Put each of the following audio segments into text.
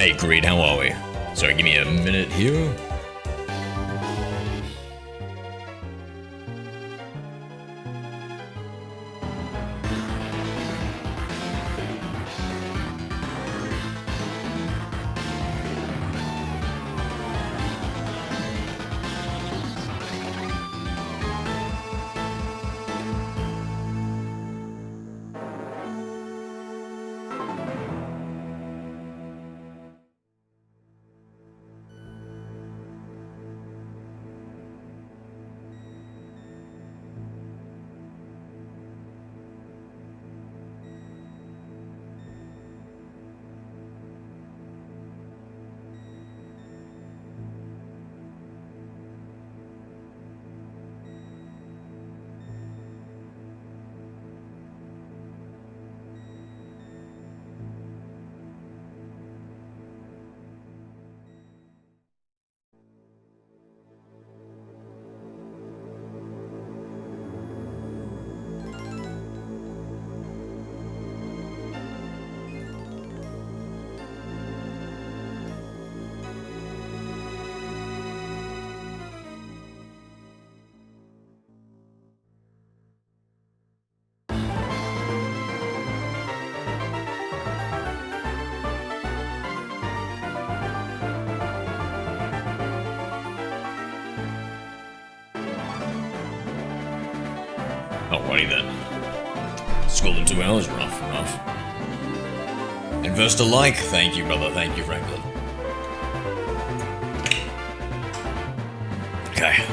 Hey, Creed, how are we? Sorry, give me a minute here. Alrighty then. School in 2 hours, rough. And first alike, thank you, brother. Thank you, Franklin. Okay.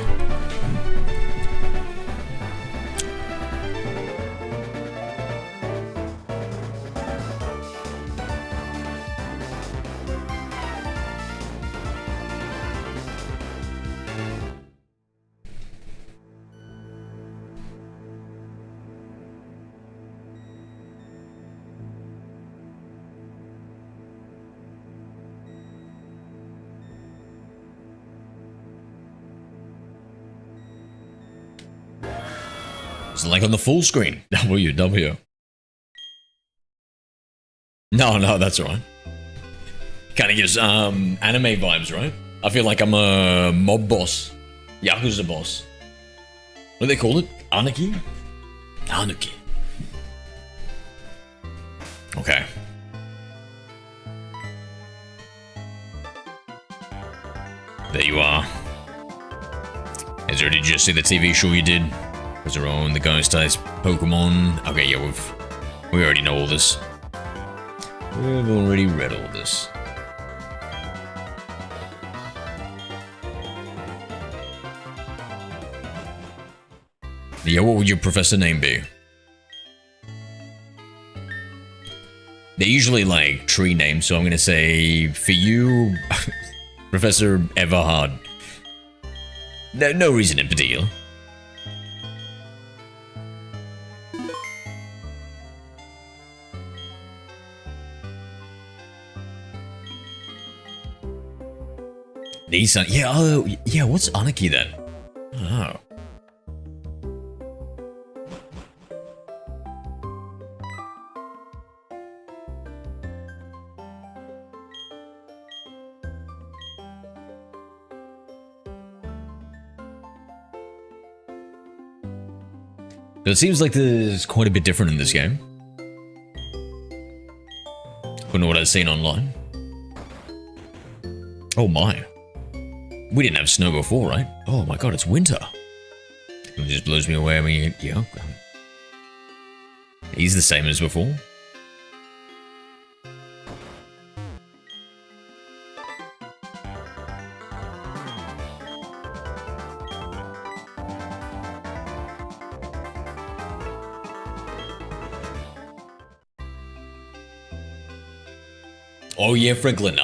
It's like on the full screen. W. No, that's alright. Kind of gives anime vibes, right? I feel like I'm a mob boss. Yakuza boss. What do they call it? Anarchy? Anarchy. Okay. There you are. Ezra, did you just see the TV show you did? Was our own the ghost types Pokemon? Okay, yeah, we already know all this. We've already read all this. Yeah, what would your professor name be? They're usually like tree names, so I'm gonna say for you, Professor Everhard. No reason in particular. Nissan, yeah, oh, yeah, what's Anarchy then? Oh. So it seems like there's quite a bit different in this game. Couldn't know what I've seen online. Oh my. We didn't have snow before, right? Oh my god, it's winter. It just blows me away. I mean, yeah. He's the same as before. Oh yeah, Franklin,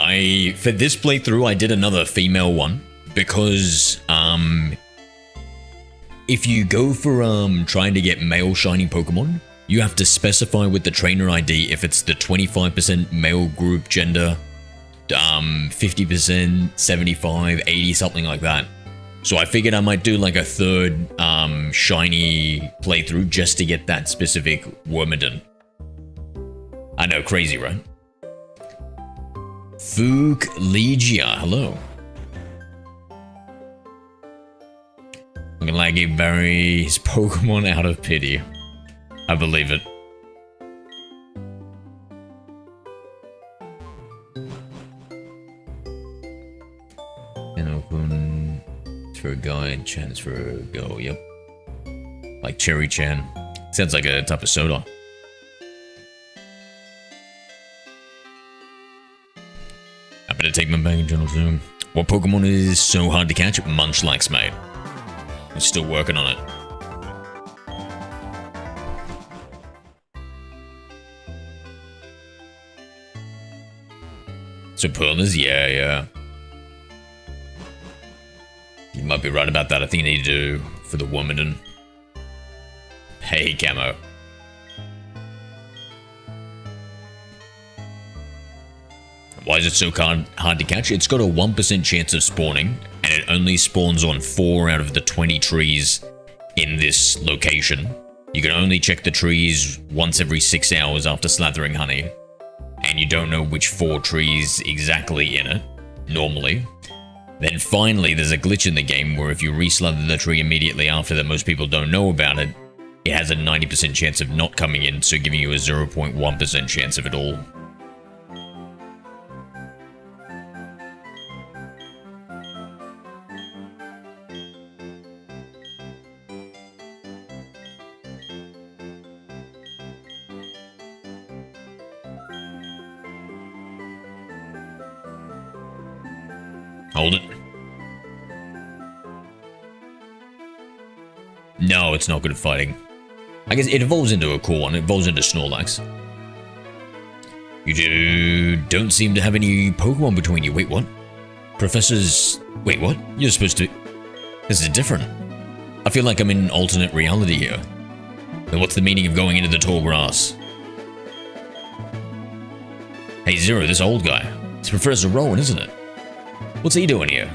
for this playthrough, I did another female one, because, if you go for, trying to get male shiny Pokemon, you have to specify with the trainer ID if it's the 25% male group gender, 50%, 75, 80, something like that. So I figured I might do like a third, shiny playthrough just to get that specific Wormadon. I know, crazy, right? Legia, hello. Looking like he buried his Pokemon out of pity. I believe it. And open for a guy, Chan's for a go, yep. Like Cherry Chan. Sounds like a type of soda. I better take my bag and journal soon. What Pokemon is so hard to catch? Munchlax, mate. We're still working on it. So Pearl is, yeah. You might be right about that. I think I need to do for the Wormadon. Hey, Camo. Why is it so hard to catch? It's got a 1% chance of spawning, and it only spawns on 4 out of the 20 trees in this location. You can only check the trees once every 6 hours after slathering honey, and you don't know which 4 trees exactly in it, normally. Then finally, there's a glitch in the game where if you reslather the tree immediately after that most people don't know about it, it has a 90% chance of not coming in, so giving you a 0.1% chance of it all. Hold it. No, it's not good at fighting. I guess it evolves into a cool one. It evolves into Snorlax. You don't seem to have any Pokemon between you. Wait, what? Professors... Wait, what? You're supposed to... This is different. I feel like I'm in an alternate reality here. Then what's the meaning of going into the tall grass? Hey, Zero, this old guy. It's Professor Rowan, isn't it? What's he doing here?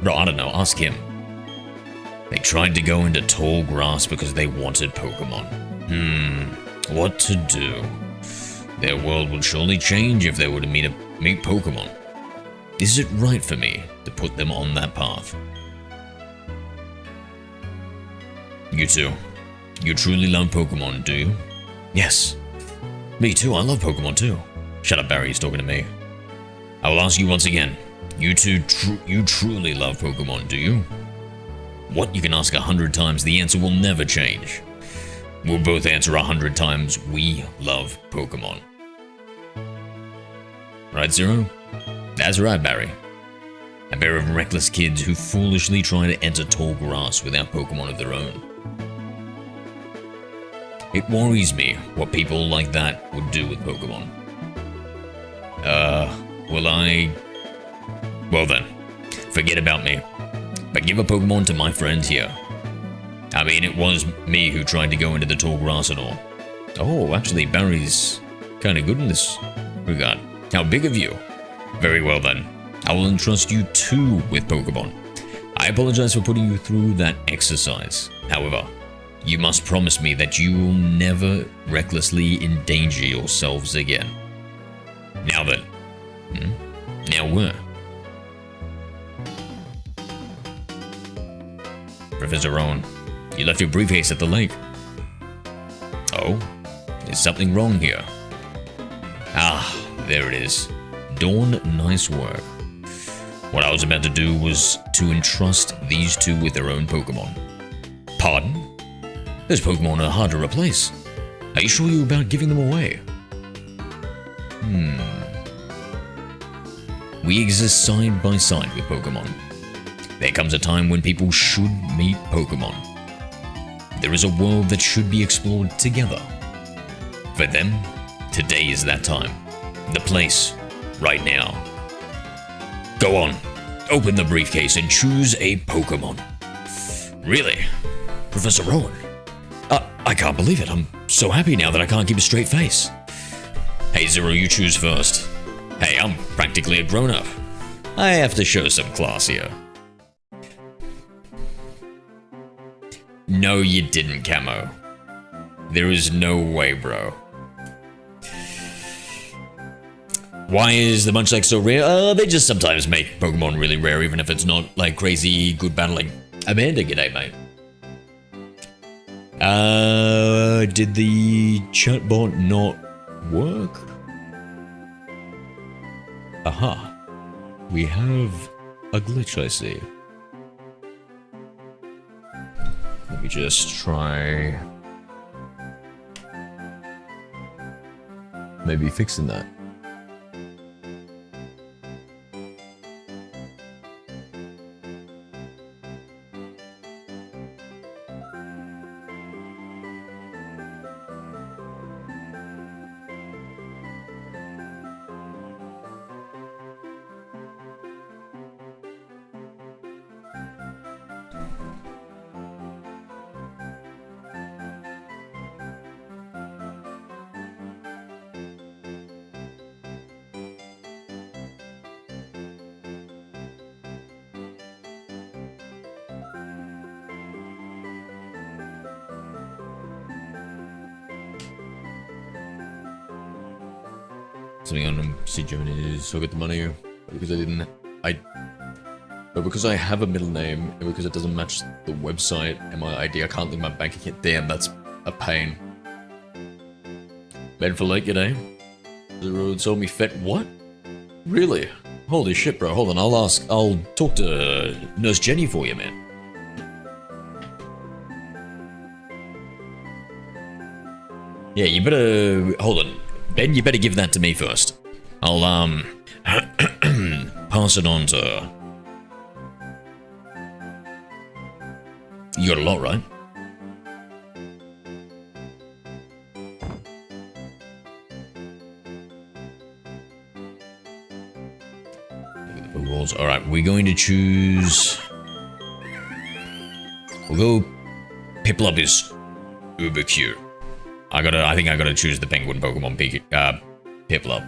Bro, I don't know. Ask him. They tried to go into tall grass because they wanted Pokemon. What to do? Their world would surely change if they were to meet Pokemon. Is it right for me to put them on that path? You two. You truly love Pokemon, do you? Yes. Me too. I love Pokemon too. Shut up, Barry. He's talking to me. I will ask you once again. You two you truly love Pokemon, do you? What? You can ask 100 times, the answer will never change. We'll both answer 100 times, we love Pokemon. Right, Zero? That's right, Barry. A pair of reckless kids who foolishly try to enter tall grass without Pokemon of their own. It worries me what people like that would do with Pokemon. Will I... Well then, forget about me. But give a Pokemon to my friend here. I mean, it was me who tried to go into the tall grass and all. Oh, actually, Barry's kind of good in this regard. How big of you? Very well then. I will entrust you two with Pokemon. I apologize for putting you through that exercise. However, you must promise me that you will never recklessly endanger yourselves again. Now then. Now where? Professor Rowan, you left your briefcase at the lake. Oh, there's something wrong here. Ah, there it is. Dawn, nice work. What I was about to do was to entrust these two with their own Pokemon. Pardon? Those Pokemon are hard to replace. Are you sure you're about giving them away? We exist side by side with Pokemon. There comes a time when people should meet Pokemon. There is a world that should be explored together. For them, today is that time. The place, right now. Go on, open the briefcase and choose a Pokemon. Really? Professor Rowan? I can't believe it. I'm so happy now that I can't keep a straight face. Hey Zero, you choose first. Hey, I'm practically a grown-up. I have to show some class here. No, you didn't, Camo. There is no way, bro. Why is the Munchlax so rare? They just sometimes make Pokemon really rare, even if it's not like crazy good battling. Amanda, g'day, mate. Did the chatbot not work? Aha. We have a glitch, I see. Let me just try... maybe fixing that. Something on CGM is so get the money because but because I have a middle name and because it doesn't match the website and my ID, I can't link my bank account. Damn, that's a pain. Bed for late, g'day. The road told me fet what? Really? Holy shit, bro. Hold on, I'll talk to Nurse Jenny for you, man. Yeah, you better hold on. Ben, you better give that to me first. I'll, pass it on to her. You got a lot, right? Alright, we're going to choose... we'll go... Piplup is uber cute. I think I gotta choose the penguin Pokemon Piplup.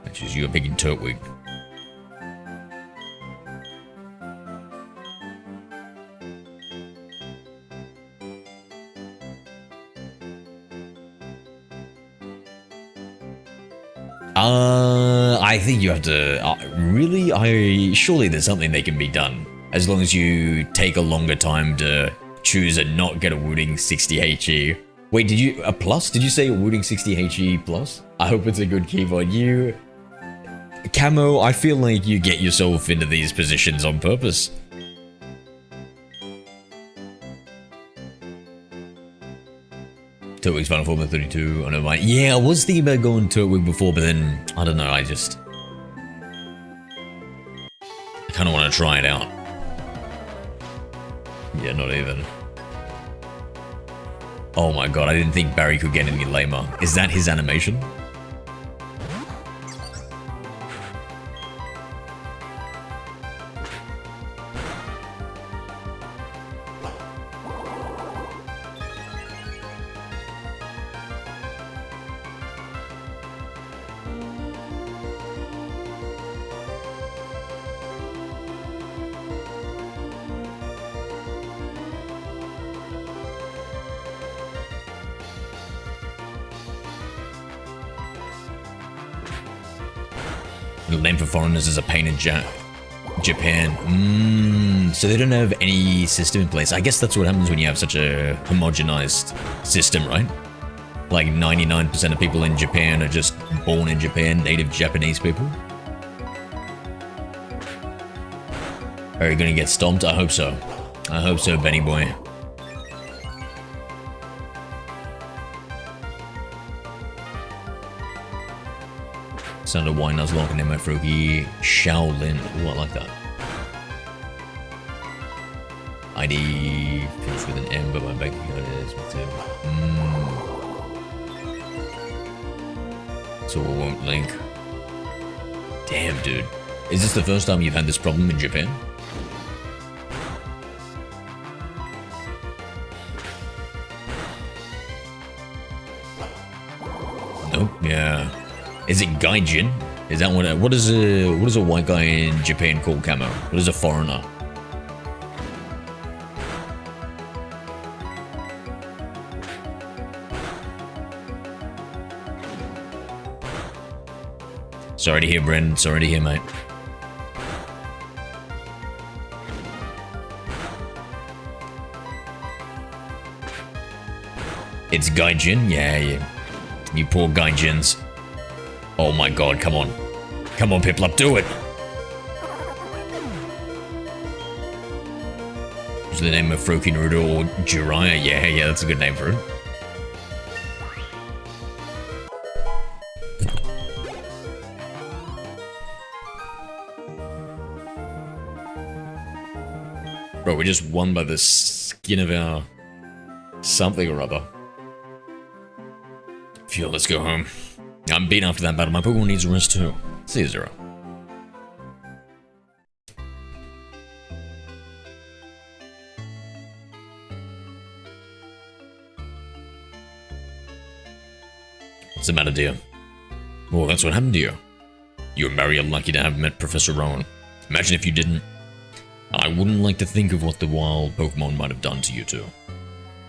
Which is you picking Turtwig. I think you have to... really? Surely there's something that can be done. As long as you take a longer time to choose and not get a Wooding 60 HE. Wait, did you... a plus? Did you say a Wooding 60 HE plus? I hope it's a good keyboard. You... Camo, I feel like you get yourself into these positions on purpose. Turtwig's Final Form 32, I know mine. Yeah, I was thinking about going Turtwig before, but then, I don't know, I kind of want to try it out. Yeah, not even. Oh my god, I didn't think Barry could get any lamer. Is that his animation? Name for foreigners is a pain in Japan. So they don't have any system in place. I guess that's what happens when you have such a homogenized system, right? Like 99% of people in Japan are just born in Japan, native Japanese people. Are you gonna get stomped? I hope so. I hope so, Benny boy. Sounded wine Nuzlocke and then my Froakie Shaolin. Ooh, I like that. ID finished with an M, but my bank account is me too. So it won't link. Damn, dude. Is this the first time you've had this problem in Japan? Nope. Yeah. Is it Gaijin? Is that what is a white guy in Japan called, Camo? What is a foreigner? Sorry to hear, Brandon. Sorry to hear, mate. It's Gaijin? Yeah. You poor Gaijins. Oh my god, come on. Come on, Piplup, do it! What's the name of Froki Naruto or Jiraiya? Yeah, that's a good name for it. Bro, we just won by the skin of our something or other. Phew, let's go home. I'm beat after that battle. My Pokemon needs a rest too. See you, Zero. What's the matter, dear? Oh, that's what happened to you. You're very unlucky to have met Professor Rowan. Imagine if you didn't. I wouldn't like to think of what the wild Pokemon might have done to you two.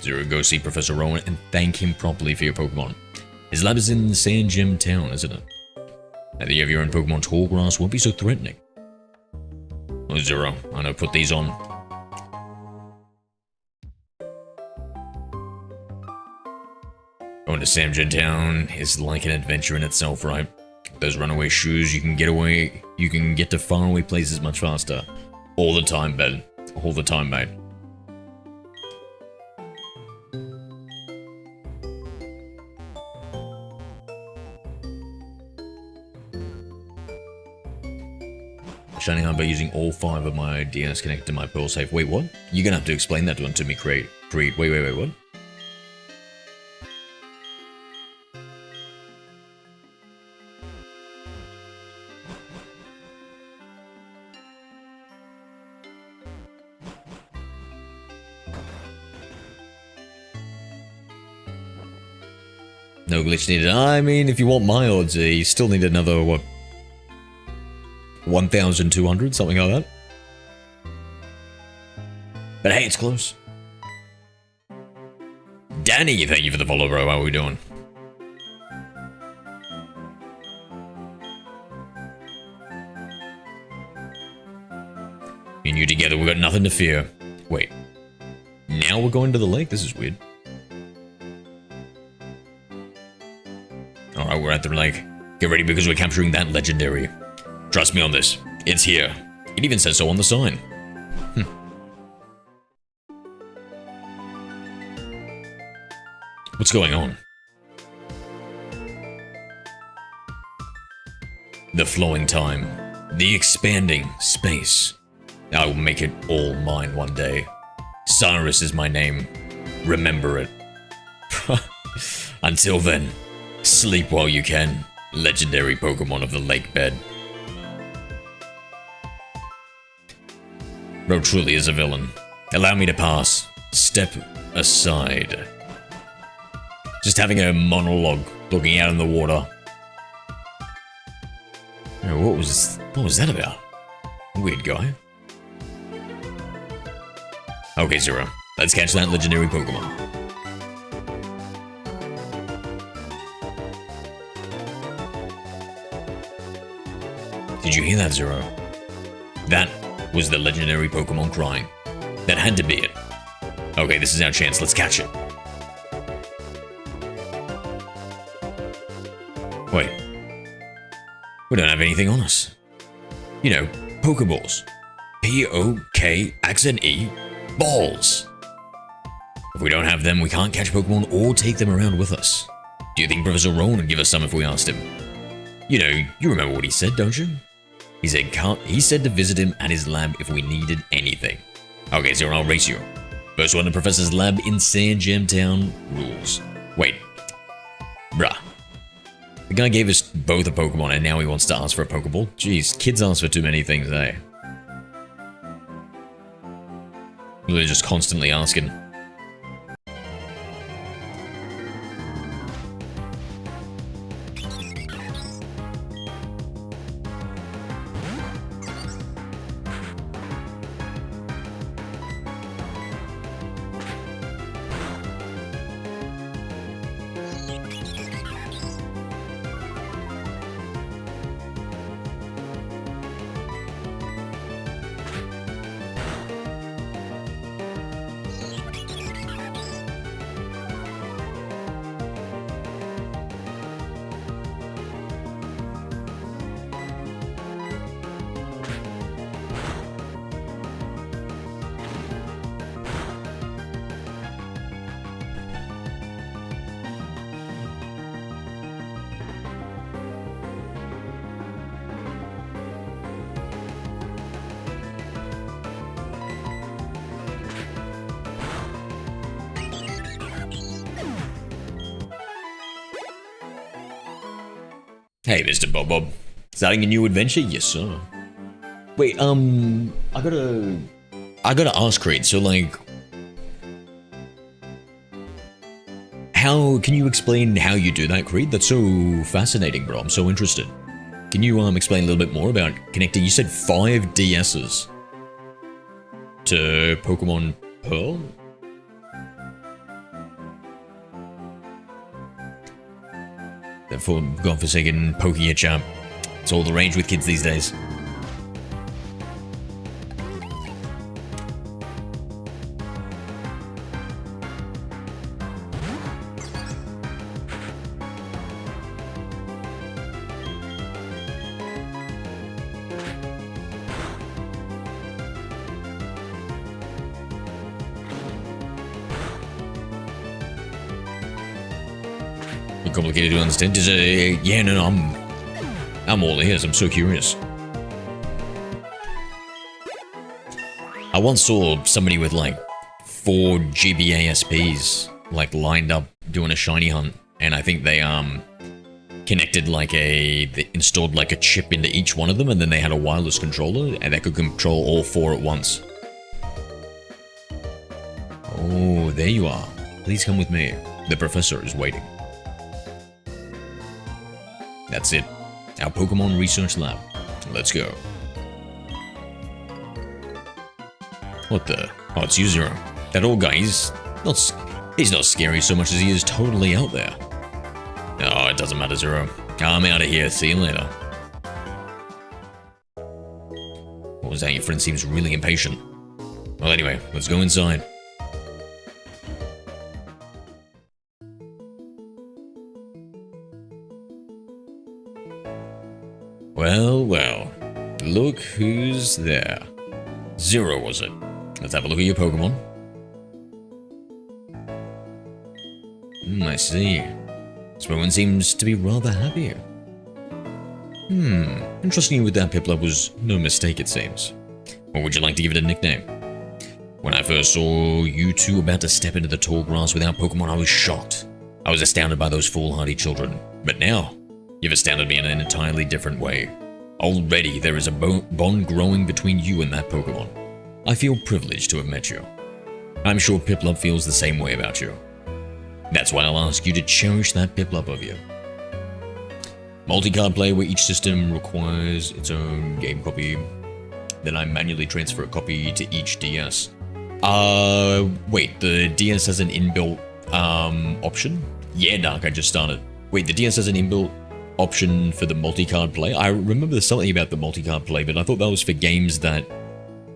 Zero, go see Professor Rowan and thank him properly for your Pokemon. His lab is in Sand Gem Town, isn't it? Now that you have your own Pokemon, tall grass won't be so threatening. Oh, Zero, I know, put these on. Going to Sand Gem Town is like an adventure in itself, right? Those runaway shoes, you can get to faraway places much faster. All the time, Ben. All the time, mate. Shining on by using all 5 of my DS connected to my Pearl safe. Wait, what? You're gonna have to explain that one to me, Creed. Wait, what? No glitch needed. I mean, if you want my odds, you still need another, what? 1,200, something like that. But hey, it's close. Danny, thank you for the follow, bro. How are we doing? Me and you together, we've got nothing to fear. Wait. Now we're going to the lake? This is weird. Alright, we're at the lake. Get ready because we're capturing that legendary. Trust me on this. It's here. It even says so on the sign. What's going on? The flowing time. The expanding space. I will make it all mine one day. Cyrus is my name. Remember it. Until then, sleep while you can. Legendary Pokemon of the lake bed. Bro truly is a villain. Allow me to pass. Step aside. Just having a monologue, looking out in the water. Oh, what was that about? Weird guy. Okay, Zero. Let's catch that legendary Pokemon. Did you hear that, Zero? That was the legendary Pokemon crying. That had to be it. Okay, this is our chance. Let's catch it. Wait. We don't have anything on us. You know, Pokeballs. P-O-K-accent-E balls. If we don't have them, we can't catch Pokemon or take them around with us. Do you think Professor Rowan would give us some if we asked him? You know, you remember what he said, don't you? He said to visit him at his lab if we needed anything. Okay, so I'll race you. First one to Professor's lab in Sand Gem Town rules. Wait. Bruh. The guy gave us both a Pokemon and now he wants to ask for a Pokeball? Jeez, kids ask for too many things, eh? They're just constantly asking. Hey, Mr. Bob Bob. Starting a new adventure? Yes, sir. Wait, I gotta ask Creed, so like, how can you explain how you do that, Creed? That's so fascinating, bro. I'm so interested. Can you explain a little bit more about connecting? You said 5 DSs to Pokemon Pearl? That for godforsaken Pokia champ. It's all the rage with kids these days. Complicated to understand. Yeah, no, I'm all ears. I'm so curious. I once saw somebody with like 4 GBASPs like lined up doing a shiny hunt, and I think they connected like they installed like a chip into each one of them, and then they had a wireless controller, and that could control all 4 at once. Oh, there you are. Please come with me. The professor is waiting. That's it. Our Pokemon Research Lab. Let's go. What the? Oh, it's U-Zero. That old guy, he's not scary so much as he is totally out there. Oh, it doesn't matter, Zero. I'm out of here. See you later. What was that? Your friend seems really impatient. Well, anyway, let's go inside. Well, well, look who's there. Zero, was it? Let's have a look at your Pokemon. I see. This one seems to be rather happy. Entrusting you with that Piplup was no mistake, it seems. Or would you like to give it a nickname? When I first saw you two about to step into the tall grass without Pokemon, I was shocked. I was astounded by those foolhardy children. But now, you've astounded me in an entirely different way. Already, there is a bond growing between you and that Pokemon. I feel privileged to have met you. I'm sure Piplup feels the same way about you. That's why I'll ask you to cherish that Piplup of you. Multi-card play where each system requires its own game copy. Then I manually transfer a copy to each DS. Wait, the DS has an inbuilt, option? Yeah, Dark, I just started. Wait, the DS has an inbuilt option for the multi-card play? I remember there's something about the multi-card play, but I thought that was for games that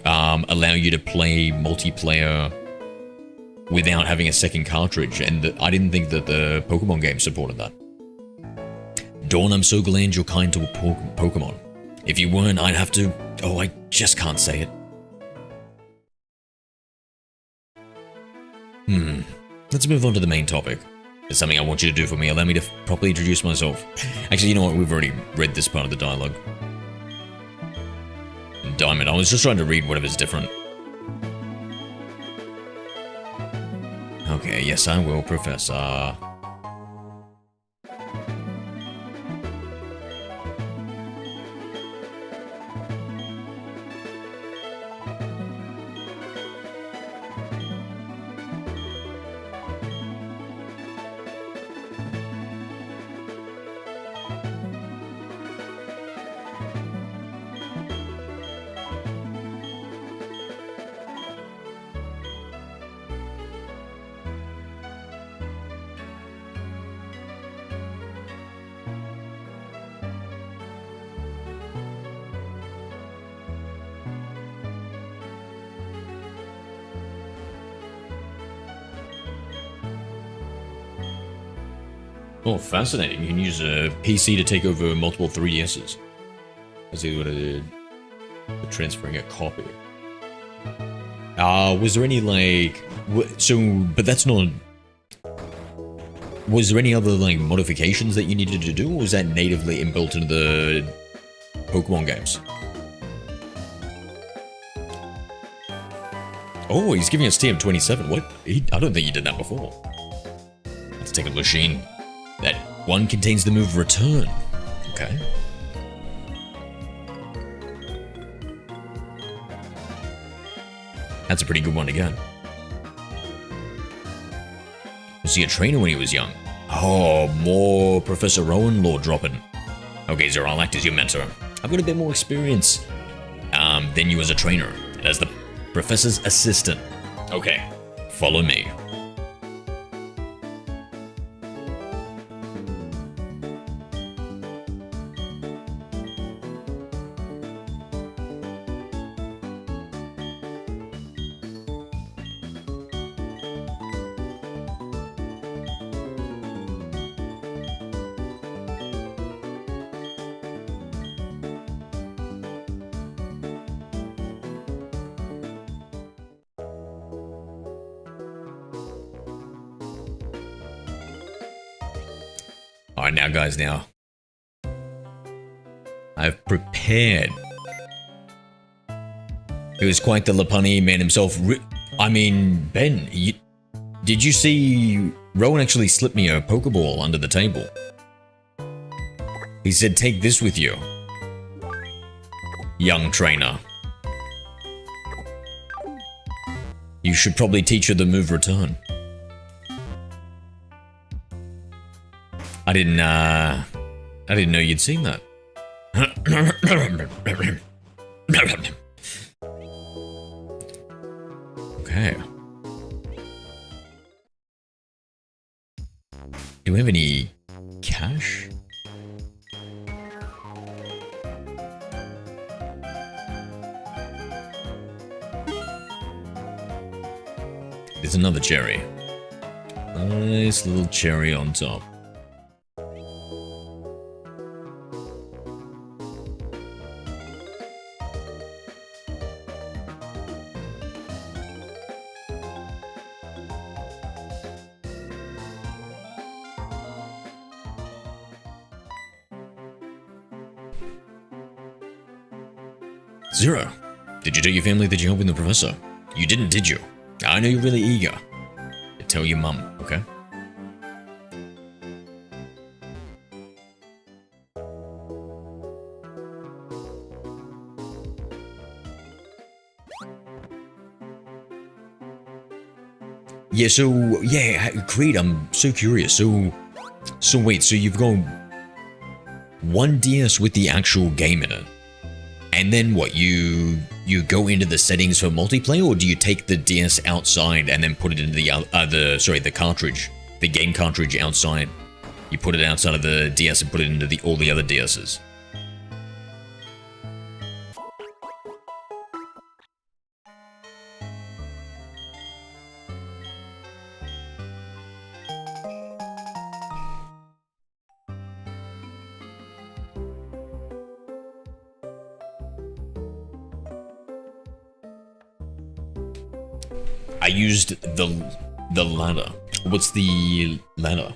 allow you to play multiplayer without having a second cartridge, and I didn't think that the Pokemon game supported that. Dawn, I'm so glad you're kind to Pokemon. If you weren't, I'd have to... Oh, I just can't say it. Let's move on to the main topic. There's something I want you to do for me. Allow me to properly introduce myself. Actually, you know what? We've already read this part of the dialogue. Diamond, I was just trying to read whatever's different. Okay, yes I will, Professor. Oh, fascinating. You can use a PC to take over multiple 3DSs. That's what I did. Transferring a copy. Was there any, like... but that's not... Was there any other, like, modifications that you needed to do, or was that natively inbuilt into the Pokemon games? Oh, he's giving us TM27. What? I don't think he did that before. Let's take a machine. That one contains the move Return. Okay. That's a pretty good one to get. Was he a trainer when he was young? Oh, more Professor Rowan lore dropping. Okay, Zero, I'll act as your mentor. I've got a bit more experience than you as a trainer, and as the professor's assistant. Okay, follow me. Alright, now guys, I've prepared. It was quite the Lopunny man himself. I mean, Ben, did you see Rowan actually slipped me a Pokeball under the table? He said, take this with you, young trainer. You should probably teach her the move return. I didn't know you'd seen that. Okay. Do we have any cash? There's another cherry. Nice little cherry on top. Zero, did you tell your family that you're helping the professor? You didn't, did you? I know you're really eager. Tell your mum, okay? Yeah, so, yeah, Creed, I'm so curious. So wait, so you've got one DS with the actual game in it? And then what, you go into the settings for multiplayer, or do you take the DS outside and then put it into the cartridge, the game cartridge outside? You put it outside of the DS and put it into all the other DSs. I used the ladder. What's the ladder?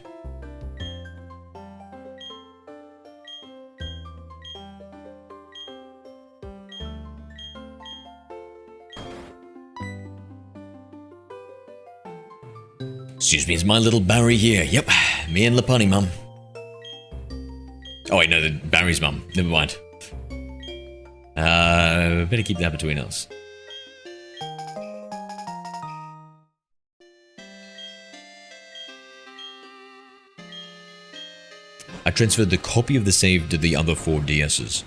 Excuse me, it's my little Barry here. Yep, me and Lopunny, mum. Oh wait, no, Barry's mum. Never mind. Better keep that between us. I transferred the copy of the save to the other 4 DSs.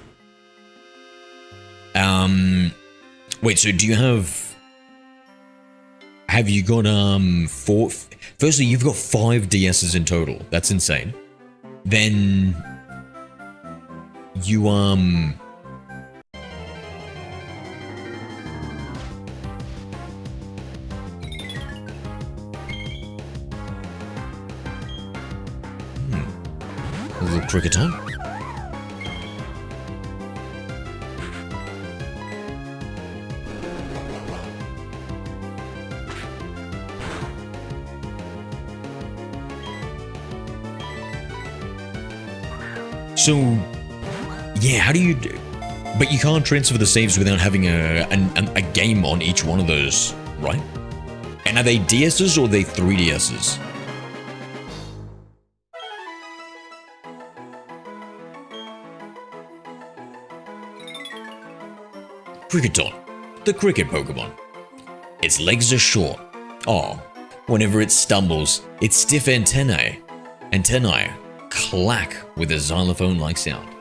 Wait, so do you have you got, 4... Firstly, you've got 5 DSs in total. That's insane. Then... You, A little cricket time. So, yeah, how do you do? But you can't transfer the saves without having a game on each one of those, right? And are they DSs or are they 3DSs? Cricketon, the cricket Pokemon. Its legs are short. Oh, whenever it stumbles, its stiff antennae clack with a xylophone-like sound.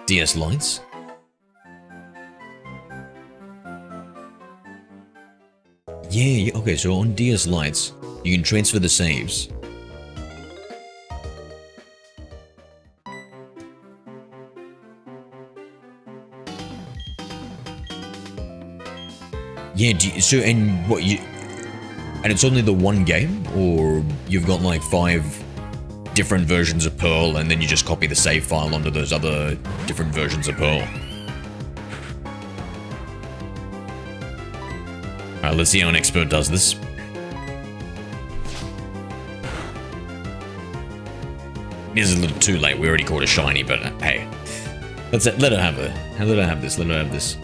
DS Lights. Yeah, okay, so on DS Lights, you can transfer the saves. Yeah, and it's only the one game, or you've got like 5 different versions of Pearl, and then you just copy the save file onto those other different versions of Pearl? Alright, let's see how an expert does this. It is a little too late, we already caught a shiny, but hey. Let her have this.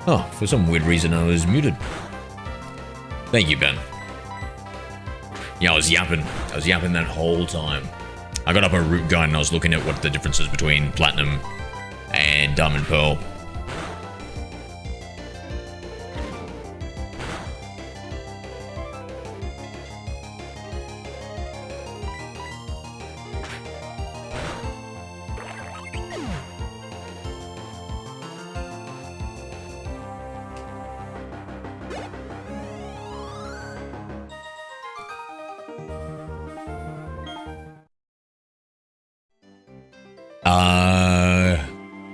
Oh, for some weird reason I was muted. Thank you, Ben. Yeah, I was yapping. I was yapping that whole time. I got up a root guide and I was looking at what the difference is between Platinum and Diamond Pearl.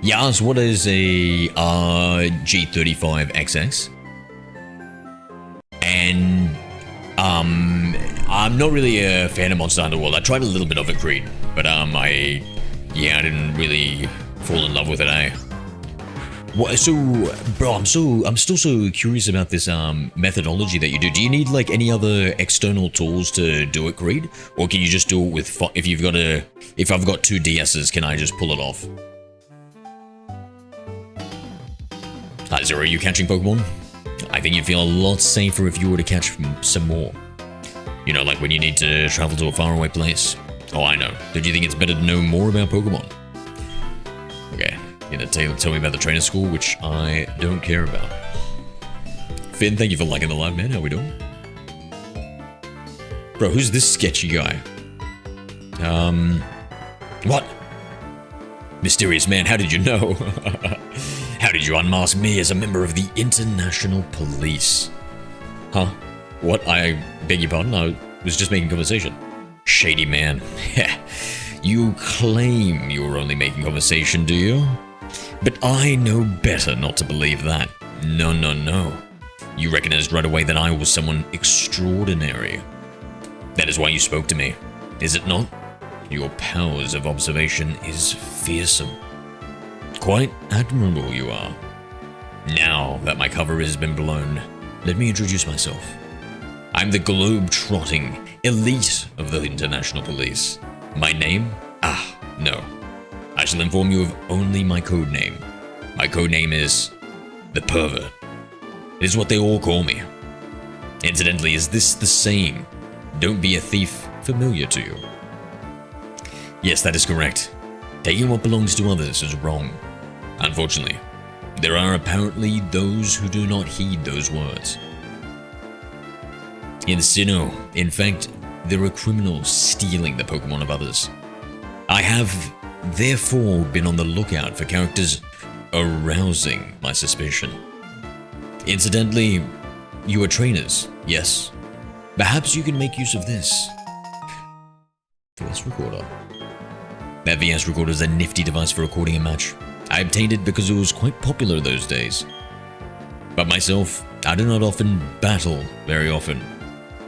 Yes, what is a G35XX? And I'm not really a fan of Monster Hunter World. I tried a little bit of it, Creed, but I didn't really fall in love with it. What, so, bro, I'm still so curious about this methodology that you do. Do you need like any other external tools to do it, Creed, or can you just do it with if I've got 2 DSs, can I just pull it off? Hi, Zero, are you catching Pokemon? I think you'd feel a lot safer if you were to catch some more. You know, like when you need to travel to a faraway place. Oh, I know. Don't you think it's better to know more about Pokemon? Okay, you're gonna tell me about the trainer school, which I don't care about. Finn, thank you for liking the live, man. How we doing? Bro, who's this sketchy guy? What? Mysterious man, how did you know? How did you unmask me as a member of the International Police? Huh? What? I beg your pardon? I was just making conversation. Shady man. You claim you were only making conversation, do you? But I know better not to believe that. No, no, no. You recognized right away that I was someone extraordinary. That is why you spoke to me, is it not? Your powers of observation is fearsome. Quite admirable you are. Now that my cover has been blown, let me introduce myself. I'm the globe-trotting elite of the International Police. My name? Ah, no. I shall inform you of only my code name. My code name is the Pervert. It is what they all call me. Incidentally, is this the saying, "Don't be a thief," familiar to you? Yes, that is correct. Taking what belongs to others is wrong. Unfortunately, there are apparently those who do not heed those words. In Sinnoh, in fact, there are criminals stealing the Pokemon of others. I have, therefore, been on the lookout for characters arousing my suspicion. Incidentally, you are trainers, yes? Perhaps you can make use of this. VS Recorder. That VS Recorder is a nifty device for recording a match. I obtained it because it was quite popular those days. But myself, I do not often battle very often.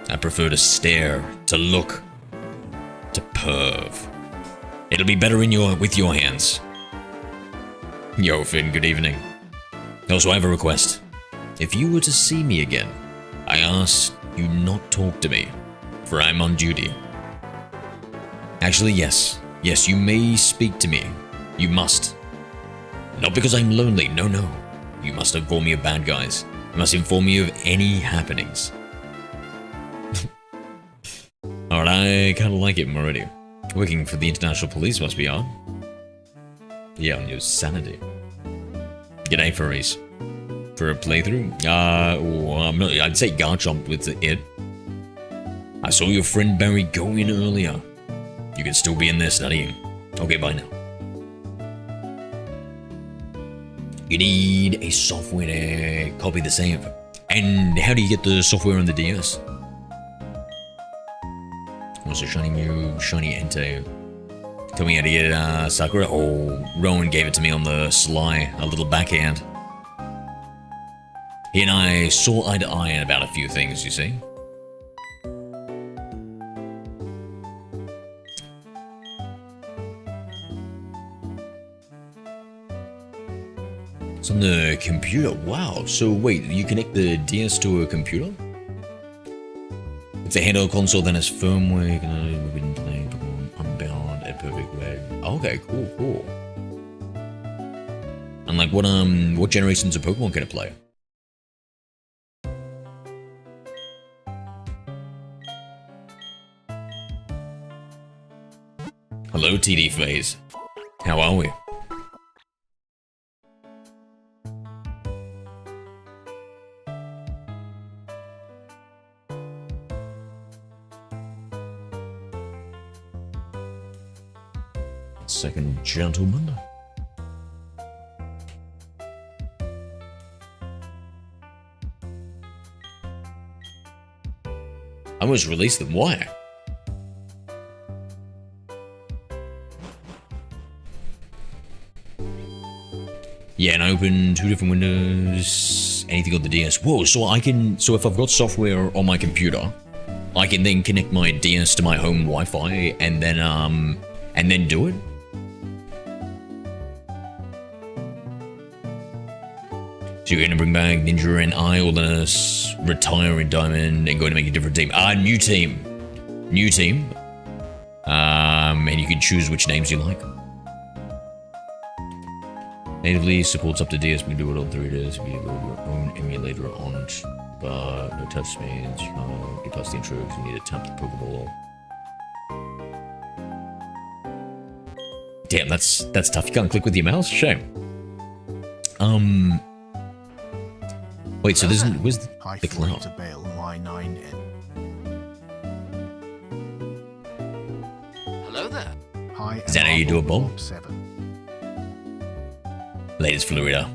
I prefer to stare, to look, to perv. It'll be better with your hands. Yo, Finn, good evening. Also, I have a request. If you were to see me again, I ask you not talk to me, for I'm on duty. Actually, yes. Yes, you may speak to me. You must. Not because I'm lonely, no, no. You must inform me of bad guys. You must inform me of any happenings. Alright, I kinda like it already. Working for the International Police must be hard. Yeah, on your sanity. G'day, furries. For a playthrough? I'd say Garchomp with it. I saw your friend Barry go in earlier. You can still be in there studying. Okay, bye now. You need a software to copy the save. And how do you get the software on the DS? What's a shiny Mew, shiny Entei? Tell me how to get Sakura. Oh, Rowan gave it to me on the sly, a little backhand. He and I saw eye to eye about a few things, you see. It's on the computer. Wow. So wait, you connect the DS to a computer? It's a handheld console, then it's firmware. You can play Pokemon Unbound at perfect way. Okay, cool, cool. And like, what generations of Pokemon can it play? Hello, TD Phase. How are we? Second gentleman. I almost released them. Why? Yeah, and I open 2 different windows. Anything on the DS. Whoa, so I can. So if I've got software on my computer, I can then connect my DS to my home Wi-Fi and then do it. So you're gonna bring back Ninja and I, or gonna retire in Diamond and go to make a different team. New team. New team. And you can choose which names you like. Natively supports up to DS, we can do it on 3DS, we can load your own emulator on it, but no touch screens, you can't get past the intro because you need to tap the Pokeball. Damn, that's tough. You can't click with your mouse? Shame. Wait, so there's where's the cloud? Hello there. Hi, is that how you do it, Bob? Latest Florida.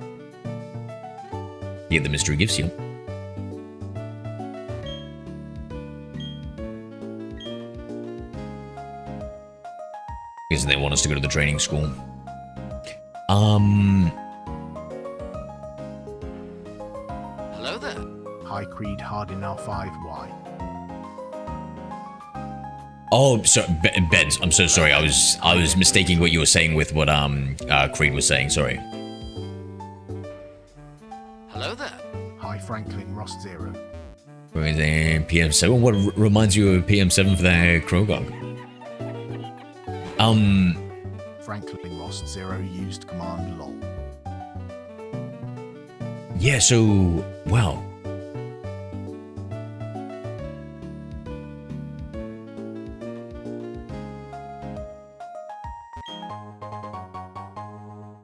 You get the mystery gifts, yeah. Because they want us to go to the training school. Hello there. Hi, Creed Hardin R5Y. Oh, so Beds. I'm so sorry. I was mistaking what you were saying with what Creed was saying. Sorry. Hello there. Hi, Franklin Ross Zero. PM7. What reminds you of PM7 for that Krogog? Franklin Ross Zero used command lol. Yeah. So wow.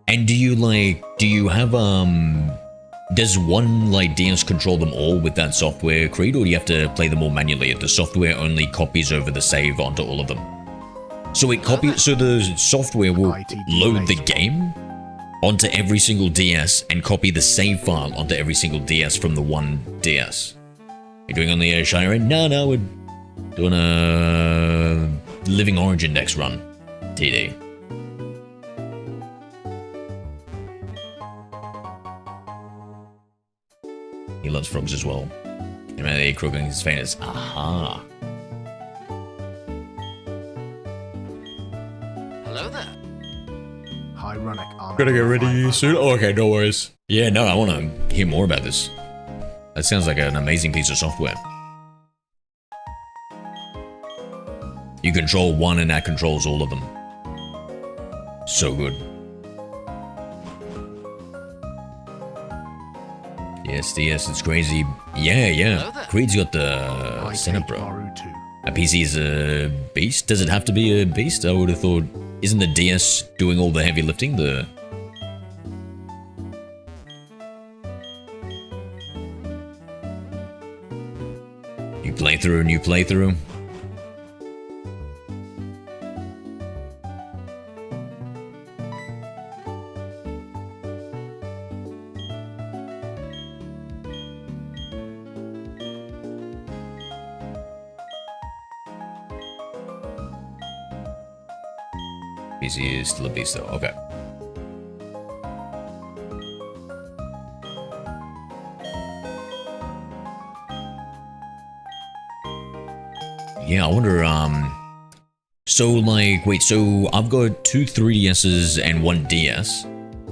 And do you have, does one, like, DS control them all with that software, Creed, or do you have to play them all manually? The software only copies over the save onto all of them. So it copies, so the software will load the game onto every single DS and copy the save file onto every single DS from the one DS. You're doing only a Shiny run? No, we're doing a Living Origin Dex run, TD. He loves frogs as well. And the Krogan is famous. Aha. Hello there. Hi, Runik. Gotta get ready soon. Oh, okay, no worries. Yeah, no, I want to hear more about this. That sounds like an amazing piece of software. You control one and that controls all of them. So good. Yes, DS, it's crazy. Yeah. Creed's got the Sinnoh, bro. A PC is a beast? Does it have to be a beast? I would have thought, isn't the DS doing all the heavy lifting? New playthrough. PC is still a beast though, okay. Yeah, I wonder, so like, wait, so I've got 2 3DSs and 1 DS.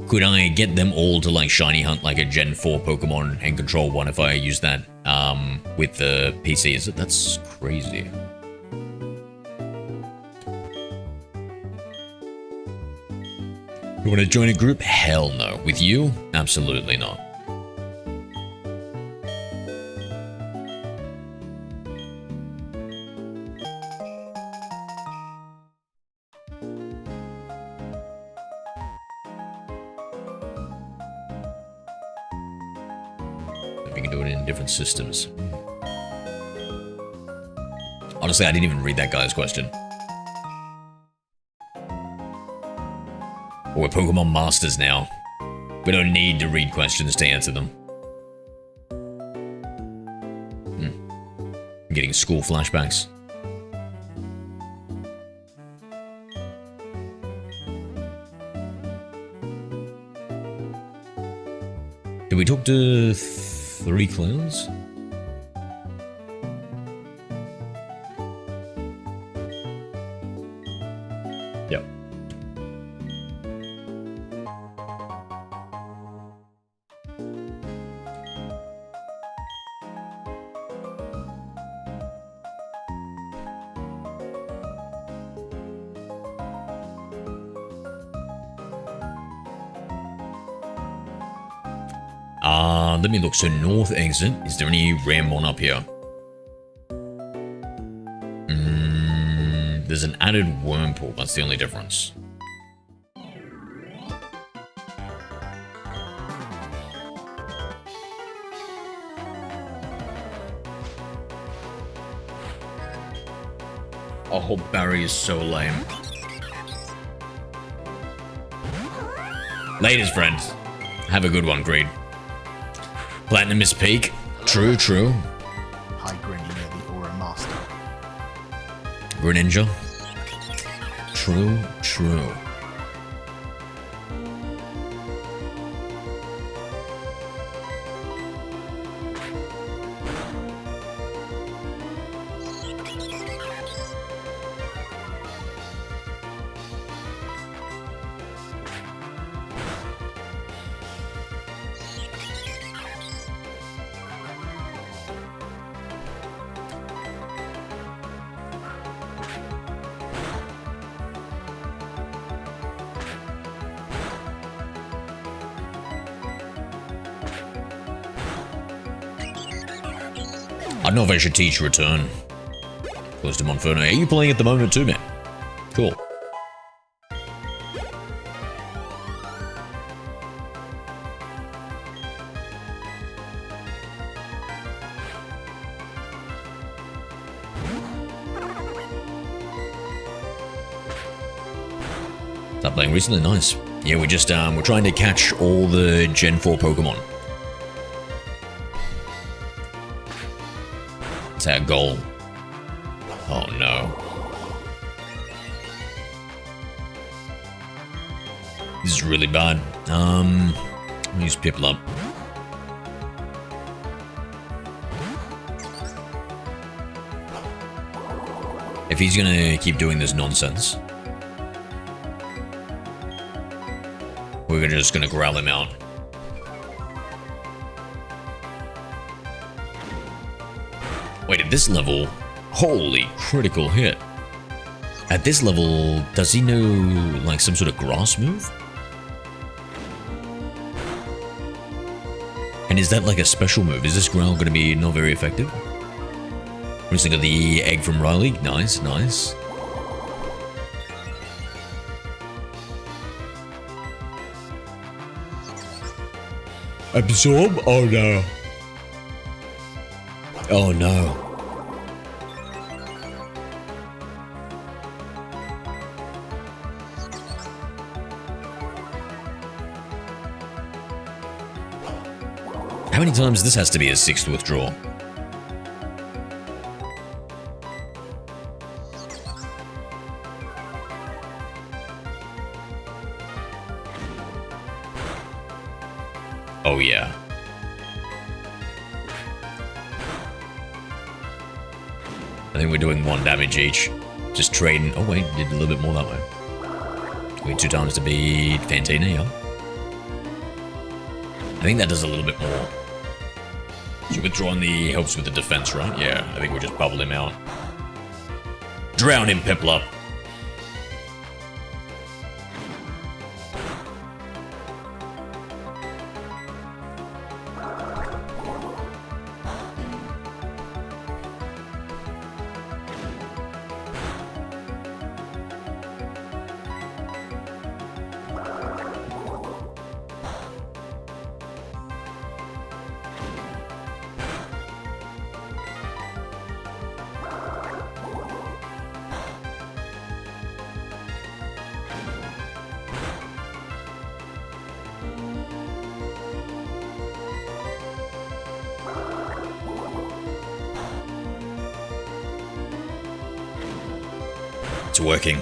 Could I get them all to like shiny hunt like a Gen 4 Pokemon and control one if I use that, with the PC? That's crazy. You want to join a group? Hell no. With you? Absolutely not. We can do it in different systems. Honestly, I didn't even read that guy's question. We're Pokemon Masters now. We don't need to read questions to answer them. I'm getting school flashbacks. Did we talk to 3 clowns? Yep. Let me look. So north exit. Is there any Ramon up here? There's an added worm pool. That's the only difference. Oh, Barry is so lame. Ladies, friends. Have a good one, Creed. Platinum is peak. True, true. Hi, Grinny, you're the Aura Master. Greninja. True, true. I don't know if I should teach Return. Close to Monferno. Are you playing at the moment too, man? Cool. Stop playing recently? Nice. Yeah, we're just, we're trying to catch all the Gen 4 Pokemon. That's our goal. Oh no. This is really bad. I'll use Piplup. If he's gonna keep doing this nonsense, we're just gonna growl him out. Wait, at this level, holy critical hit. At this level, does he know like some sort of grass move? And is that like a special move? Is this growl gonna be not very effective? We're just got the egg from Riley. Nice, nice. Absorb? Oh no. Oh no. How many times this has to be a 6th withdrawal? Oh yeah. I think we're doing 1 damage each. Just trading. Oh wait, did a little bit more that way. We 2 times to beat Fantina, yeah. I think that does a little bit more. So withdrawing the helps with the defense, right? Yeah, I think we just bubble him out. Drown him, Piplup. It's working.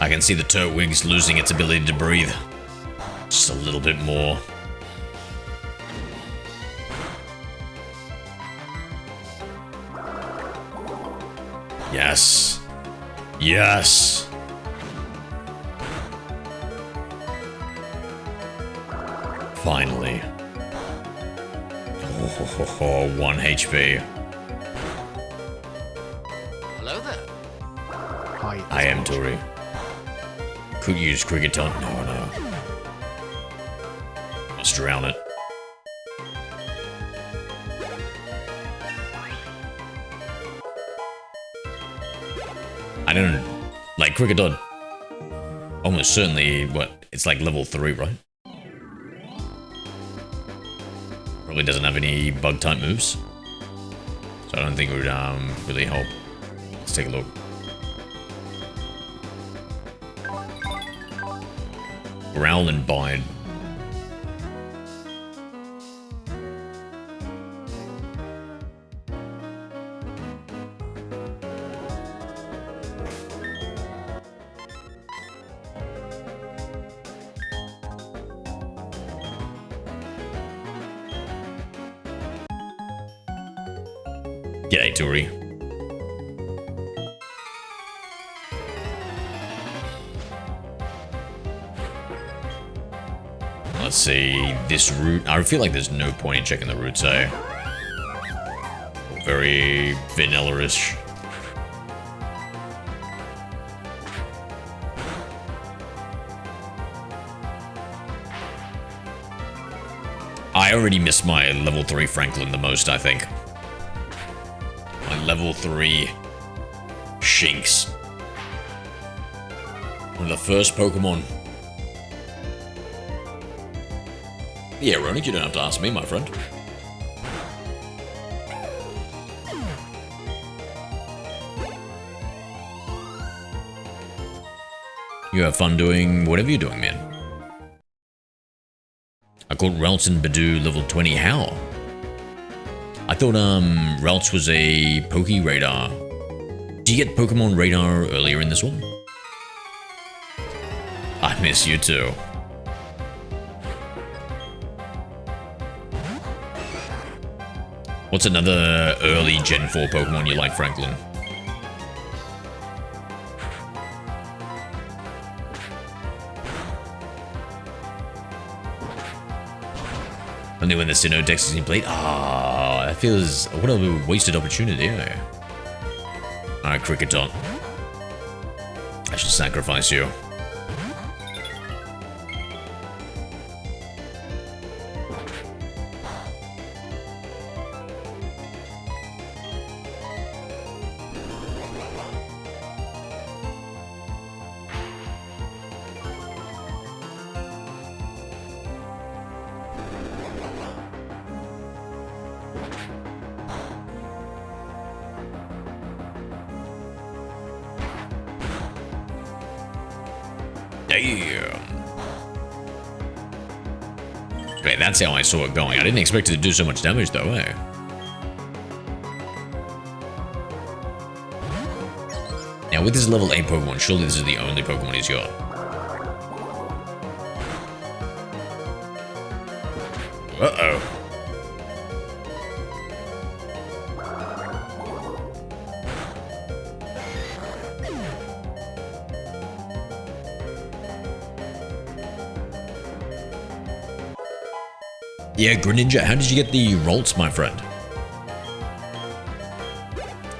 I can see the Turtwig's losing its ability to breathe. Just a little bit more. Yes. Yes. Finally. Oh, 1 HP. Hello there. Hi. I am Tori. Could use Cricket Taunt? No. Must drown it. I don't like Cricket Taunt. Almost certainly, what? It's like level 3, right? Probably doesn't have any bug type moves. So I don't think it would really help. Let's take a look. Growl and Bide. G'day, Tori. Let's see, this route. I feel like there's no point in checking the routes, eh? Very vanilla-ish. I already missed my level 3 Franklin the most, I think. My level 3 Shinx. One of the first Pokemon. Yeah, Ronick, you don't have to ask me, my friend. You have fun doing whatever you're doing, man. I caught Ralts and Badoo level 20. How? I thought Ralts was a Poke Radar. Do you get Pokemon Radar earlier in this one? I miss you too. What's another early Gen 4 Pokemon you like, Franklin? Only when the Sinnoh Dex is in played? Ah, that feels... What a wasted opportunity, eh? Alright, Cricket Taunt. I shall sacrifice you. Damn. Okay, that's how I saw it going. I didn't expect it to do so much damage though, eh? Now with this level 8 Pokemon, surely this is the only Pokemon he's got. Uh-oh. Yeah, Greninja, how did you get the Ralts, my friend?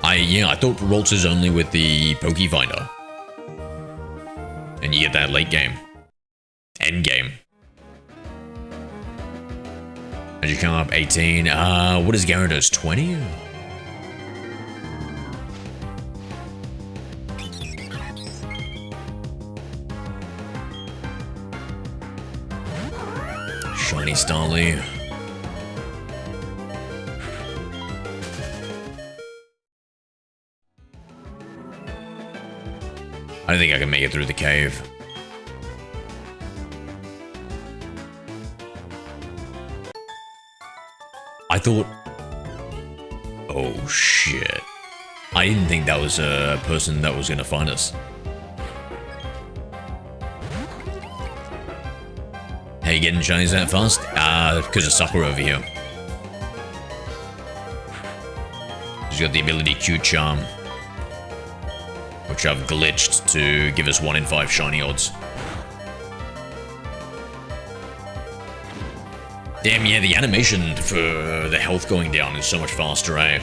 I thought Ralts is only with the Pokefinder. And you get that late game. End game. How'd you come up? 18. What is Gyarados? 20? Shiny Starly. I don't think I can make it through the cave. I thought... Oh, shit. I didn't think that was a person that was gonna find us. How you getting shinies that fast? Because of Sakura over here. She's got the ability Q-Charm, which I've glitched to give us 1 in 5 shiny odds. Damn, yeah, the animation for the health going down is so much faster, eh?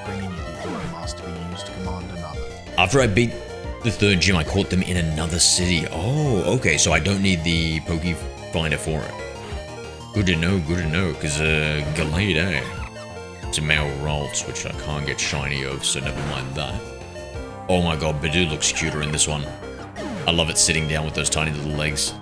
Bringing you the auto master to be used to command another. After I beat the 3rd gym, I caught them in another city. Oh, okay, so I don't need the Poke Finder for it. Good to know, because Gallade, eh? It's a male Ralts, which I can't get shiny of, so never mind that. Oh my god, Bidoof looks cuter in this one. I love it sitting down with those tiny little legs.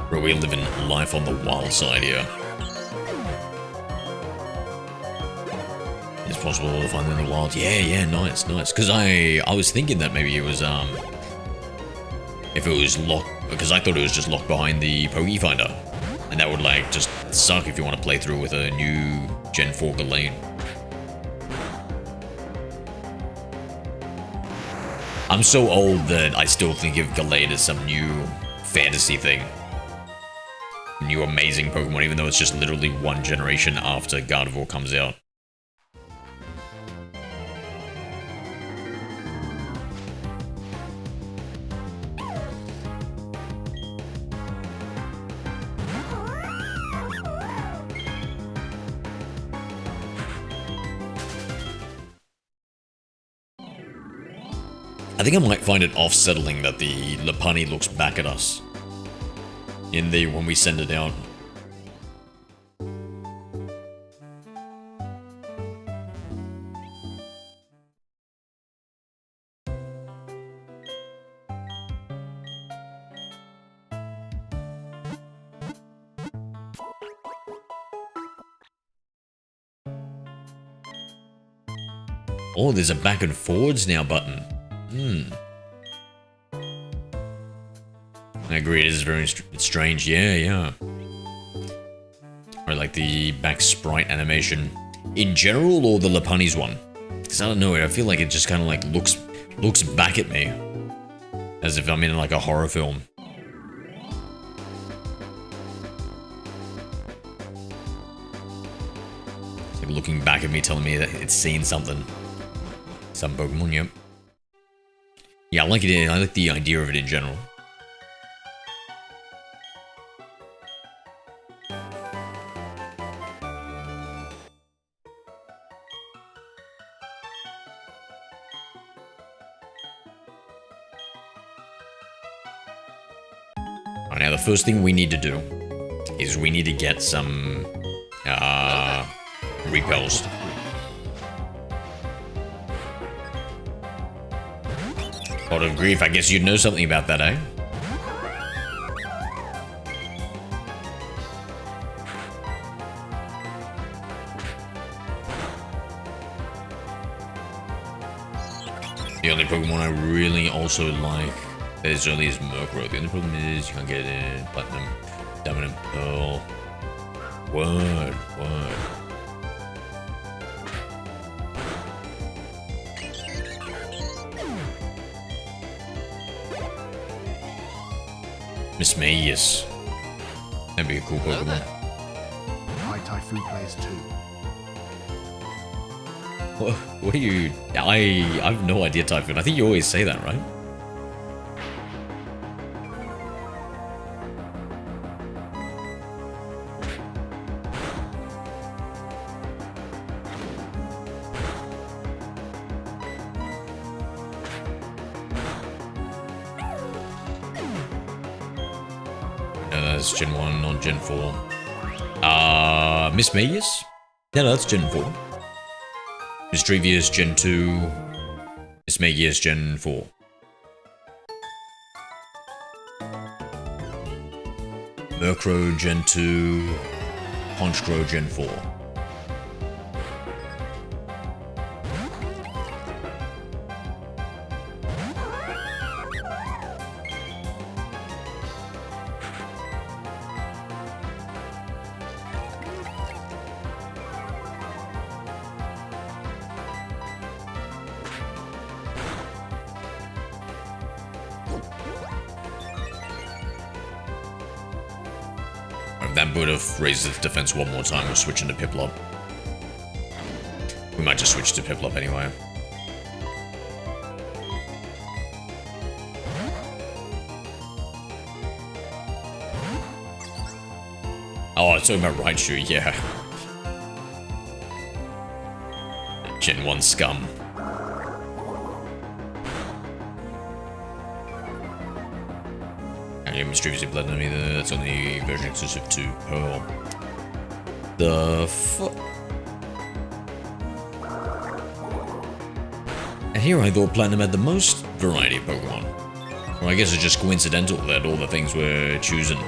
Bro, we're living life on the wild side here. It's possible to find them in the wild. Yeah, nice. Because I was thinking that maybe it was, if it was locked, because I thought it was just locked behind the Poke Finder. And that would, like, just suck if you want to play through with a new Gen 4 Gallade. I'm so old that I still think of Gallade as some new fantasy thing. New amazing Pokemon, even though it's just literally 1 generation after Gardevoir comes out. I think I might find it off-settling that the Lopunny looks back at us when we send it out. Oh, there's a back and forwards now button. I agree, it is very strange. Yeah. Or like the back sprite animation in general, or the Lopunny's one. Because I don't know, I feel like it just kind of like looks back at me, as if I'm in like a horror film. It's like looking back at me, telling me that it's seen something. Some Pokemon, yep. Yeah, I like it. I like the idea of it in general. Alright, now the first thing we need to do is we need to get some repels. Pot of Grief, I guess you'd know something about that, eh? The only Pokemon I really also like as early as Murkrow. The only problem is you can't get it in Platinum, Diamond and Pearl. Word. Miss Mayus. That'd be a cool Pokemon. High Typhoon plays too. What are you... I have no idea, Typhoon. I think you always say that, right? That's Gen 1, not Gen 4. Miss Mayus? Yeah, no, that's Gen 4. Mischievous Gen 2. Miss Mayus Gen 4. Murkrow Gen 2. Honchkrow Gen 4. that would have raised its defense one more time. We're switching to Piplup. We might just switch to Piplup anyway. Oh, it's talking about Raichu, yeah. Gen 1 scum. And Mysteriously Platinum either. That's only version exclusive to Pearl. The fuck? And here I thought Platinum had the most variety of Pokemon. Well, I guess it's just coincidental that all the things we're choosing.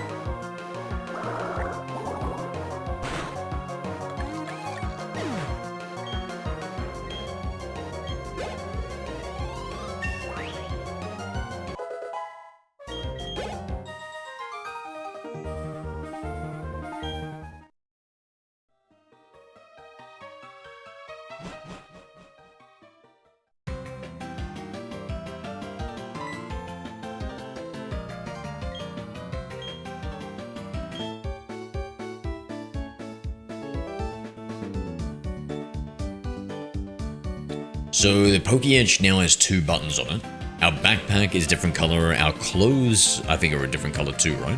So the Poké-Edge now has 2 buttons on it. Our backpack is different color. Our clothes, I think, are a different color too, right?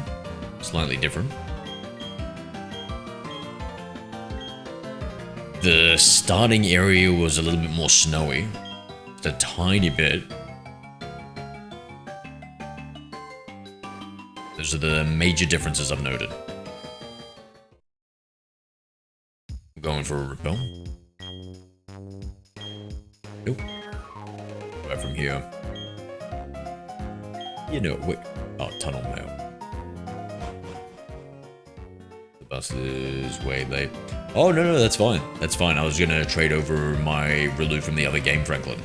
Slightly different. The starting area was a little bit more snowy. Just a tiny bit. Those are the major differences I've noted. I'm going for a repel. Nope. Right from here. You know, wait. Oh, tunnel mail. The bus is way late. Oh, no, that's fine. That's fine. I was gonna trade over my Rilu from the other game, Franklin.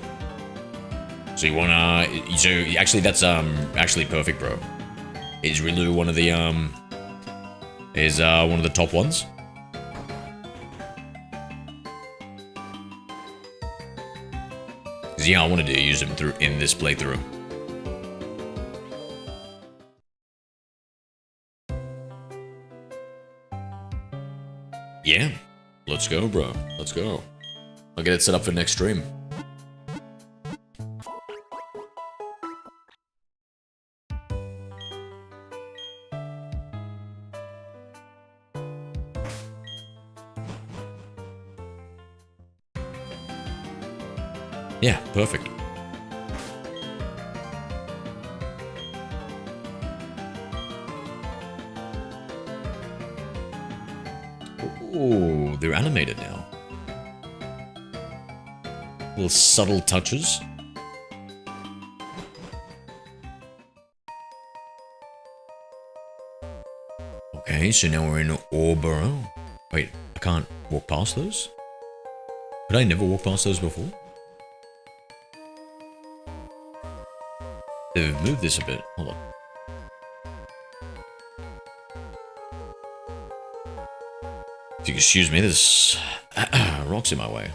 So you wanna... So, actually, that's, actually perfect, bro. Is Rilu one of the, is, one of the top ones? Yeah, I wanted to use him through in this playthrough. Yeah, let's go, bro. Let's go. I'll get it set up for next stream. Yeah, perfect. Oh, they're animated now. Little subtle touches. Okay, so now we're in Orboro. Wait, I can't walk past those? Could I never walk past those before? They've moved this a bit. Hold on. If you excuse me, there's rocks in my way.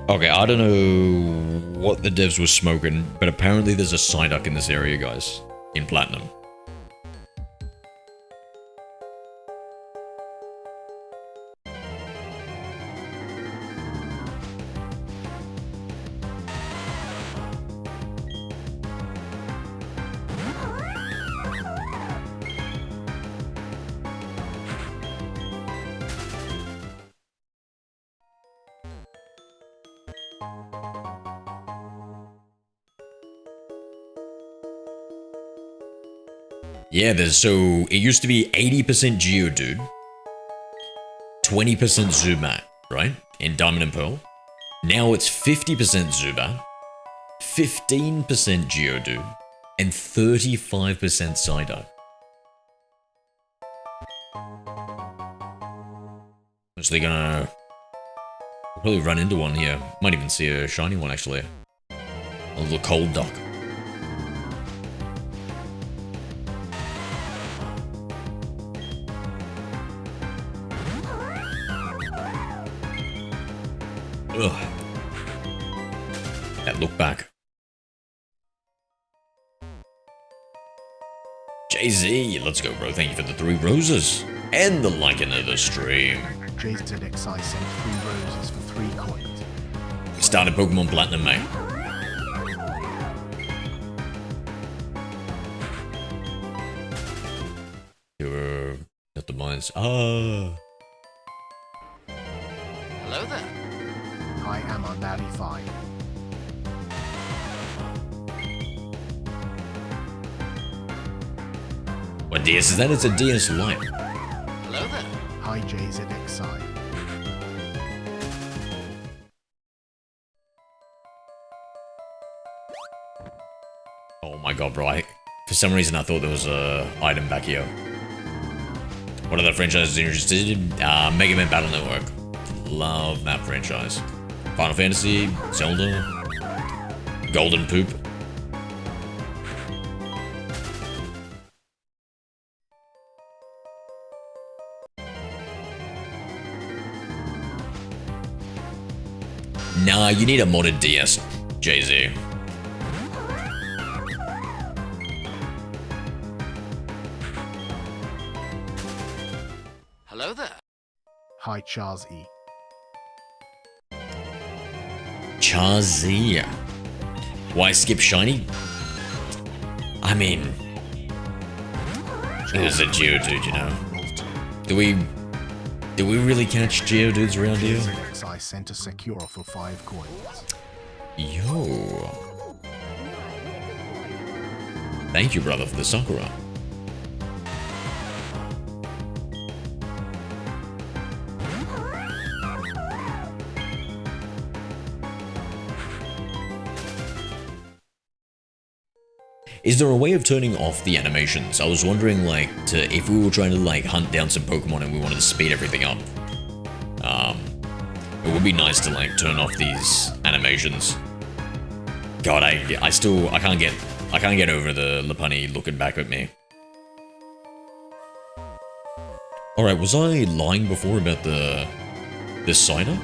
Okay, I don't know what the devs were smoking, but apparently there's a Psyduck in this area, guys. In Platinum. Yeah, so it used to be 80% Geodude, 20% Zubat, right? In Diamond and Pearl. Now it's 50% Zubat, 15% Geodude, and 35% Psyduck. Actually gonna probably run into one here. Might even see a shiny one actually. A little cold duck. Ugh. That look back. Jay-Z, let's go, bro. Thank you for the 3 roses and the liking of the stream. JZXI sent 3 roses for 3 coins. We started Pokemon Platinum, mate. You're at the mines. Ah. Hello there. I am on Daddy 5. What DS is that? It's a DS Lite. Hello there. Hi JZXI. Oh my god, bro. For some reason, I thought there was a item back here. What other franchises are you interested in? Mega Man Battle Network. Love that franchise. Final Fantasy, Zelda, Golden Poop. Nah, you need a modded DS, Jay-Z. Hello there. Hi Charles E. Charzia. Why skip Shiny? I mean, it was a Geodude, you know. Do we really catch Geodudes around here? JZXI sent a Secure for 5 coins. Yo. Thank you, brother, for the Sakura. Is there a way of turning off the animations? I was wondering, like, if we were trying to, like, hunt down some Pokemon and we wanted to speed everything up. It would be nice to, like, turn off these animations. God, I can't get over the Lopunny looking back at me. Alright, was I lying before about the Psyduck?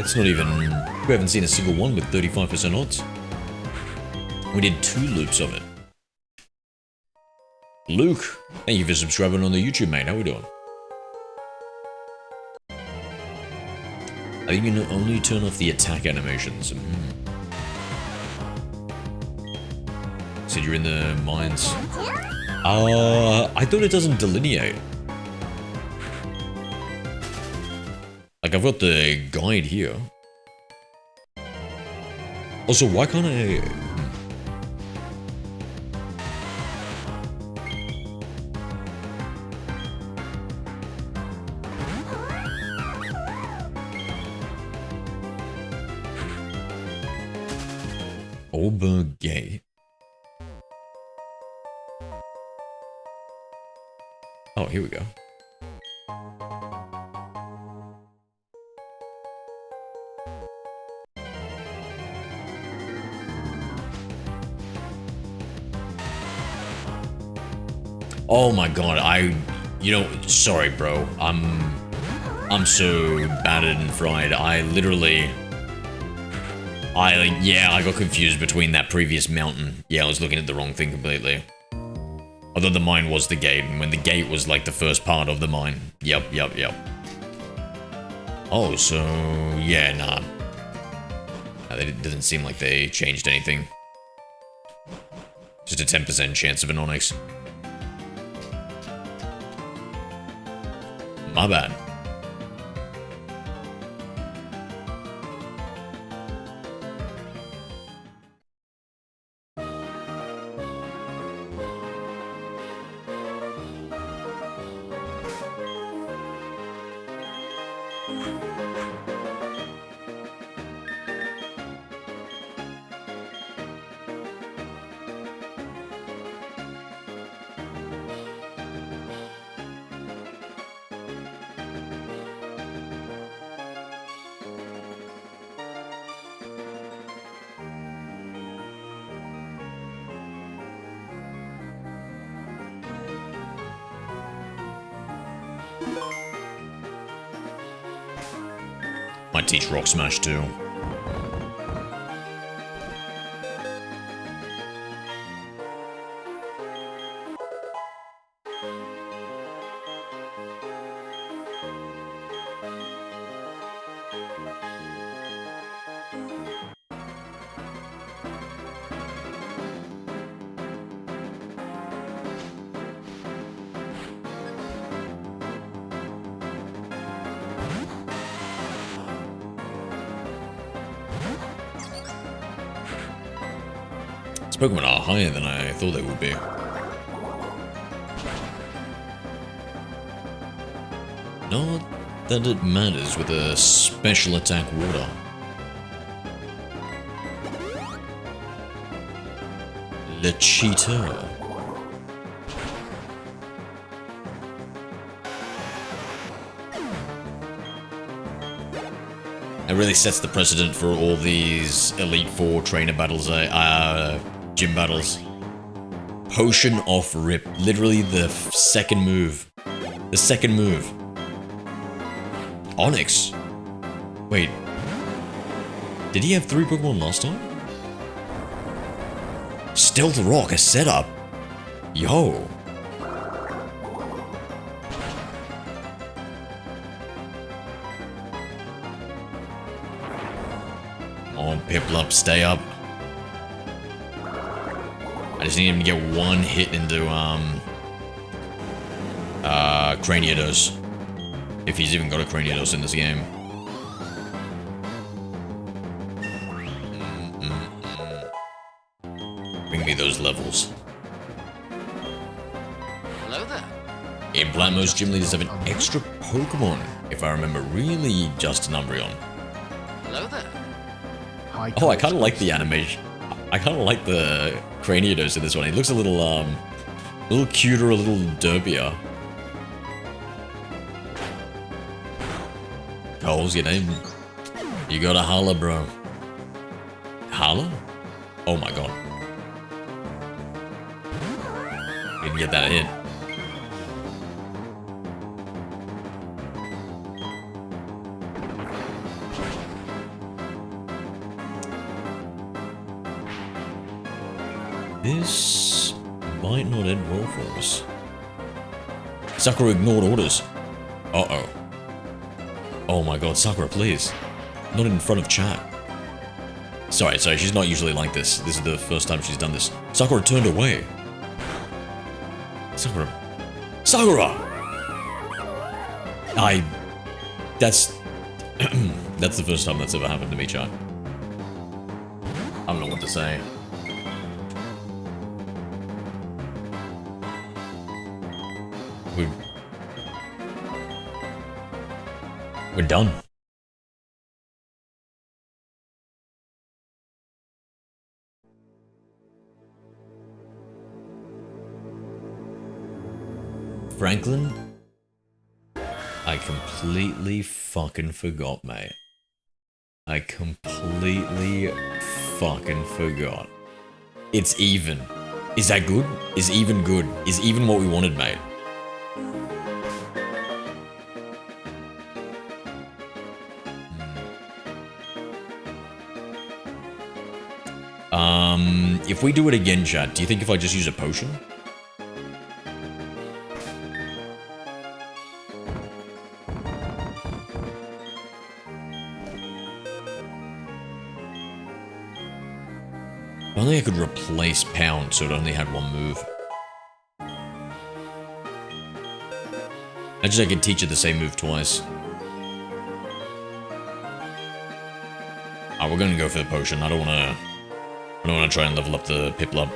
It's not even... We haven't seen a single one with 35% odds. We did 2 loops of it. Luke, thank you for subscribing on the YouTube, mate. How we doing? I think you can only turn off the attack animations. Said you're in the mines. I thought it doesn't delineate. Like, I've got the guide here. Also, why can't I... Aubergay. Oh, here we go. Oh my god, you know, sorry bro, I'm so battered and fried. I got confused between that previous mountain. Yeah, I was looking at the wrong thing completely. Although the mine was the gate, and when the gate was like the first part of the mine. Yep. Oh, so, yeah, nah. It doesn't seem like they changed anything. Just a 10% chance of an Onyx. My bad. teach Rock Smash too. Pokemon are higher than I thought they would be. Not that it matters with a special attack water. Le Cheater. It really sets the precedent for all these Elite Four trainer battles, gym battles. Potion off rip. Literally the second move. The second move. Onyx. Wait. Did he have 3 Pokemon last time? Stealth Rock, a setup. Yo. Come on, Piplup, stay up. I just need him to get one hit into, Craniados. If he's even got a Craniados in this game. Bring me those levels. Hello there. In Plant, most gym leaders have an extra Pokemon, if I remember, really just an Umbreon. Hello there. Oh, I kind of like the animation. I kind of like the Craniados in this one. He looks a little cuter, a little derpier. Cole's your name. You gotta holla, bro. Holla? Oh my god. Didn't get that hit. This might not end well for us. Sakura ignored orders. Uh-oh. Oh my god, Sakura, please. Not in front of chat. Sorry, she's not usually like this. This is the first time she's done this. Sakura turned away. Sakura. That's... that's the first time that's ever happened to me, chat. I don't know what to say. We're done. Franklin? I completely fucking forgot, mate. I completely fucking forgot. It's even. Is that good? Is even good? Is even what we wanted, mate? If we do it again, chat, do you think if I just use a potion? If only I could replace Pound so it only had one move. Imagine I could teach it the same move twice. We're gonna go for the potion. I don't wanna try and level up the Piplup.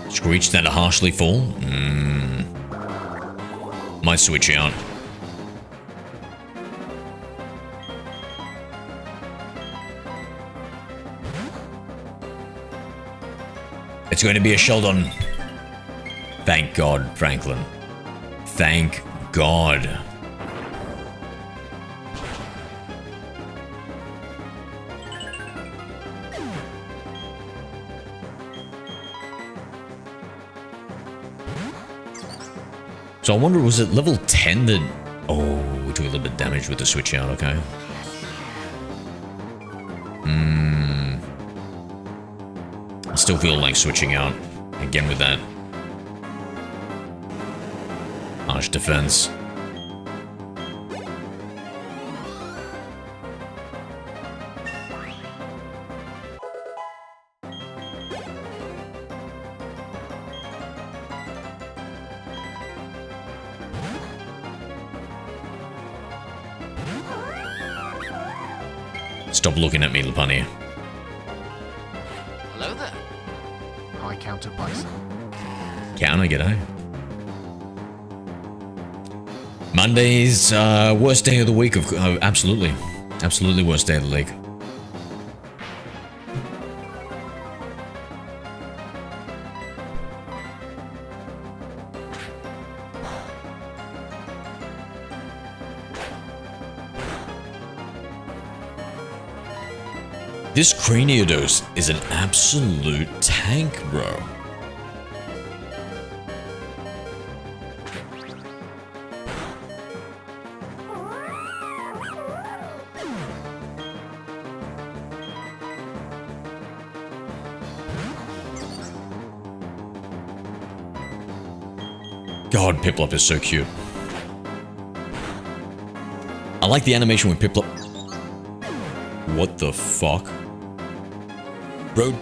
Screech that harshly fall? Might switch out. It's going to be a Sheldon. Thank God, Franklin. Thank God. So I wonder, was it level 10 that... Oh, we took a little bit of damage with the switch out, okay. I still feel like switching out again with that harsh defense. Stop looking at me, Lapani. Hello there. High counter bison. Counter, g'day. Monday's worst day of the week. Absolutely. Absolutely worst day of the week. This Craniodos is an absolute tank, bro. God, Piplup is so cute. I like the animation with Piplup. What the fuck? Bro,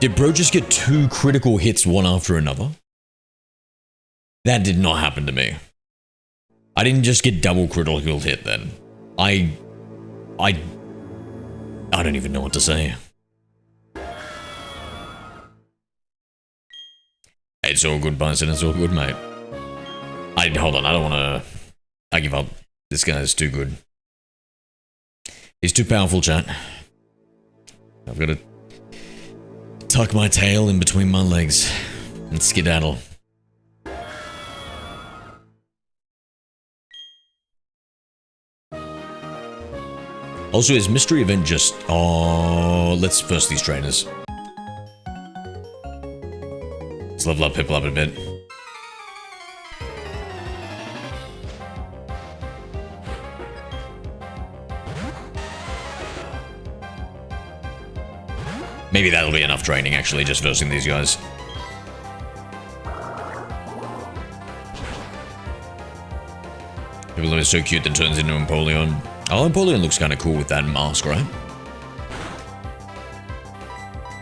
did bro just get 2 critical hits one after another? That did not happen to me. I didn't just get double critical hit then. I don't even know what to say. It's all good, Bison. It's all good, mate. Hold on. I don't want to... I give up. This guy is too good. He's too powerful, chat. I've got to tuck my tail in between my legs and skedaddle. Also, is mystery event just... Oh, let's first these trainers. Let's level up Piplup a bit. Maybe that'll be enough training, actually, just versing these guys. Piplup is so cute that turns into Empoleon. Oh, Empoleon looks kind of cool with that mask, right?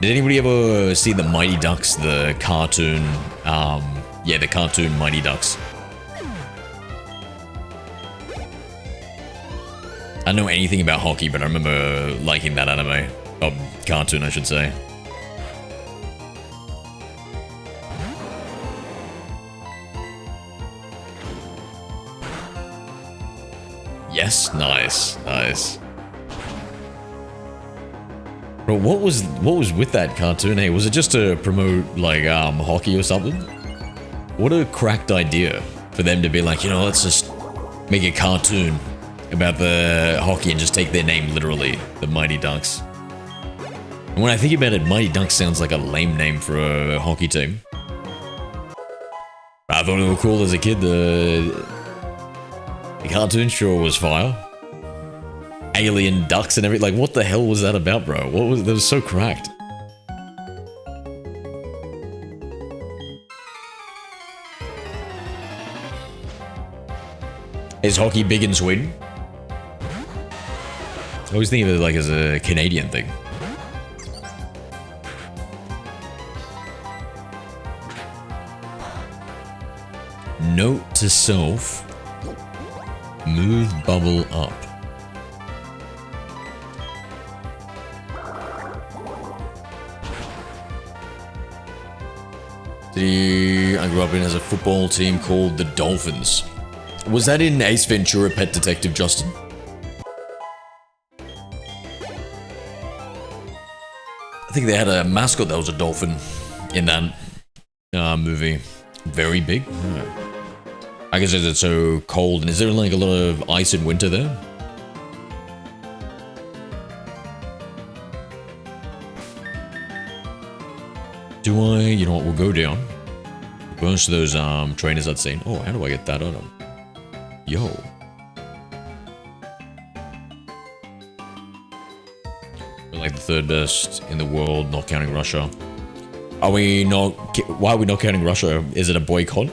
Did anybody ever see the Mighty Ducks, the cartoon? Yeah, the cartoon Mighty Ducks. I don't know anything about hockey, but I remember liking that anime. Oh, cartoon, I should say. Yes, nice, nice. Bro, what was with that cartoon? Hey, was it just to promote like hockey or something? What a cracked idea for them to be like, you know, let's just make a cartoon about the hockey and just take their name literally, the Mighty Ducks. And when I think about it, Mighty Ducks sounds like a lame name for a hockey team. I thought it was cool as a kid. The cartoon sure was fire. Alien ducks and everything. Like, what the hell was that about, bro? What was that? Was so cracked. Is hockey big in Sweden? I always think of it like as a Canadian thing. Note to self. Move bubble up. I grew up in as a football team called the Dolphins. Was that in Ace Ventura Pet Detective, Justin? I think they had a mascot that was a dolphin in that movie. Very big. I guess it's so cold. And is there like a lot of ice in winter there? Do I? You know what? We'll go down. Burst those trainers I'd seen. Oh, how do I get that on them? Yo. We're like the third best in the world, not counting Russia. Are we not? Why are we not counting Russia? Is it a boycott?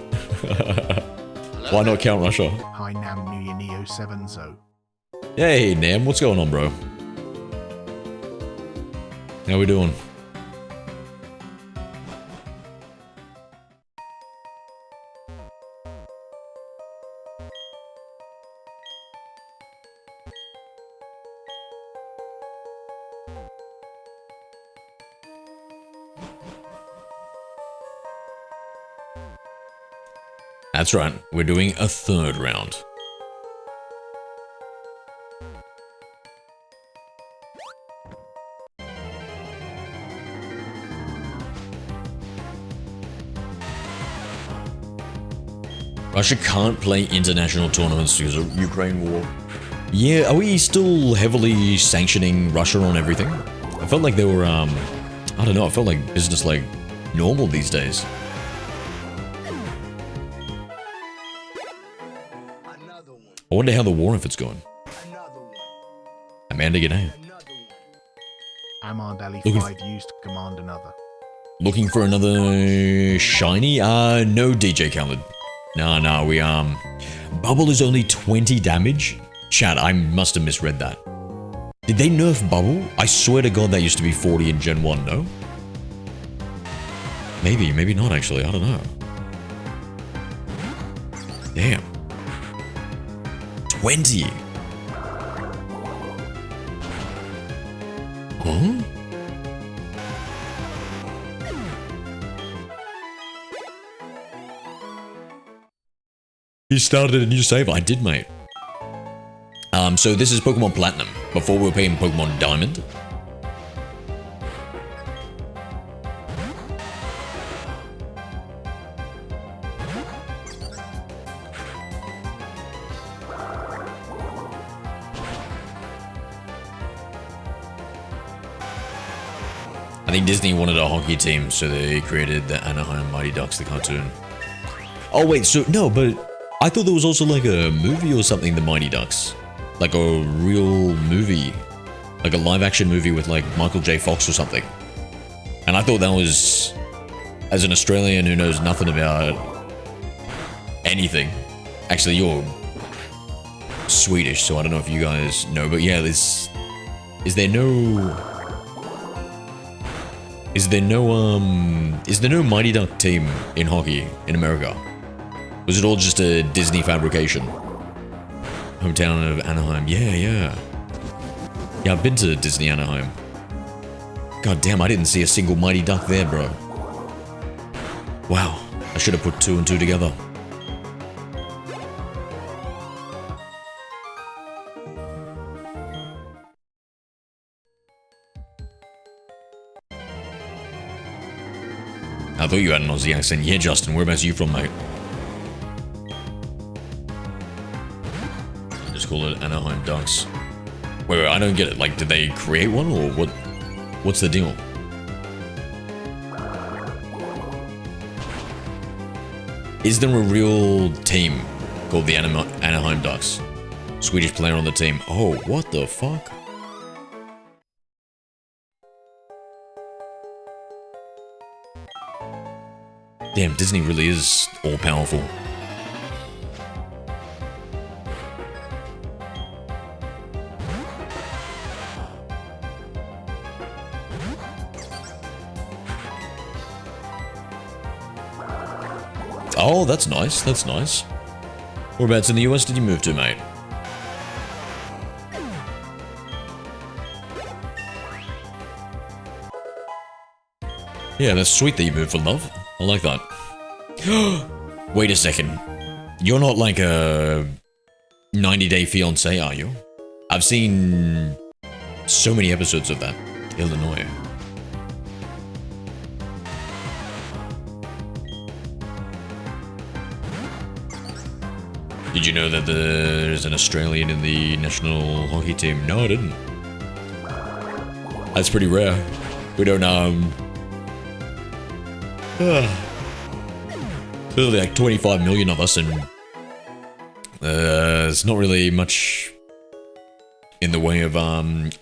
Why not count Russia? Hi Nam New Year Neo 7 Zo. Hey Nam, what's going on, bro? How we doing? That's right, we're doing a third round. Russia can't play international tournaments because of Ukraine war. Yeah, are we still heavily sanctioning Russia on everything? I felt like they were, I don't know, I felt like business like normal these days. I wonder how the war effort's going. Amanda, g'day. Ahmad Ali 5 used to command another. Looking for another shiny? No, DJ Khaled. No, we, Bubble is only 20 damage? Chat, I must have misread that. Did they nerf Bubble? I swear to God that used to be 40 in Gen 1, no? Maybe not actually, I don't know. Damn. 20. Huh? You started a new save? I did, mate. So this is Pokemon Platinum. Before we were playing Pokemon Diamond. I think Disney wanted a hockey team, so they created the Anaheim Mighty Ducks, the cartoon. Oh wait, so no, but I thought there was also like a movie or something, the Mighty Ducks. Like a real movie. Like a live action movie with like Michael J. Fox or something. And I thought that was, as an Australian who knows nothing about anything. Actually, you're Swedish, so I don't know if you guys know, but yeah, is there no Mighty Duck team in hockey in America? Was it all just a Disney fabrication? Hometown of Anaheim. Yeah, I've been to Disney Anaheim. God damn, I didn't see a single Mighty Duck there, bro. Wow, I should have put 2 and 2 together. I thought you had an Aussie accent. Yeah, Justin, whereabouts are you from, mate? Just call it Anaheim Ducks. Wait, I don't get it. Like, did they create one, or what? What's the deal? Is there a real team called the Anaheim Ducks? Swedish player on the team. Oh, what the fuck? Damn, Disney really is all-powerful. Oh, that's nice. That's nice. Whereabouts in the US did you move to, mate? Yeah, that's sweet that you moved for love. I like that. Wait a second. You're not like a 90-day fiance, are you? I've seen so many episodes of that. Illinois. Did you know that there's an Australian in the national hockey team? No, I didn't. That's pretty rare. We don't, There's like 25 million of us, and there's not really much in the way of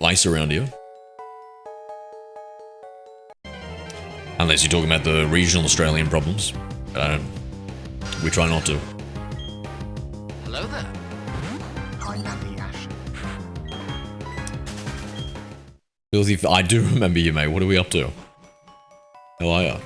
ice around here. Unless you're talking about the regional Australian problems. We try not to. Hello there. Hi, Nanny Ash. Filthy, I do remember you, mate. What are we up to? How are ya?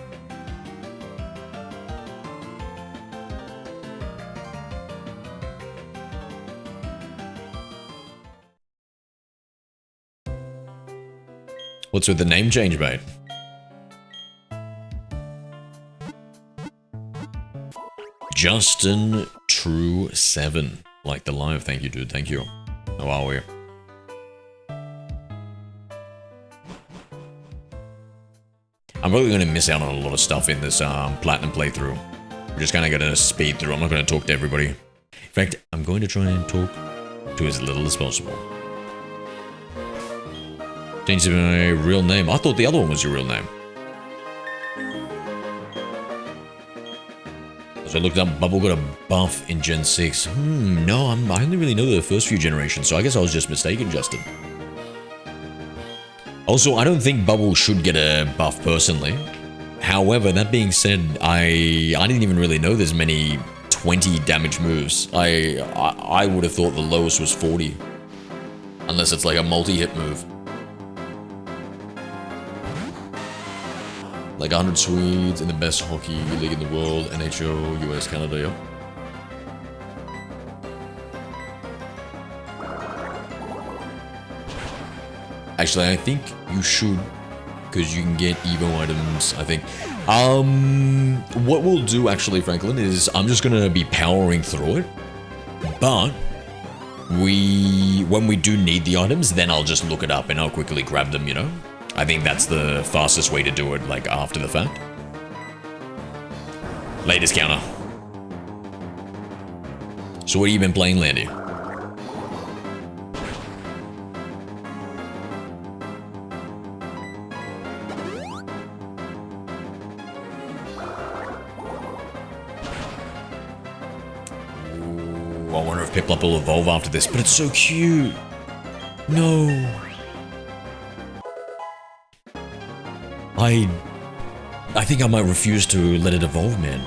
What's with the name change, mate? Justin True 7. Like the live. Thank you, dude. Thank you. How are we? I'm probably going to miss out on a lot of stuff in this platinum playthrough. We're just kind of going to speed through. I'm not going to talk to everybody. In fact, I'm going to try and talk to as little as possible. Change my real name. I thought the other one was your real name. So I looked up, Bubble got a buff in Gen 6. No, I only really know the first few generations, so I guess I was just mistaken, Justin. Also, I don't think Bubble should get a buff personally. However, that being said, I didn't even really know there's many 20 damage moves. I would have thought the lowest was 40. Unless it's like a multi-hit move. Like 100 Swedes in the best hockey league in the world, NHL, US, Canada, yeah. Actually, I think you should, because you can get Evo items, I think. What we'll do, actually, Franklin, is I'm just going to be powering through it. But, when we do need the items, then I'll just look it up and I'll quickly grab them, you know? I think that's the fastest way to do it, like, after the fact. Latest counter. So what have you been playing, Landy? Ooh, I wonder if Piplup will evolve after this, but it's so cute. No. I think I might refuse to let it evolve, man.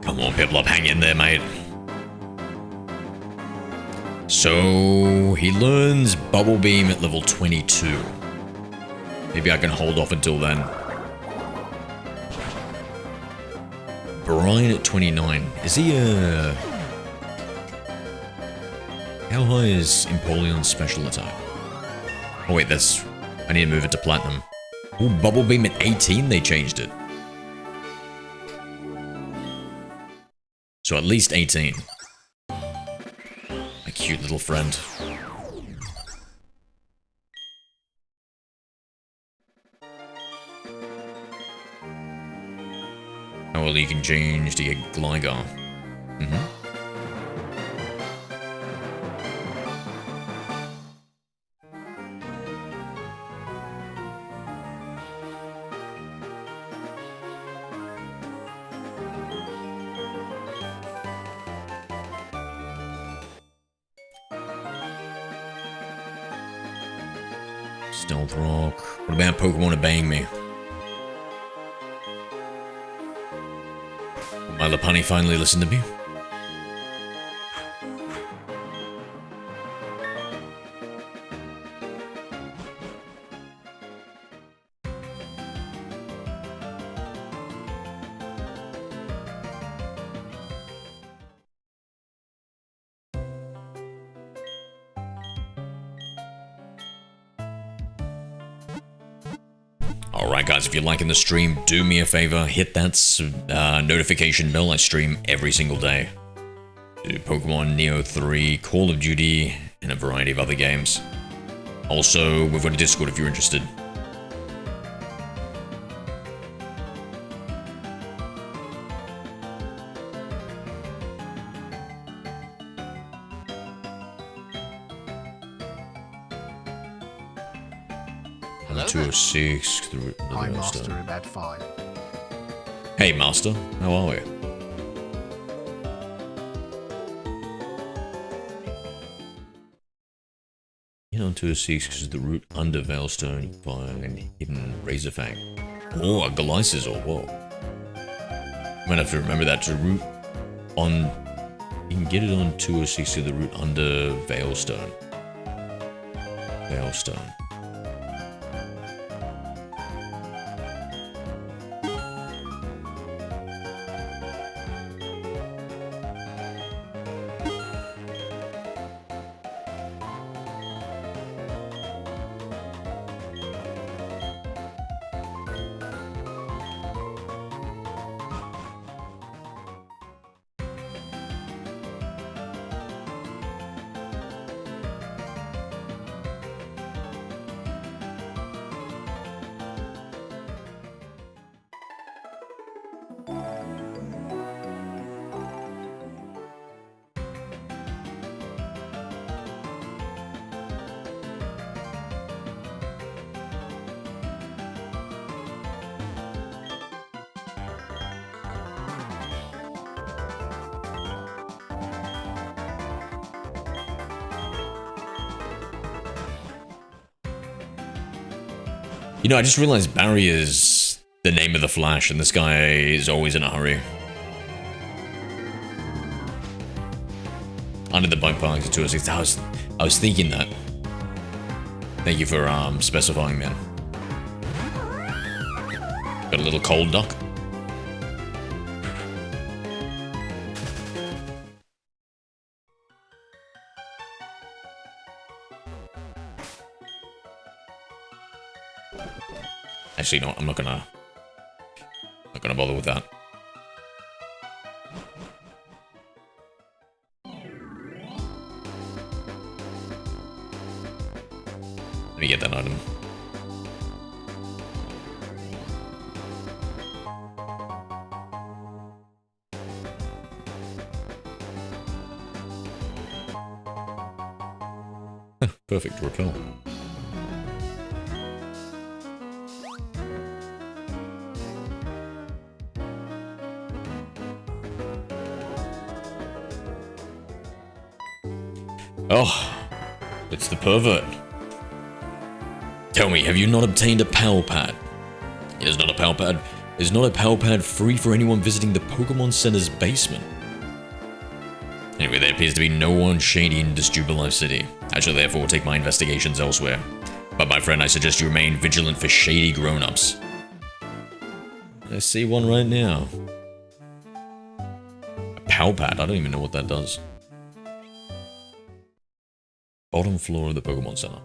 Come on, Piplup, hang in there, mate. So, he learns Bubble Beam at level 22. Maybe I can hold off until then. Brian at 29. Is he how high is Empoleon's special attack? Oh wait, that's... I need to move it to Platinum. Ooh, Bubble Beam at 18, they changed it. So at least 18. My cute little friend. Oh, well, you can change to get Gligar. Stealth Rock. What about Pokemon obeying me? Will my Lopunny finally listen to me? Alright guys, if you're liking the stream, do me a favor, hit that notification bell. I stream every single day. Do Pokemon Neo 3, Call of Duty, and a variety of other games. Also, we've got a Discord if you're interested. Hello 206 through Hi, the Master Master. Ibad 5. Hey Master, how are we? You know, 206 because the route under Veilstone you find hidden Razorfang. Oh, a Glycizor, whoa. Might have to remember that to route on. You can get it on 206 to the route under Veilstone. Veilstone. You know, I just realized Barry is the name of the Flash, and this guy is always in a hurry. Under the bike park to 206. I was thinking that. Thank you for specifying, man. Got a little cold duck. Actually, no, I'm not gonna bother with that. Let me get that item. Perfect repel. Oh, it's the pervert. Tell me, have you not obtained a Pal Pad? It is not a Pal Pad. It is not a Pal Pad free for anyone visiting the Pokemon Center's basement. Anyway, there appears to be no one shady in Disturbalife City. I shall therefore take my investigations elsewhere. But my friend, I suggest you remain vigilant for shady grown-ups. I see one right now. A Pal Pad? I don't even know what that does. Bottom floor of the Pokemon Center.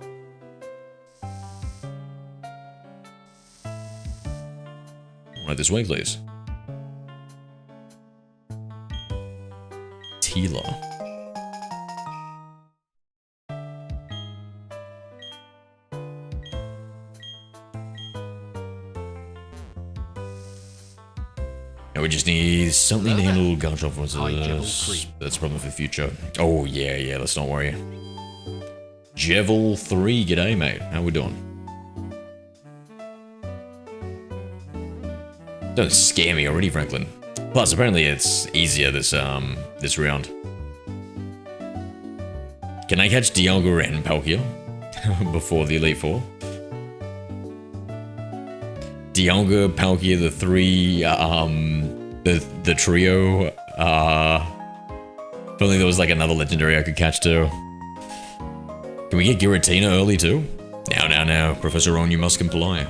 Right this way, please. Tila. And we just need something to handle Garchomp versus High Jebel us. 3. That's a problem for the future. Oh, yeah, let's not worry. Jevel 3, g'day, mate. How we doing? Don't scare me already, Franklin. Plus, apparently it's easier this round. Can I catch Dialga and Palkia before the Elite Four? Dialga, Palkia, the three, the trio. If only there was like another legendary I could catch too. Can we get Giratina early too? Now, Professor Ron, you must comply.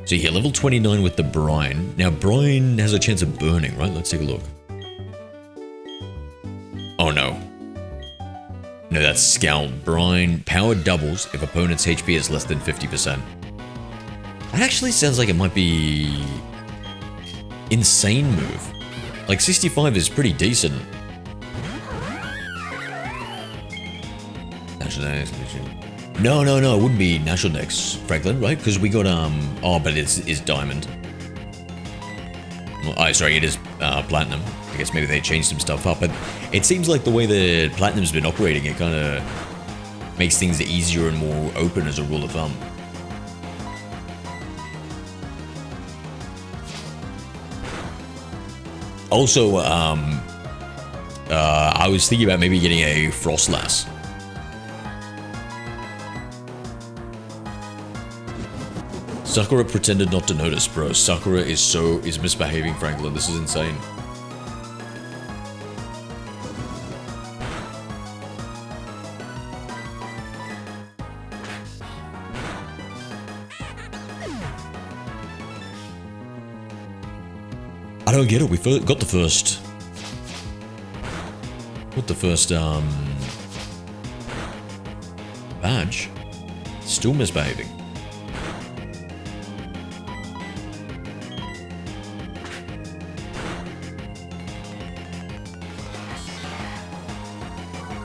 So yeah, level 29 with the Brine. Now, Brine has a chance of burning, right? Let's take a look. Oh no. No, that's Scald. Brine. Power doubles if opponent's HP is less than 50%. That actually sounds like it might be... insane move. Like, 65 is pretty decent. No, it wouldn't be National Dex, Franklin, right? Because we got, oh, but it's Diamond. Well, sorry, it is Platinum. I guess maybe they changed some stuff up, but it seems like the way that Platinum's been operating, it kind of makes things easier and more open as a rule of thumb. Also, I was thinking about maybe getting a Frostlass. Sakura pretended not to notice, bro. Sakura is misbehaving, Franklin. This is insane. I don't get it. We got the first... badge. Still misbehaving.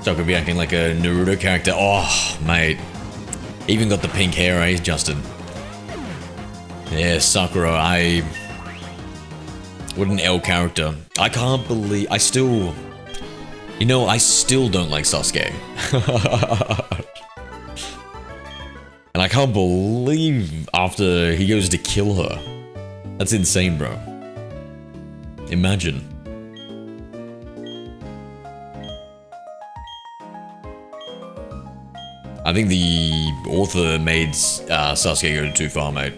So I could be acting like a Naruto character. Oh, mate. Even got the pink hair, eh, Justin? Yeah, Sakura, what an L character. I can't believe... I still don't like Sasuke. And I can't believe after he goes to kill her. That's insane, bro. Imagine. I think the author made Sasuke go too far, mate.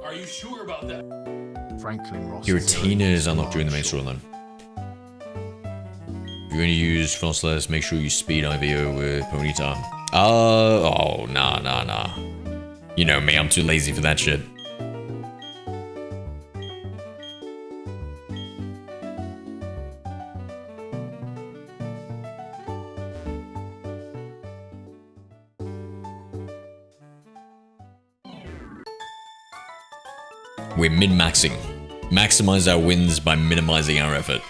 Are you sure about that? Franklin Ross. Giratina is unlocked during the main storyline. If you're going to use Frostlass, make sure you speed IVO with Ponyta. Oh, nah. You know me, I'm too lazy for that shit. We're min-maxing. Maximize our wins by minimizing our effort.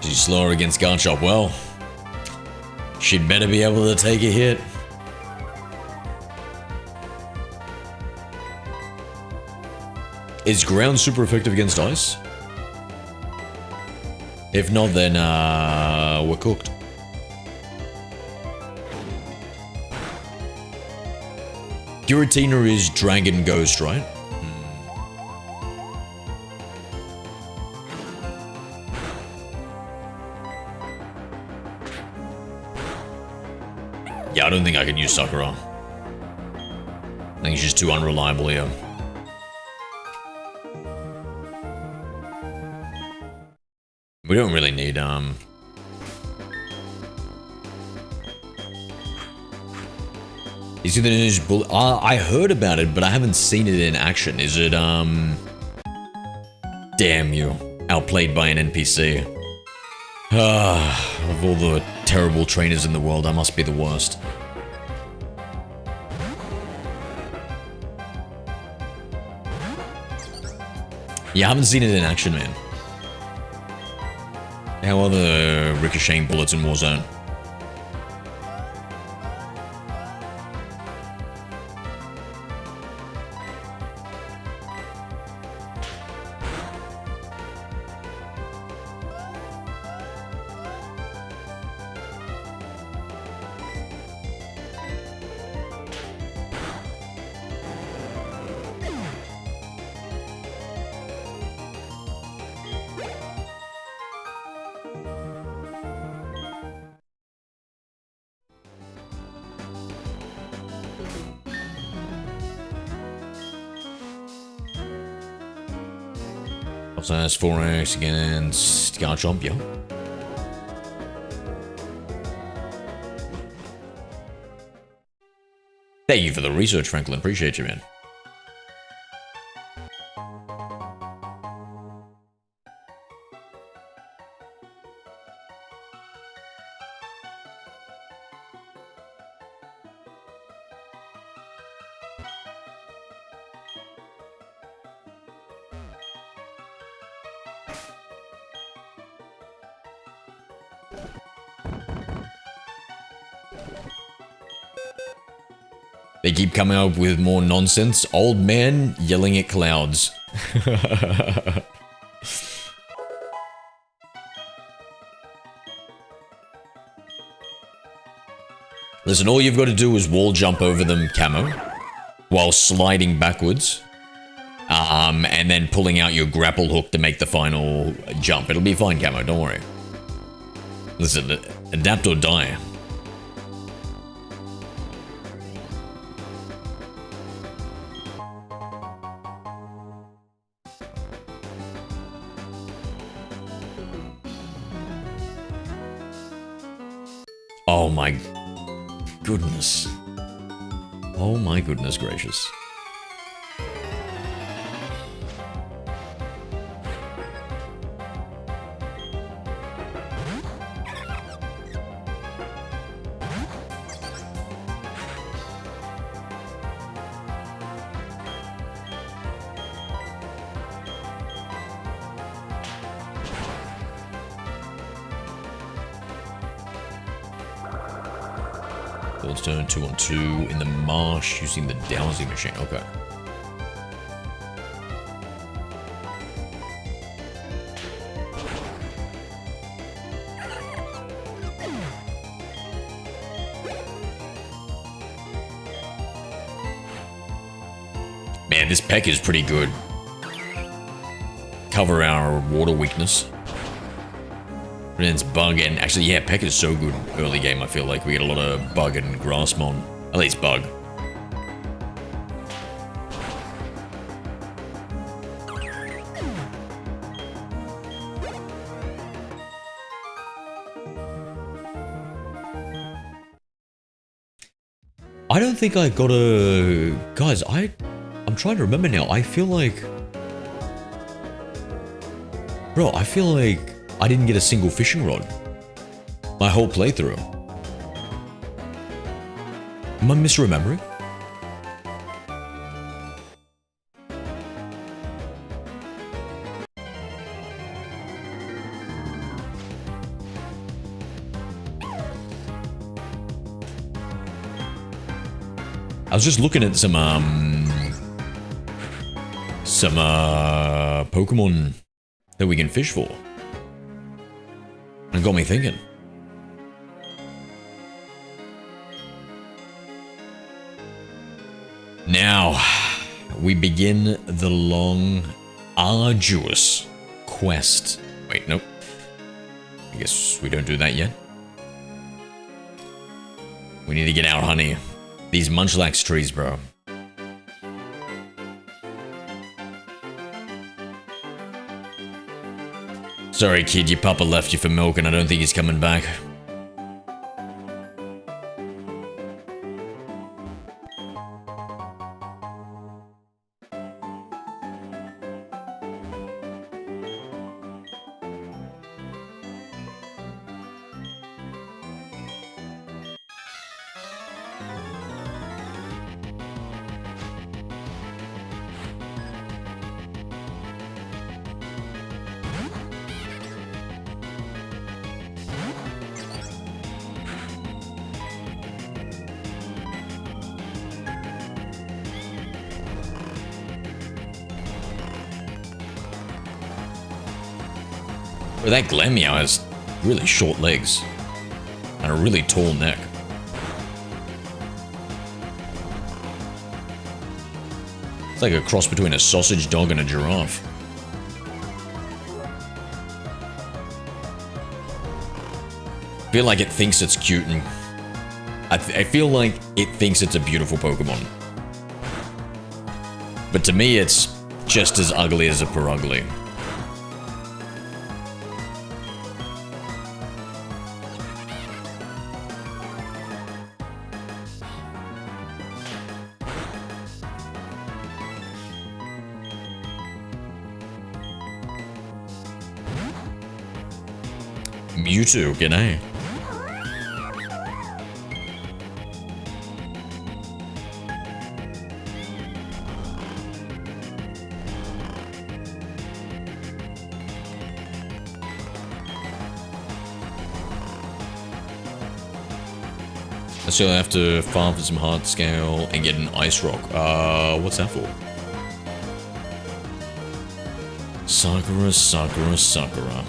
She's slower against Garchomp. Well, she'd better be able to take a hit. Is ground super effective against ice? If not, then we're cooked. Giratina is Dragon Ghost, right? Yeah, I don't think I can use Sakura. I think she's too unreliable here. We don't really need, Is it the new bullet? I heard about it, but I haven't seen it in action. Is it, Damn you. Outplayed by an NPC. Of all the terrible trainers in the world, I must be the worst. Yeah, I haven't seen it in action, man. How are the ricocheting bullets in Warzone? Also has 4x against Garchomp, yo. Thank you for the research, Franklin. Appreciate you, man. They keep coming up with more nonsense. Old man yelling at clouds. Listen, all you've got to do is wall jump over them, Camo, while sliding backwards. And then pulling out your grapple hook to make the final jump. It'll be fine, Camo, don't worry. Listen, adapt or die. Oh my goodness. Oh my goodness gracious. Builds turn 2-on-2 in the marsh using the dowsing machine. Okay. Man, this Peck is pretty good. Cover our water weakness. It's bug and actually, yeah, Peck is so good early game. I feel like we get a lot of bug and grass mon. At least bug. I don't think I got a... Guys, I'm trying to remember now. I feel like... Bro, I feel like I didn't get a single fishing rod. My whole playthrough. Am I misremembering? I was just looking at some Pokemon that we can fish for. And it got me thinking. Now, we begin the long, arduous quest. Wait, nope. I guess we don't do that yet. We need to get out honey. These Munchlax trees, bro. Sorry, kid, your papa left you for milk and I don't think he's coming back. Well, that Glammeow has really short legs and a really tall neck. It's like a cross between a sausage dog and a giraffe. I feel like it thinks it's cute and I feel like it thinks it's a beautiful Pokemon. But to me, it's just as ugly as a Perugly. Mewtwo, g'day. I still have to farm for some hard scale and get an ice rock. What's that for? Sakura, Sakura, Sakura.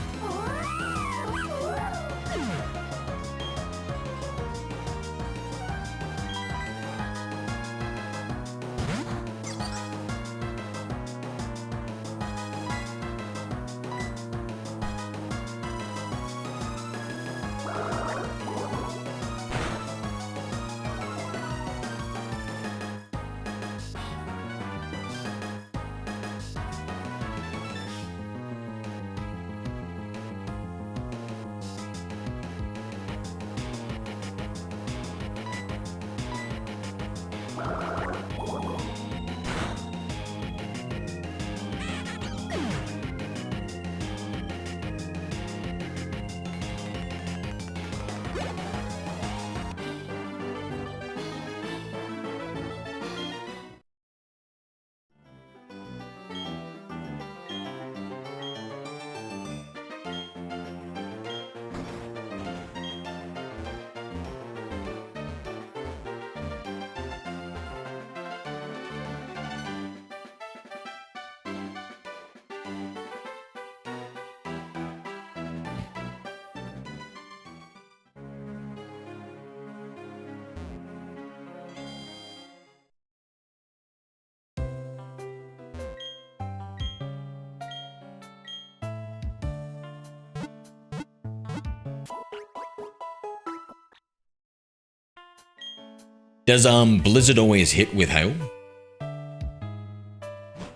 Does Blizzard always hit with hail?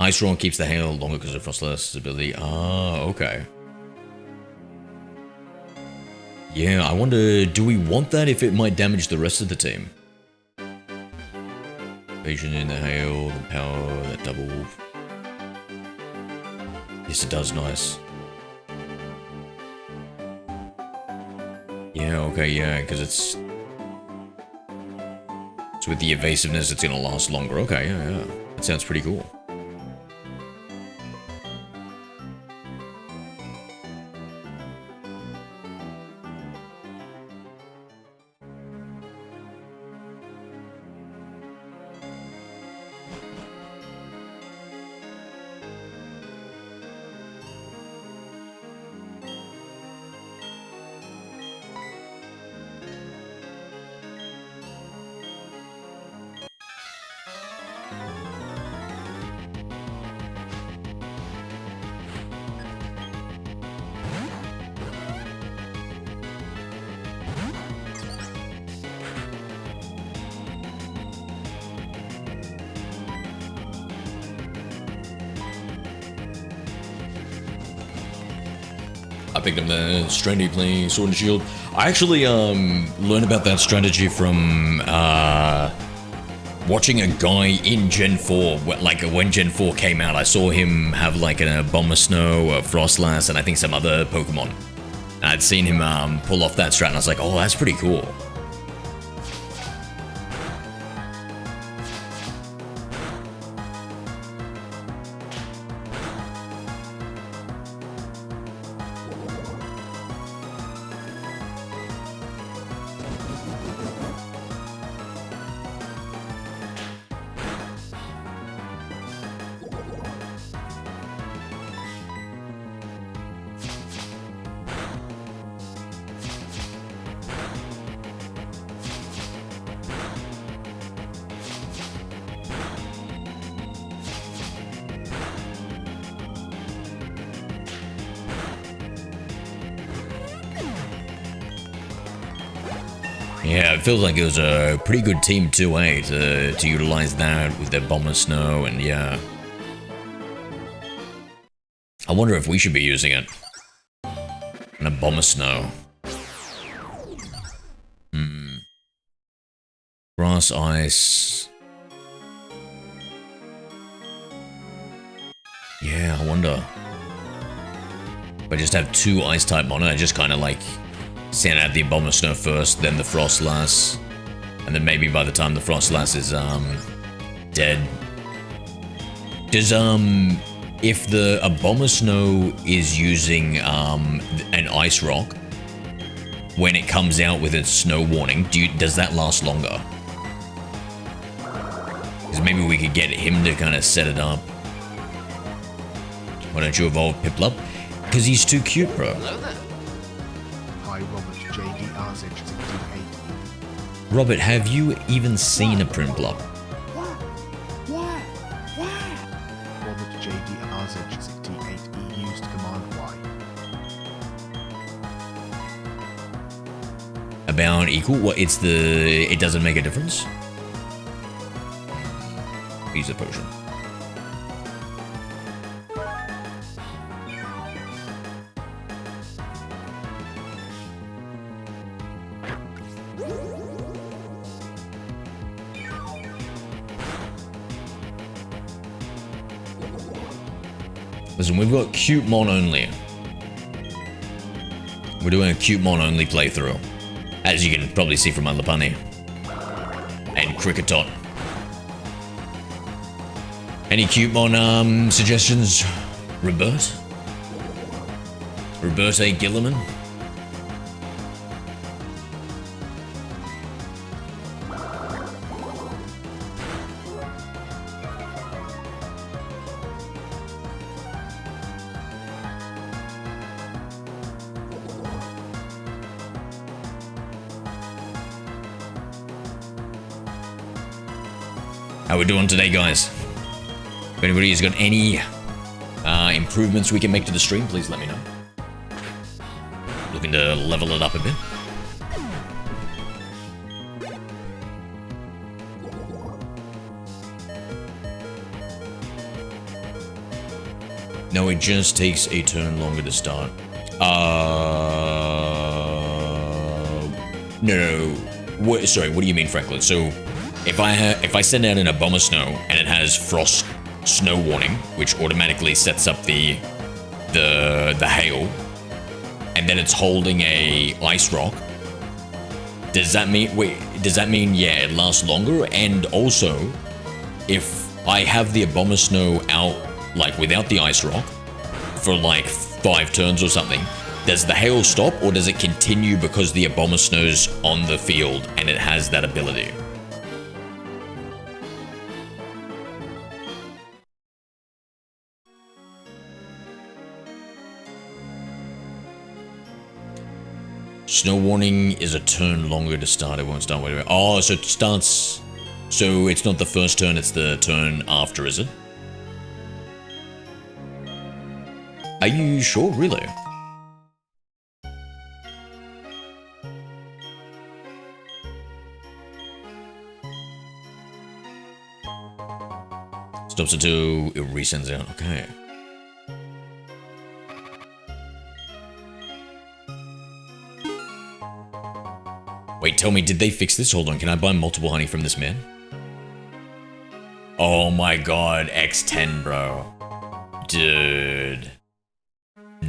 Ice Rock keeps the hail longer because of Frostlass's ability. Ah, okay. Yeah, I wonder, do we want that if it might damage the rest of the team? Evasion in the hail, the power, that double. Yes, it does, nice. Yeah, okay, yeah, because it's with the evasiveness, it's gonna last longer. Okay, yeah. That sounds pretty cool. I picked up the strategy playing Sword and Shield. I actually learned about that strategy from watching a guy in Gen 4. Like when Gen 4 came out, I saw him have like a Abomasnow, a Frostlass, and I think some other Pokemon. And I'd seen him pull off that strat, and I was like, oh, that's pretty cool. Yeah, it feels like it was a pretty good team 2A to utilize that with their Abomasnow, and yeah. I wonder if we should be using it. An Abomasnow. Grass, ice. Yeah, I wonder. If I just have 2 ice type on it, I just kind of like send out the Abomasnow first, then the Frostlass, and then maybe by the time the Frostlass is dead. Does if the Abomasnow is using an Ice Rock, when it comes out with its Snow Warning, does that last longer? Because maybe we could get him to kind of set it up. Why don't you evolve Piplup? Because he's too cute, bro. Hello there. Hi, Robert JDRZ68. Robert, have you even seen a Prinplup? Robert JDRZ68. He used Command Y. About equal? What? It doesn't make a difference? Use a potion. Listen, we've got Pkmn only. We're doing a Pkmn only playthrough, as you can probably see from my Lopunny and Cricketot. Any Pkmn suggestions, Robert? Robert A. Gilliman? How we doing today, guys? If anybody has got any improvements we can make to the stream, please let me know. Looking to level it up a bit. No, it just takes a turn longer to start. No. Sorry, what do you mean, Franklin? So, if I send out an Abomasnow and it has Frost Snow Warning, which automatically sets up the hail, and then it's holding a Ice Rock, does that mean yeah, it lasts longer? And also, if I have the Abomasnow out like without the Ice Rock for like 5 turns or something, does the hail stop, or does it continue because the Abomasnow's on the field and it has that ability? Snow Warning is a turn longer to start. It won't start whatever. Oh, so it starts. So it's not the first turn, it's the turn after, is it? Are you sure? Really? Stops until it resends out. Okay. Wait, tell me, did they fix this? Hold on, can I buy multiple honey from this man? Oh my god, X10, bro. Dude.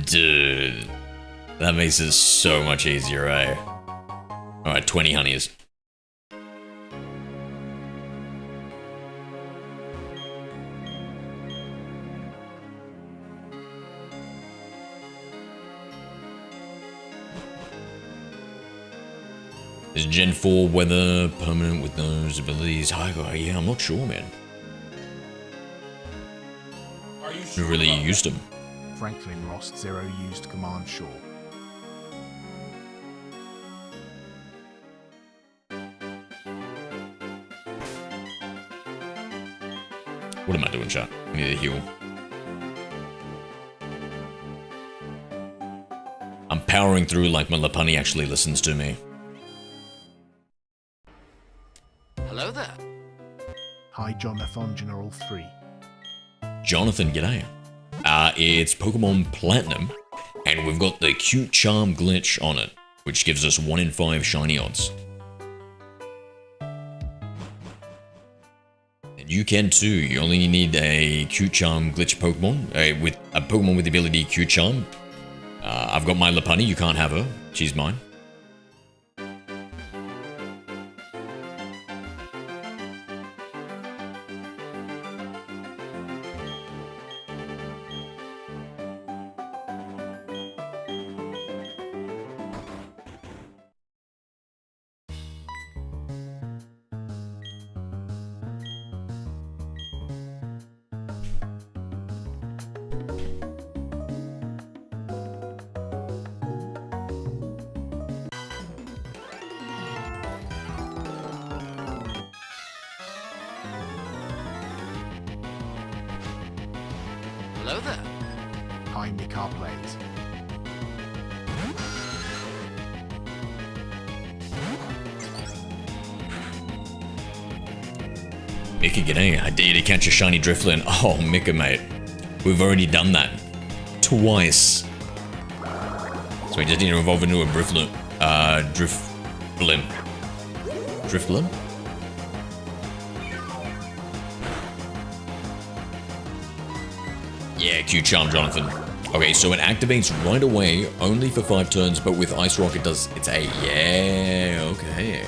Dude. That makes it so much easier, right? Alright, 20 honeys. Is Gen 4 weather permanent with those abilities? Yeah, I'm not sure, man. Are you Never sure really about used them. Franklin Rost 0 used command sure. What am I doing, chat? I need to heal. I'm powering through like my Lopunny actually listens to me. Hello there. Hi Jonathan General 3. Jonathan, g'day. It's Pokemon Platinum, and we've got the cute charm glitch on it, which gives us 1 in 5 shiny odds. And you can too. You only need a cute charm glitch Pokemon, with a Pokemon with the ability cute charm. I've got my Lopunny, you can't have her. She's mine. Hello there. Hi Mikar Plays. Mika, g'day. I dare you to catch a shiny Drifloon. Oh, Mika, mate. We've already done that. Twice. So we just need to evolve into a Drifloon. Drifblim. Drifblim? Yeah, cute charm, Jonathan. Okay, so it activates right away, only for 5 turns, but with Ice Rock it does, it's 8. Yeah, okay.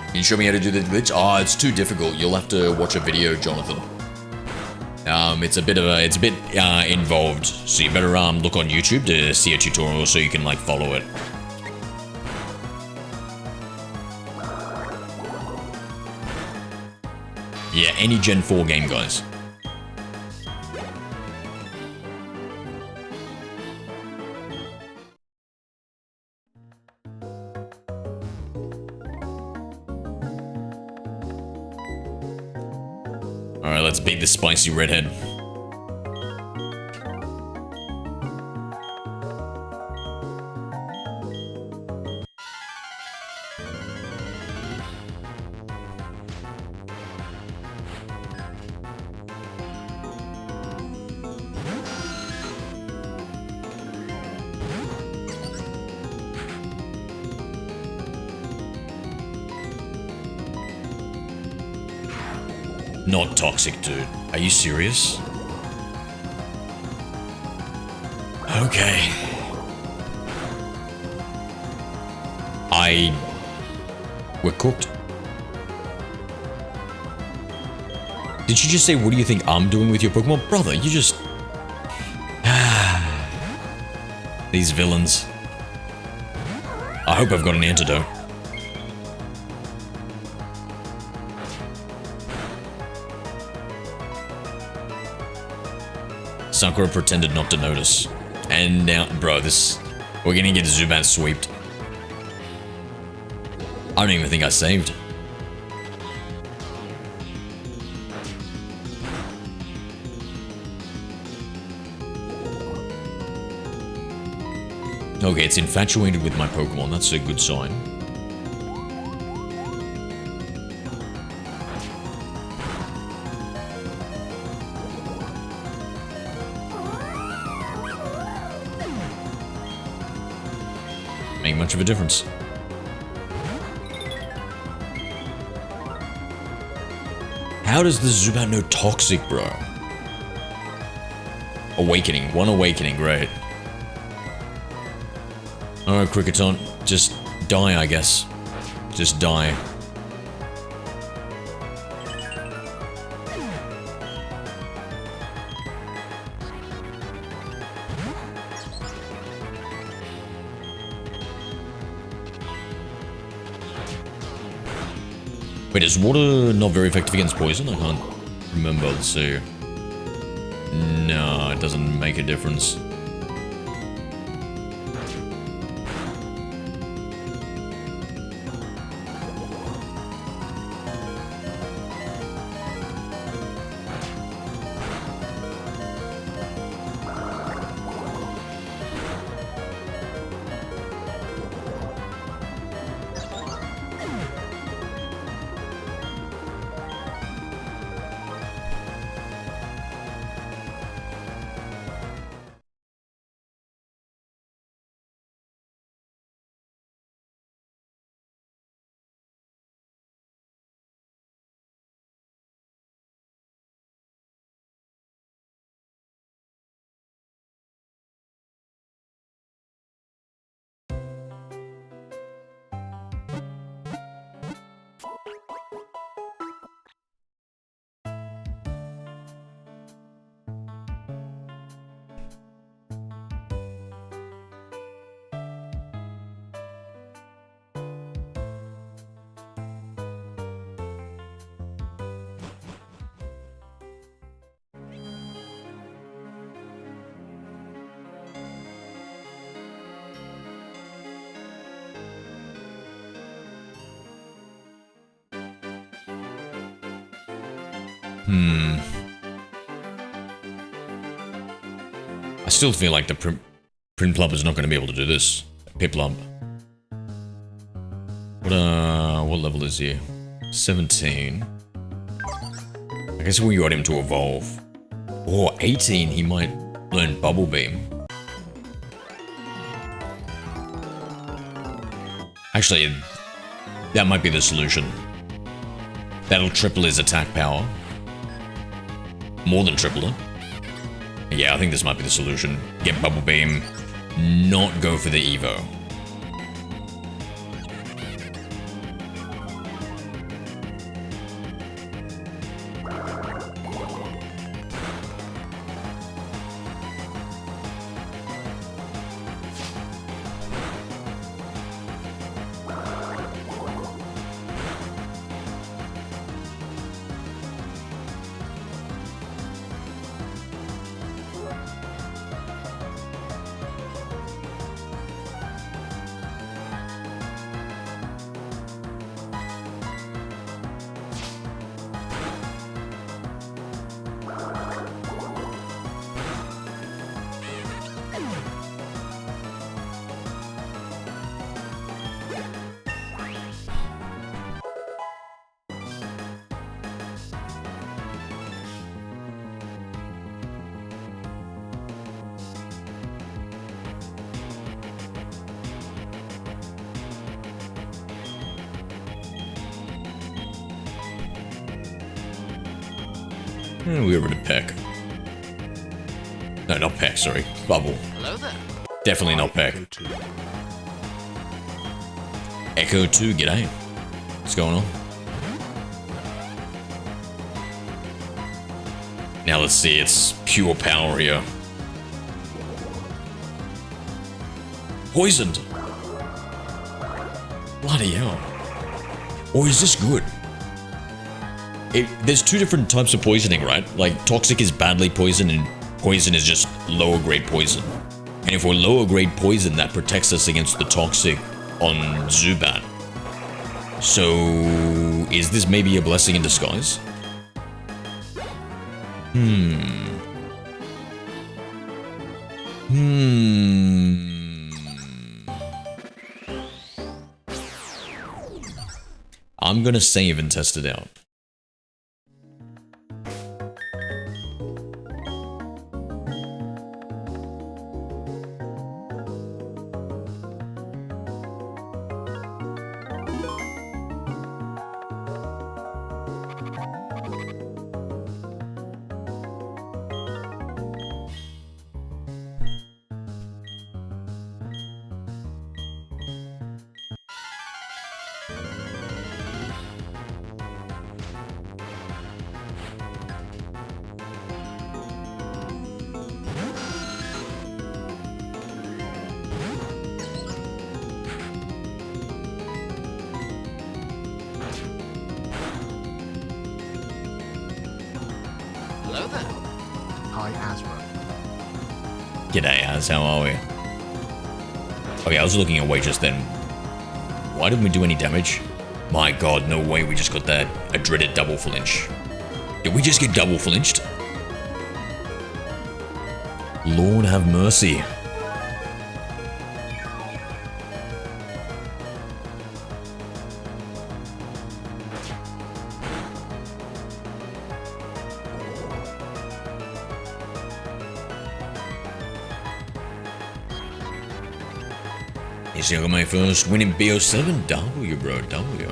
Can you show me how to do the glitch? Oh, it's too difficult. You'll have to watch a video, Jonathan. It's a bit involved, so you better look on YouTube to see a tutorial so you can like follow it. Yeah, any Gen 4 game, guys. Alright, let's beat this spicy redhead. Not toxic, dude. Are you serious? Okay. We're cooked. Did you just say, what do you think I'm doing with your Pokemon? Brother, you just... These villains. I hope I've got an antidote. Sakura pretended not to notice. And now, bro, we're gonna get Zubat sweeped. I don't even think I saved. Okay, it's infatuated with my Pokemon. That's a good sign. Make much of a difference. How does the Zubat know Toxic, bro? Awakening. One Awakening, great. Alright, Cricketon. Just die, I guess. Just die. Wait, is water not very effective against poison? I can't remember. Let's see. No, it doesn't make a difference. I still feel like the Prinplup is not going to be able to do this. Piplup. What level is he? 17. I guess we got him to evolve. Or 18, he might learn Bubble Beam. Actually, that might be the solution. That'll triple his attack power. More than triple it. Yeah, I think this might be the solution. Get Bubble Beam, not go for the Evo. We were rid of Peck. No, not Peck, sorry. Bubble. Hello there. Definitely not Peck. Echo 2, g'day. What's going on? Now let's see, it's pure power here. Poisoned! Bloody hell. Or is this good? There's two different types of poisoning, right? Like, toxic is badly poisoned and poison is just lower grade poison. And if we're lower grade poison, that protects us against the toxic on Zubat. So, is this maybe a blessing in disguise? I'm gonna save and test it out. Hi, Azra. G'day, Az. How are we? Okay, I was looking away just then. Why didn't we do any damage? My god, no way we just got that a dreaded double flinch. Did we just get double flinched? Lord have mercy. Yes, I got my first win in BO7. W, bro, W.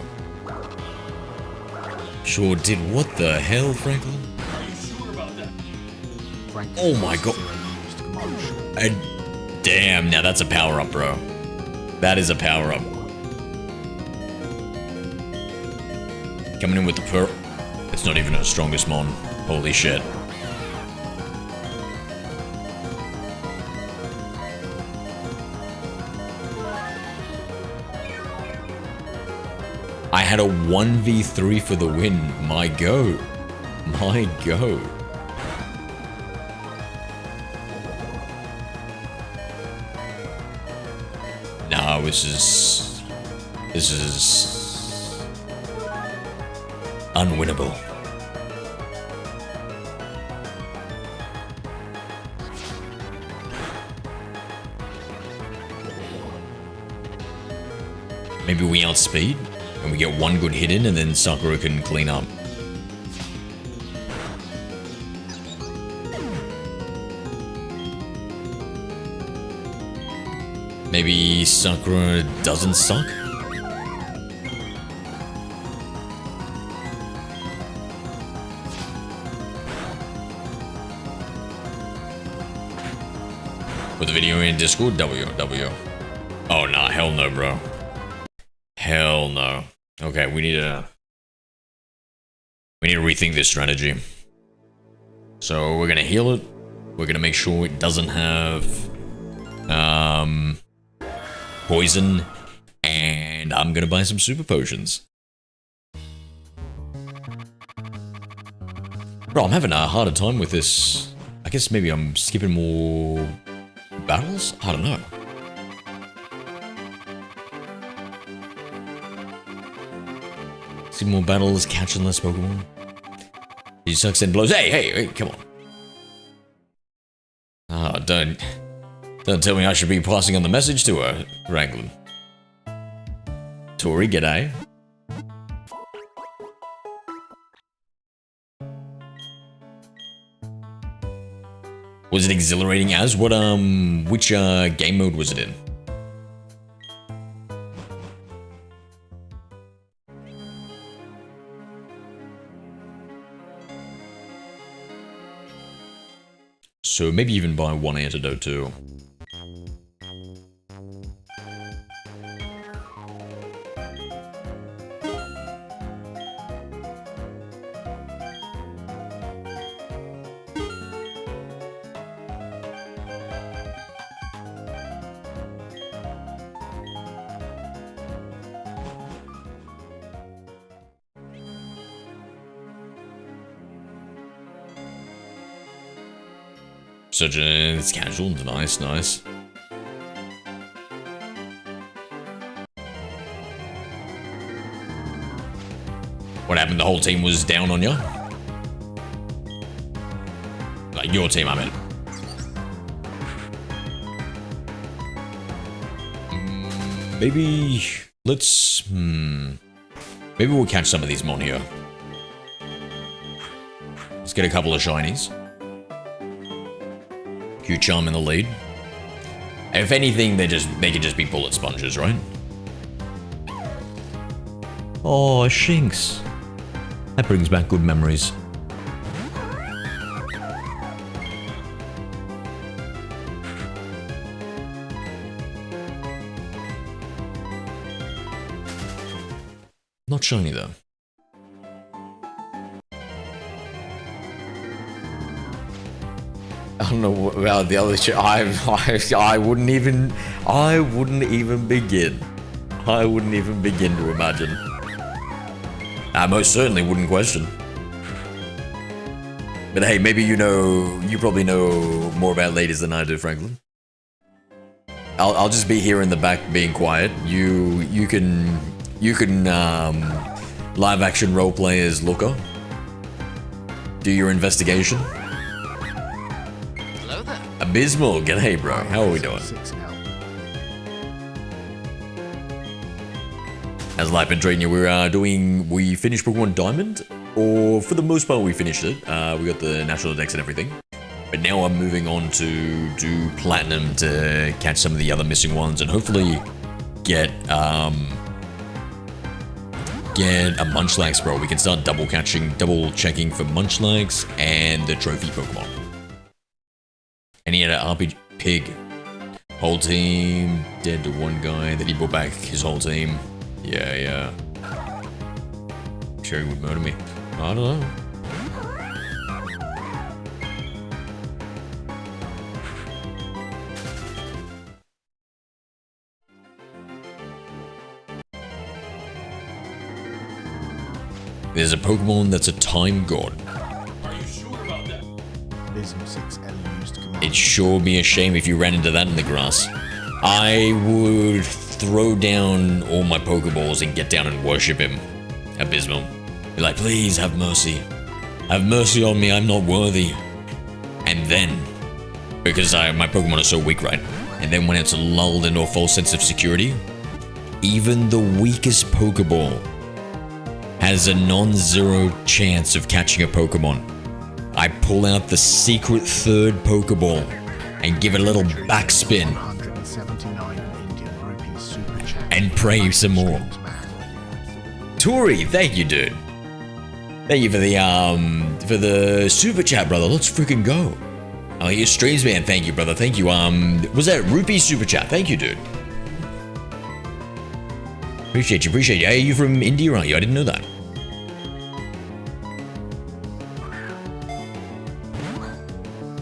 Sure did. What the hell, Franklin? Franklin Oh my Ross god. Zero used command short. Damn, now that's a power up, bro. That is a power up. Coming in with the Pearl. It's not even her strongest mon. Holy shit. I had a 1v3 for the win. My go. My go. No, this is unwinnable. Maybe we outspeed and we get one good hit in and then Sakura can clean up. Maybe Sakura doesn't suck? Put the video in Discord, W. Oh, nah, hell no, bro. Hell no. Okay, we need to rethink this strategy. So we're gonna heal it. We're gonna make sure it doesn't have poison, and I'm gonna buy some super potions. Bro, I'm having a harder time with this. I guess maybe I'm skipping more battles? I don't know. See more battles, catching less Pokemon. He sucks and blows. Hey, come on. Ah, don't tell me I should be passing on the message to her, Franklin. Tori, g'day. Was it exhilarating as? What, which, game mode was it in? So maybe even buy one antidote too. Such a... it's casual, nice. What happened? The whole team was down on you? Like your team, I meant. Maybe... let's... maybe we'll catch some of these mon here. Let's get a couple of shinies. Q-Charm in the lead. If anything, they could just be bullet sponges, right? Oh, Shinx. That brings back good memories. Not shiny though. I don't know about the other shit. I wouldn't even begin. I wouldn't even begin to imagine. I most certainly wouldn't question. But hey, maybe you probably know more about ladies than I do, Franklin. I'll just be here in the back being quiet. You can live action roleplay as Looker. Do your investigation. Hello there. Abysmal, g'day bro. How are we doing? 6L. How's life been treating you? We finished Pokemon Diamond, or for the most part we finished it. We got the national decks and everything. But now I'm moving on to do Platinum to catch some of the other missing ones and hopefully get a Munchlax, bro. We can start double checking for Munchlax and the trophy Pokemon. And he had an RPG Pig. Whole team dead to one guy. Then he brought back his whole team. Yeah. Sure he would murder me. I don't know. There's a Pokemon that's a time god. Are you sure about that? Abysmal 6L used command. It'd sure be a shame if you ran into that in the grass. I would throw down all my Pokeballs and get down and worship him. Abysmal. Be like, please have mercy. Have mercy on me, I'm not worthy. And then, because my Pokemon are so weak, right? And then when it's lulled into a false sense of security, even the weakest Pokeball has a non-zero chance of catching a Pokemon. I pull out the secret third Pokeball and give it a little backspin 179 Indian rupees super chat. and pray some more. Tori, thank you, dude. Thank you for the super chat, brother. Let's freaking go. Oh, your streams, man. Thank you, brother. Thank you. Was that Rupee super chat? Thank you, dude. Appreciate you. Hey, you from India, aren't you? I didn't know that.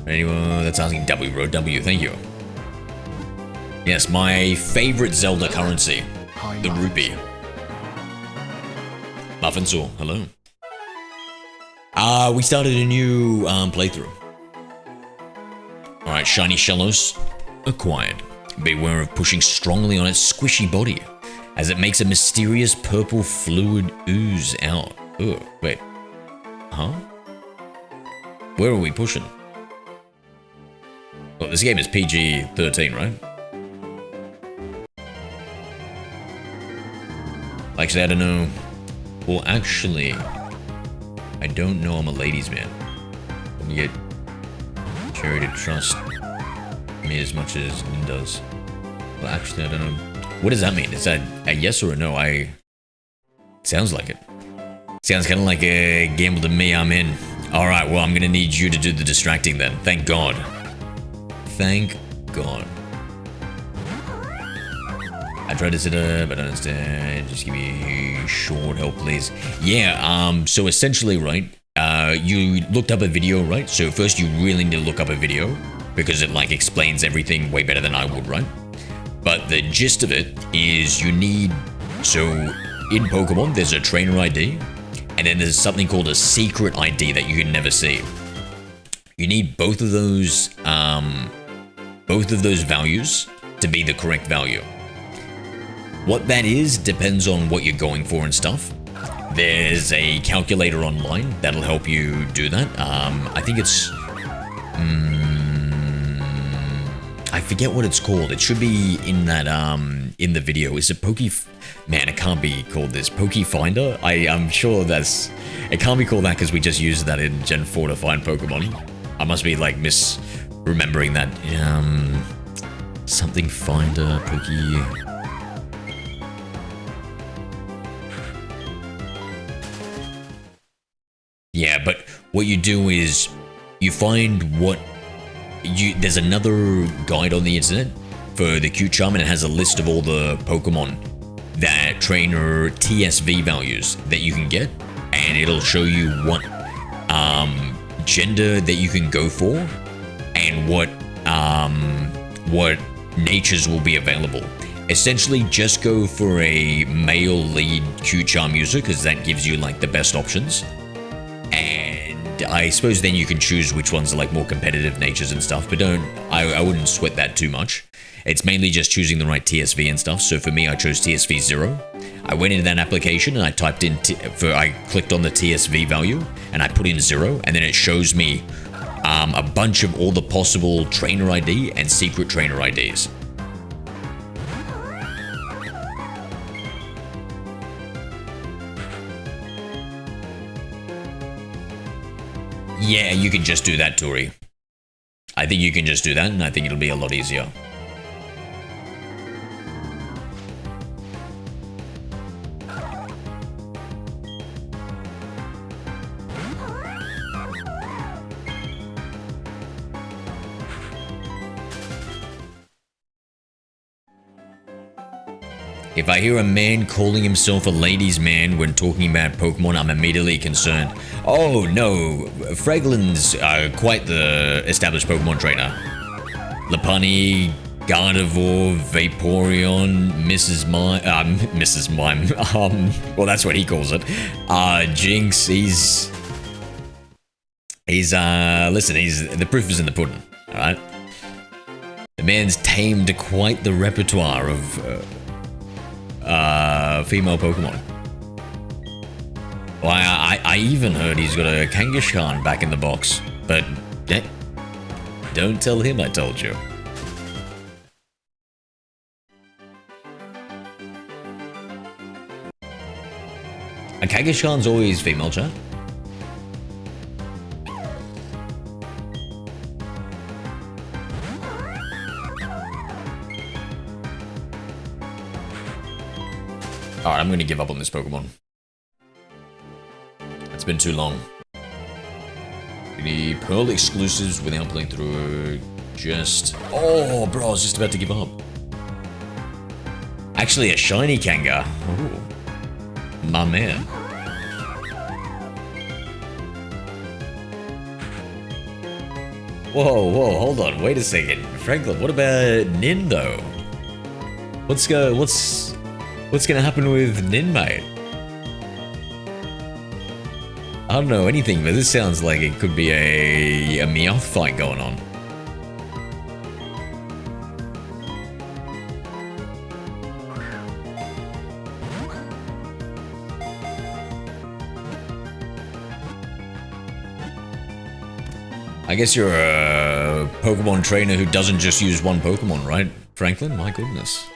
Anyone that's asking W, bro. W, thank you. Yes, my favorite Zelda currency, the rupee. Muffin Saw, hello. We started a new playthrough. Alright, Shiny Shellos acquired. Beware of pushing strongly on its squishy body, as it makes a mysterious purple fluid ooze out. Oh, wait. Huh? Where are we pushing? Well, this game is PG-13, right? Actually, I don't know. Well, actually, I don't know I'm a ladies' man. Let me get Cherry to trust me as much as Nin does. Well, actually, I don't know. What does that mean? Is that a yes or a no? Sounds like it. Sounds kind of like a gamble to me. I'm in. All right, well, I'm gonna need you to do the distracting then. Thank God. Thank God. I tried to sit up, but I don't understand. Just give me short help, please. Yeah, so essentially, right, you looked up a video, right? So first you really need to look up a video because it like explains everything way better than I would, right? But the gist of it is you need, so in Pokemon, there's a trainer ID, and then there's something called a secret ID that you can never see. You need both of those values to be the correct value. What that is depends on what you're going for and stuff. There's a calculator online that'll help you do that. I think it's... I forget what it's called. It should be in that, in the video. Is it Man, it can't be called this. Finder? I'm sure that's... It can't be called that because we just used that in Gen 4 to find Pokemon. I must be, like, misremembering that. Something Finder, Yeah, but what you do is you find there's another guide on the internet for the Q Charm, and it has a list of all the Pokemon that trainer TSV values that you can get, and it'll show you what gender that you can go for and what natures will be available. Essentially, just go for a male lead Q Charm user because that gives you like the best options. And I suppose then you can choose which ones are like more competitive natures and stuff, but I wouldn't sweat that too much. It's mainly just choosing the right TSV and stuff. So for me, I chose TSV 0. I went into that application and I typed in, I clicked on the TSV value and I put in 0, and then it shows me a bunch of all the possible trainer ID and secret trainer IDs. Yeah, you can just do that, Tori. I think you can just do that, and I think it'll be a lot easier. If I hear a man calling himself a ladies' man when talking about Pokemon, I'm immediately concerned. Oh no, Fraglin's quite the established Pokemon trainer. Lopunny, Gardevoir, Vaporeon, Mrs. Mime, well that's what he calls it. Jinx, listen, the proof is in the pudding, alright? The man's tamed quite the repertoire of female Pokemon. Well, I even heard he's got a Kangaskhan back in the box, but don't tell him I told you. A Kangaskhan's always female, chat. Alright, I'm gonna give up on this Pokemon. It's been too long. The Pearl exclusives without playing through just... Oh, bro, I was just about to give up. Actually, a shiny Kanga. Ooh. My man. Whoa, hold on, wait a second. Franklin, what about Nin, though? What's gonna happen with Nin, mate? I don't know anything, but this sounds like it could be a Meowth fight going on. I guess you're a Pokemon trainer who doesn't just use one Pokemon, right, Franklin? My goodness.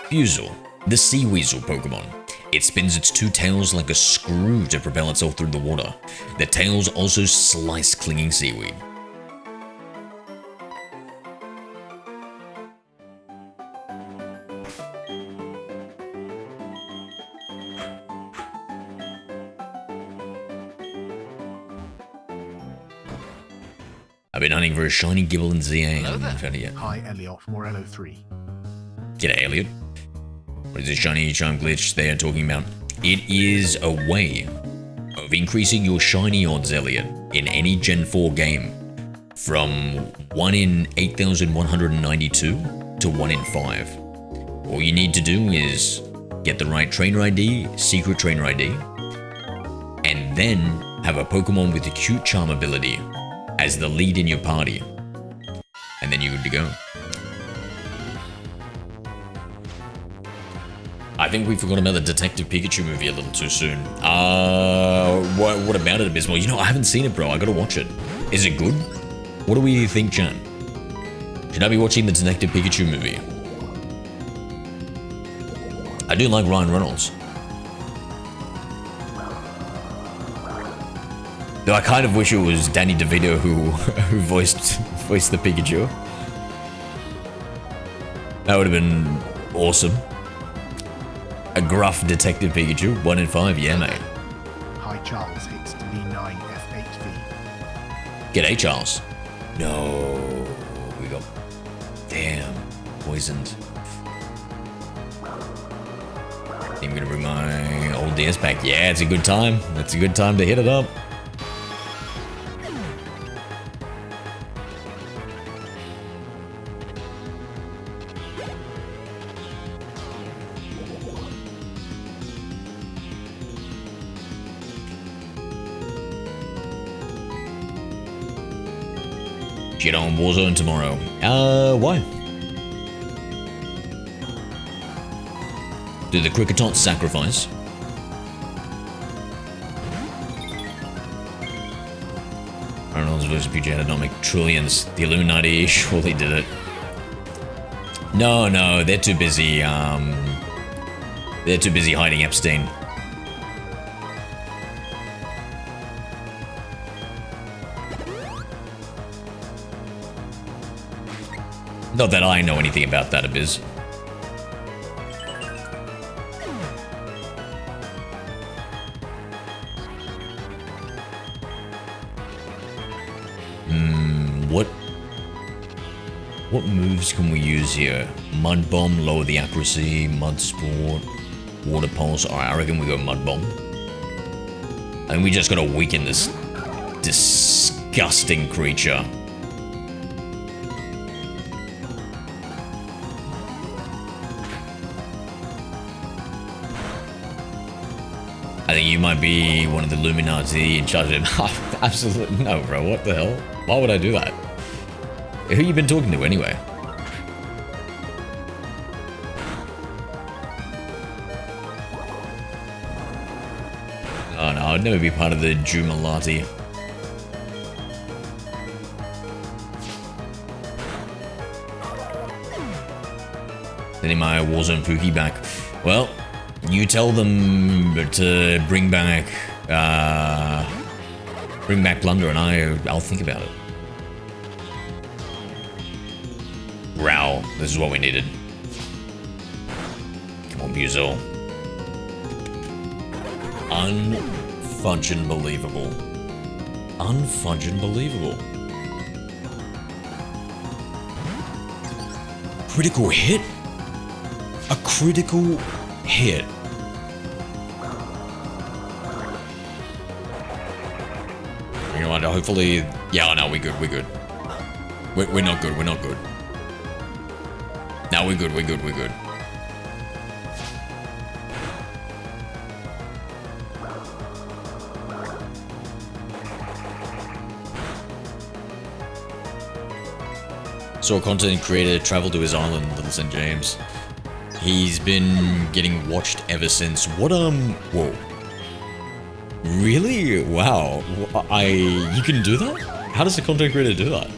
Fuzel, the sea weasel Pokemon. It spins its two tails like a screw to propel itself through the water. The tails also slice clinging seaweed. I've been hunting for a shiny Gibble and ZA. I haven't found it yet. Hi, Elliot, Morello 3. G'day, Elliot. What is this shiny charm glitch they are talking about? It is a way of increasing your shiny odds, Elliot, in any Gen 4 game from 1 in 8,192 to 1 in 5. All you need to do is get the right trainer ID, secret trainer ID, and then have a Pokemon with a cute charm ability as the lead in your party. And then you're good to go. I think we forgot about the Detective Pikachu movie a little too soon. What about it, Abysmal? You know, I haven't seen it, bro. I gotta watch it. Is it good? What do we think, Jan? Should I be watching the Detective Pikachu movie? I do like Ryan Reynolds. Though I kind of wish it was Danny DeVito who voiced the Pikachu. That would have been awesome. A gruff Detective Pikachu, 1 in 5, yeah, mate. Hi, Charles, it's V9F8V. G'day, Charles. No, we got, damn, poisoned. I think I'm gonna bring my old DS back. Yeah, it's a good time. It's a good time to hit it up. Get on Warzone tomorrow. Why? Do the Cricketot sacrifice? Arnold's versus PJ did not make trillions. The Illuminati surely did it. No, they're too busy. They're too busy hiding Epstein. Not that I know anything about that, Abiz. What moves can we use here? Mud Bomb, lower the accuracy, Mud Sport, Water Pulse. Alright, I reckon we go Mud Bomb. And we just gotta weaken this disgusting creature. I think you might be one of the Illuminati in charge of him. Absolutely no, bro. What the hell? Why would I do that? Who you been talking to anyway? Oh no, I'd never be part of the Jumalati. Sending my Warzone Pookie back. Well, you tell them to bring back Plunder, and I'll think about it. Growl. This is what we needed. Come on, Buzel. Unfudgin' believable. Unfudgin' believable. Critical hit? A critical hit. You know what? Hopefully, yeah. No, we're good. We're good. We're not good. We're not good. No, we're good. We're good. We're good. So a content creator traveled to his island, Little St. James. He's been getting watched ever since. What, whoa. Really? Wow. You can do that? How does a content creator do that?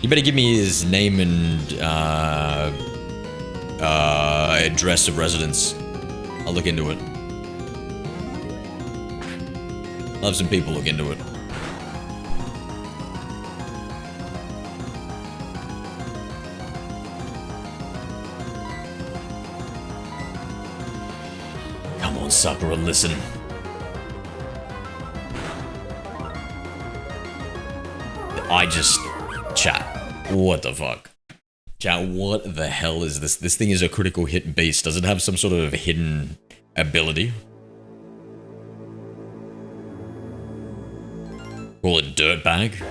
You better give me his name and, address of residence. I'll look into it. I'll have some people look into it. Come on, Sakura, listen. Chat. What the fuck? Chat, what the hell is this? This thing is a critical hit beast. Does it have some sort of hidden ability? Call it Dirtbag?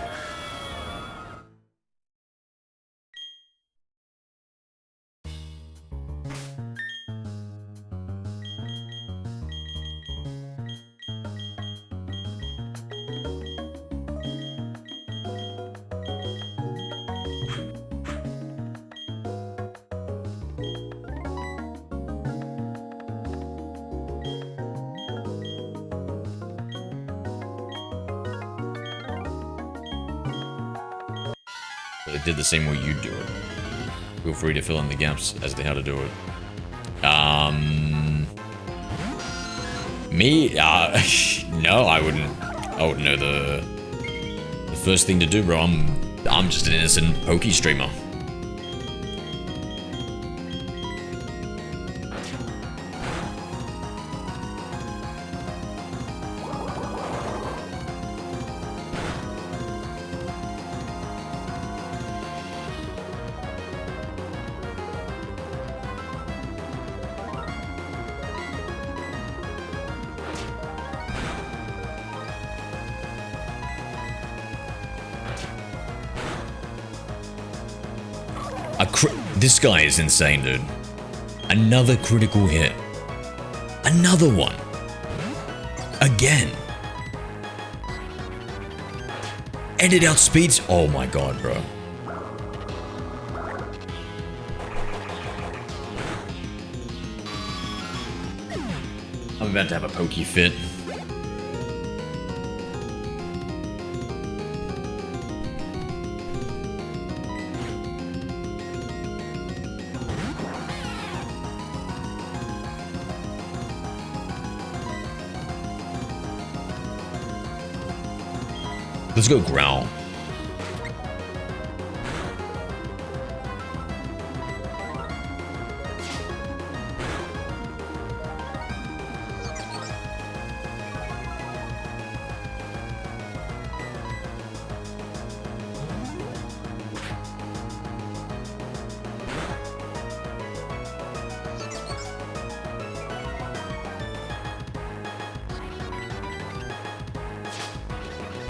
It did the same way you do it. Feel free to fill in the gaps as to how to do it. Me? No, I wouldn't know the first thing to do, bro. I'm just an innocent Poke streamer. This guy is insane, dude. Another critical hit. Another one. Again. And it outspeeds. Oh my god, bro. I'm about to have a pokey fit. Let's go growl.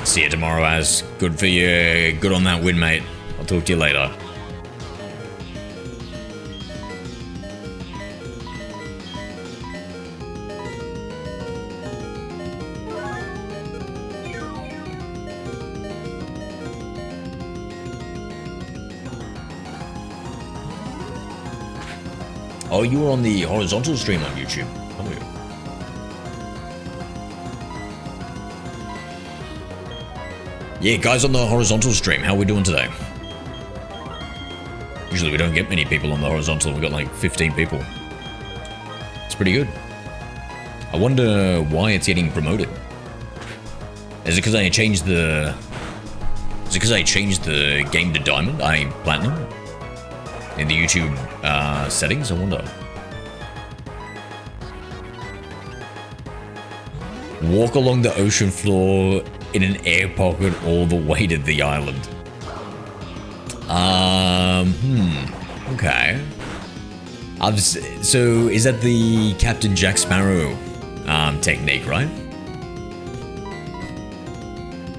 See you tomorrow, Az. Good for you. Good on that win, mate. I'll talk to you later. Oh, you were on the horizontal stream on YouTube. Oh, yeah. Yeah, guys on the horizontal stream, how are we doing today? Usually we don't get many people on the horizontal, we've got like 15 people. It's pretty good. I wonder why it's getting promoted. Is it because I changed the... Is it because I changed the game to Diamond, Platinum? In the YouTube settings, I wonder. Walk along the ocean floor in an air pocket all the way to the island. Okay. So is that the Captain Jack Sparrow technique, right?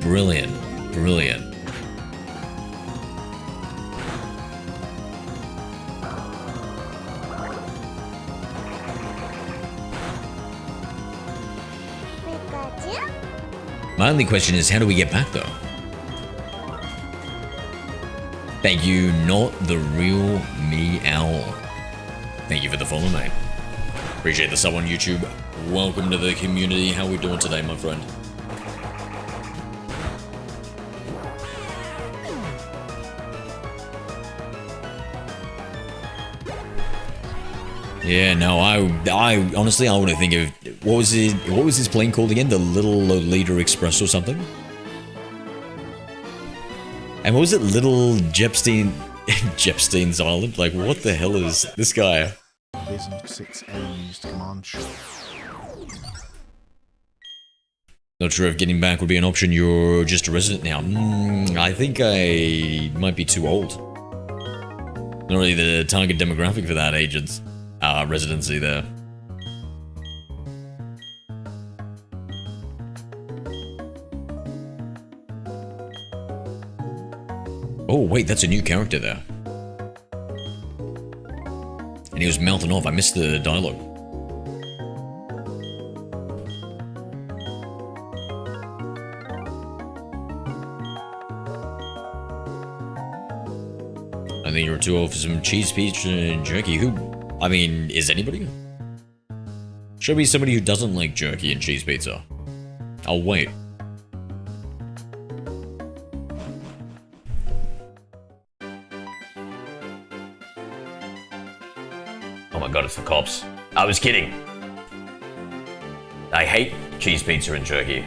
Brilliant, brilliant. My only question is, how do we get back, though? Thank you, not the real me owl. Thank you for the follow, mate. Appreciate the sub on YouTube. Welcome to the community. How we doing today, my friend? Yeah, no, I honestly, I want to think of what was his plane called again? The Little Lolita Express or something? And what was it? Little Jepstein's Island? Like, what the hell is this guy? Vism 6A used command shop. Not sure if getting back would be an option. You're just a resident now. I think I might be too old. Not really the target demographic for that agent's residency there. Oh, wait, that's a new character there. And he was mouthing off. I missed the dialogue. I think you're too old for some cheese pizza and jerky. Who? I mean, is anybody? Show me somebody who doesn't like jerky and cheese pizza. I'll wait. Oh my god, it's the cops. I was kidding. I hate cheese pizza and jerky.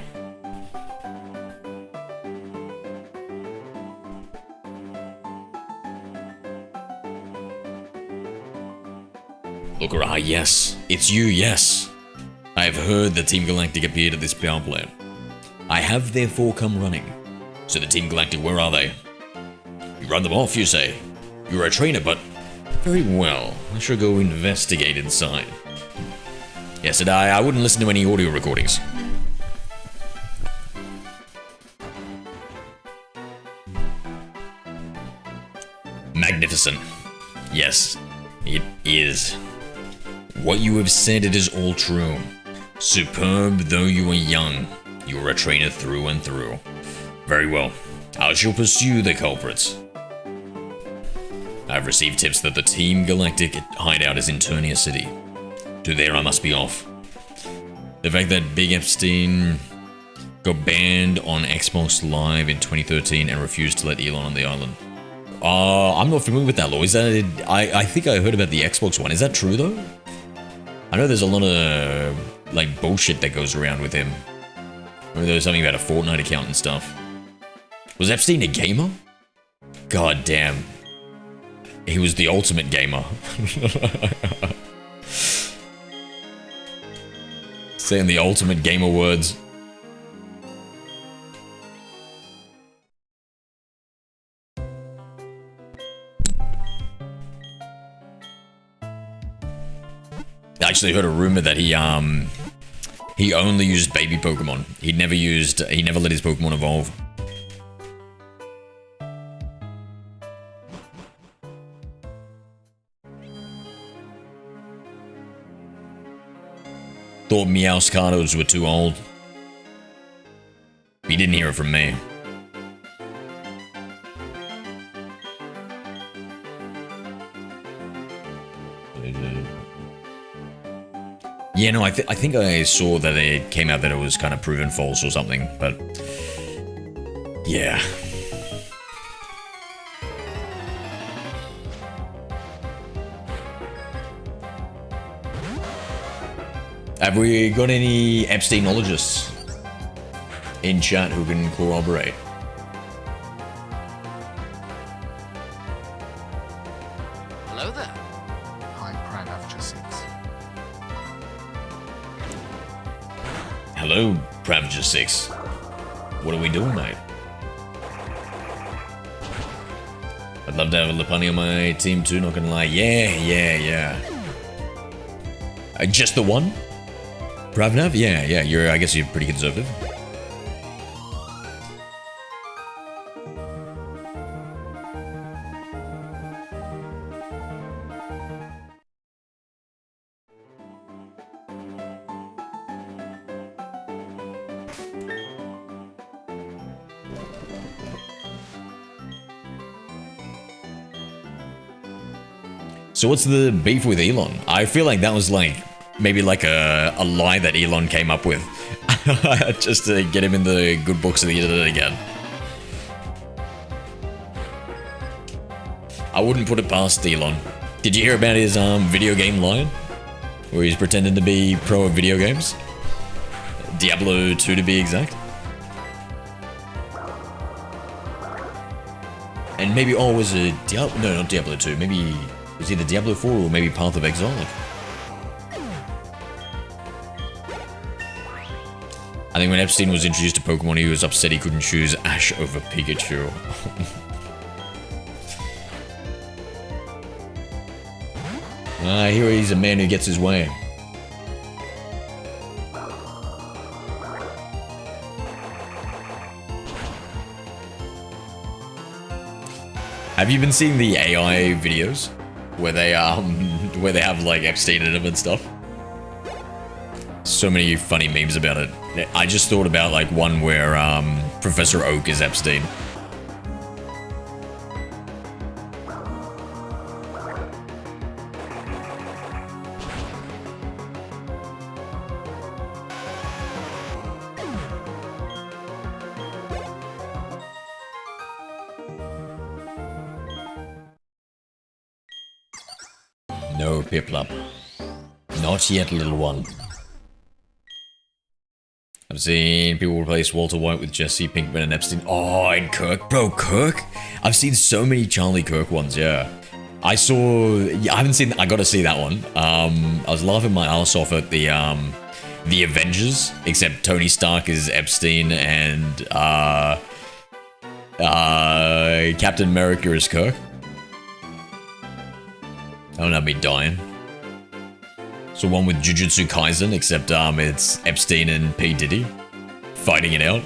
Look, yes. It's you, yes. I have heard that Team Galactic appeared at this power plant. I have therefore come running. So the Team Galactic, where are they? You run them off, you say? You're a trainer, but... Very well. I shall go investigate inside. Yes, and I wouldn't listen to any audio recordings. Magnificent. Yes, it is. What you have said, it is all true. Superb though you are young, you are a trainer through and through. Very well. I shall pursue the culprits. I've received tips that the Team Galactic hideout is in Turnia City. To there I must be off. The fact that Big Epstein got banned on Xbox Live in 2013 and refused to let Elon on the island. I'm not familiar with that law. Is that... I think I heard about the Xbox one. Is that true, though? I know there's a lot of, like, bullshit that goes around with him. Remember there was something about a Fortnite account and stuff. Was Epstein a gamer? God damn. He was the ultimate gamer. Saying the ultimate gamer words. I actually heard a rumor that he only used baby Pokemon. He never let his Pokemon evolve. Thought Meowscardos were too old. He didn't hear it from me. Yeah, no, I think I saw that it came out that it was kind of proven false or something, but yeah. Have we got any Epsteinologists in chat who can corroborate? Hello there. Hi, Pravja6. Hello, Pravja6. What are we doing, mate? I'd love to have a Lapani on my team too, not gonna lie. Yeah. Just the one? Pravnav? Yeah, I guess you're pretty conservative. So what's the beef with Elon? I feel like that was like maybe like a lie that Elon came up with just to get him in the good books of the internet again. I wouldn't put it past Elon. Did you hear about his video game line? Where he's pretending to be pro of video games? Diablo 2 to be exact. And maybe, oh, was it Diablo? No, not Diablo 2. Maybe it was either Diablo 4 or maybe Path of Exile. I think when Epstein was introduced to Pokemon, he was upset he couldn't choose Ash over Pikachu. I hear he's a man who gets his way. Have you been seeing the AI videos where they have like Epstein in them and stuff? So many funny memes about it. I just thought about like one where Professor Oak is Epstein. No, Piplup. Not yet, little one. I've seen people replace Walter White with Jesse Pinkman and Epstein. Oh, and Kirk. Bro, Kirk? I've seen so many Charlie Kirk ones, yeah. I haven't seen, I gotta see that one. I was laughing my ass off at the Avengers, except Tony Stark is Epstein and, Captain America is Kirk. Don't have me dying. So one with Jujutsu Kaisen, except it's Epstein and P. Diddy fighting it out.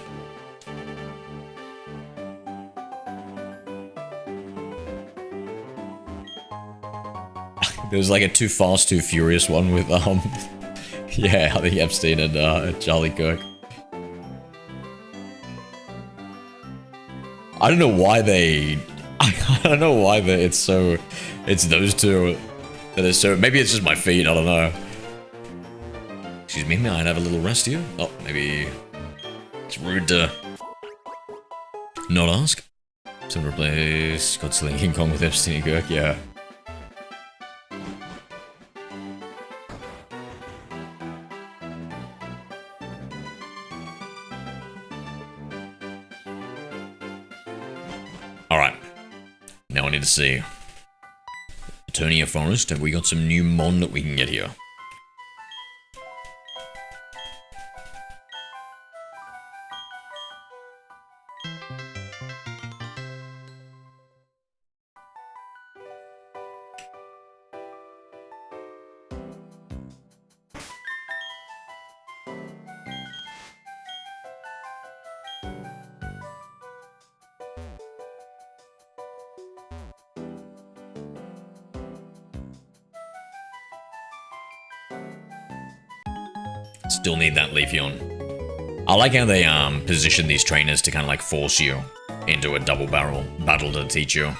There was like a Too Fast, Too Furious one with yeah, I think Epstein and Charlie Kirk. I don't know why they... I don't know why it's those two that are so... Maybe it's just my feet, I don't know. Excuse me, may I have a little rest here? Oh, maybe... It's rude to... not ask. So replace Godzilla and King Kong with Epstein Kirk, yeah. Alright. Now I need to see. Eternia Forest, have we got some new mon that we can get here? Still need that Leafeon. I like how they position these trainers to kind of like force you into a double barrel battle to teach you.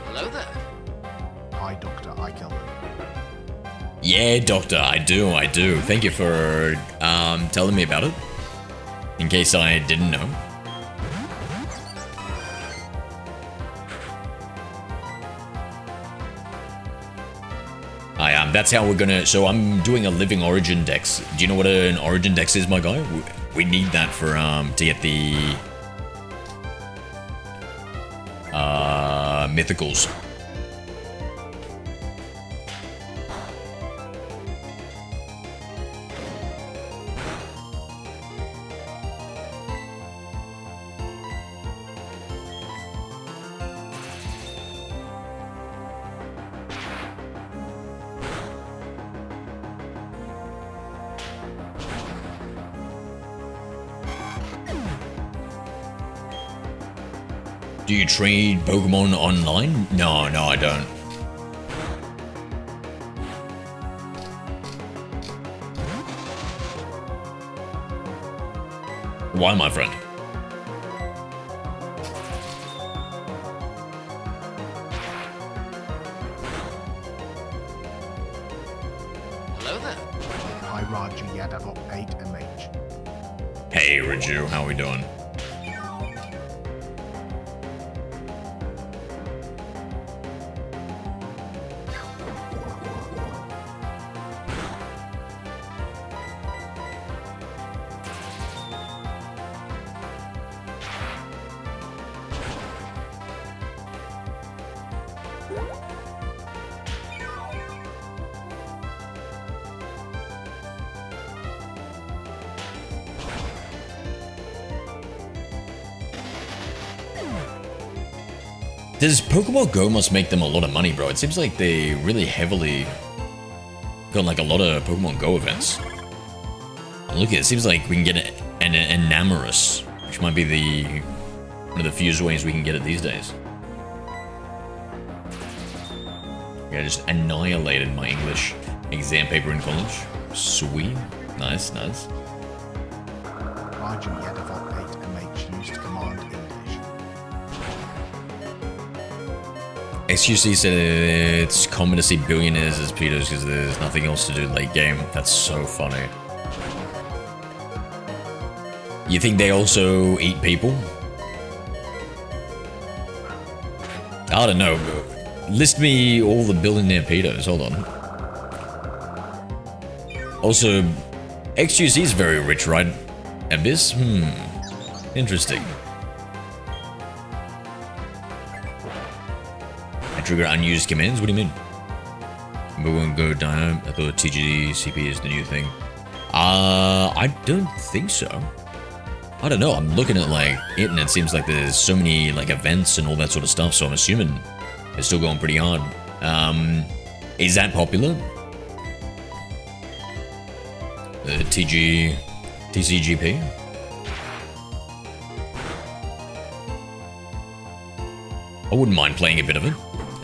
Hello there. Hi, Doctor. I killed him. Yeah, Doctor, I do. Thank you for telling me about it. In case I didn't know. That's how we're gonna... So I'm doing a living origin dex. Do you know what an origin dex is, my guy? We need that for, to get the... mythicals. Do you trade Pokemon online? No, I don't. Why, my friend? Hello there. Hi, Raji Yadavok 8MH. Hey, Raju, how we doing? Does Pokemon Go must make them a lot of money, bro? It seems like they really heavily got like a lot of Pokemon Go events. Look at it, seems like we can get an Enamorous, which might be one of the few ways we can get it these days. Yeah, I just annihilated my English exam paper in college. Sweet. Nice. Raji Yadavok 8MH used command English. XQC said it's common to see billionaires as pedos because there's nothing else to do late game. That's so funny. You think they also eat people? I don't know. List me all the billionaire pedos. Hold on. Also, XQC is very rich, right? Abyss? Interesting. Trigger unused commands? What do you mean? Pokemon Go Diamond. I thought TGD CP is the new thing. I don't think so. I don't know. I'm looking at like it, and it seems like there's so many like events and all that sort of stuff. So I'm assuming it's still going pretty hard. Is that popular? TCGP? I wouldn't mind playing a bit of it.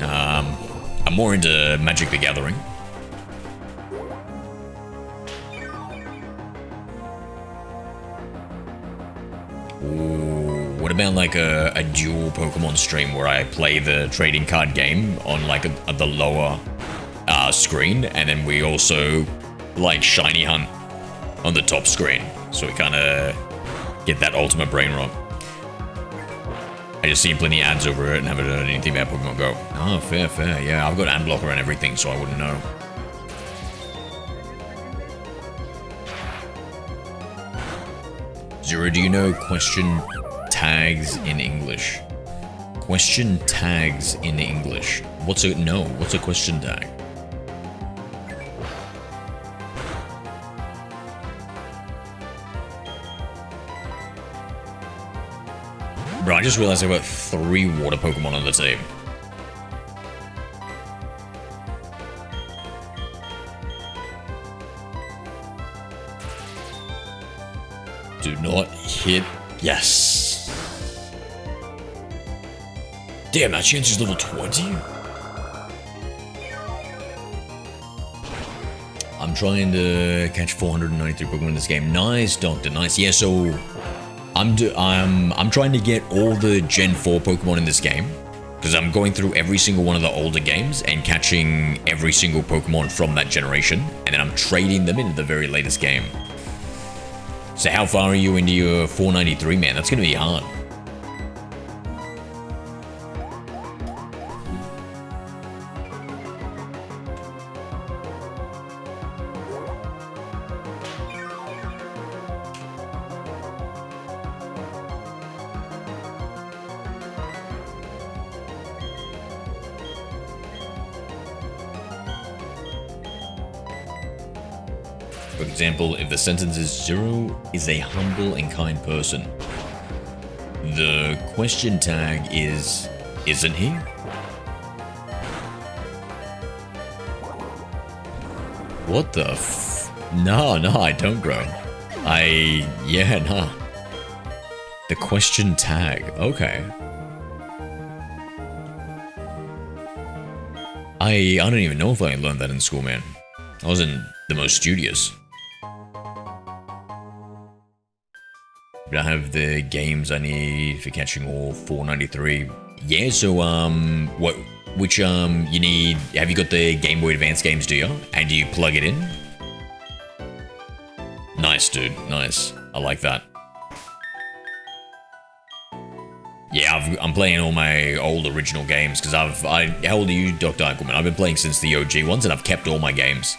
I'm more into Magic the Gathering. Ooh, what about like a dual Pokemon stream where I play the trading card game on like the lower screen, and then we also like shiny hunt on the top screen, so we kind of get that ultimate brain rot. I just seen plenty of ads over it and haven't heard anything about Pokemon Go. Oh, fair, fair. Yeah, I've got ad blocker and everything, so I wouldn't know. Zero, do you know question tags in English? Question tags in English. What's a question tag? Bro, I just realized I've got 3 water Pokemon on the team. Do not hit. Yes. Damn, that chance is level 20? I'm trying to catch 493 Pokemon in this game. Nice, Doctor. Nice. Yeah, so I'm trying to get all the Gen 4 Pokemon in this game, because I'm going through every single one of the older games and catching every single Pokemon from that generation, and then I'm trading them into the very latest game. So how far are you into your 493, man? That's going to be hard. For example, if the sentence is Zero is a humble and kind person, the question tag is, isn't he? What the f... No, I don't grow. Yeah, nah. The question tag, okay. I don't even know if I learned that in school, man. I wasn't the most studious. But I have the games I need for catching all 493. Yeah, so, which, you need, have you got the Game Boy Advance games, do you? And do you plug it in? Nice, dude, nice. I like that. Yeah, I'm playing all my old original games, because how old are you, Dr. Eichelman? I've been playing since the OG ones, and I've kept all my games.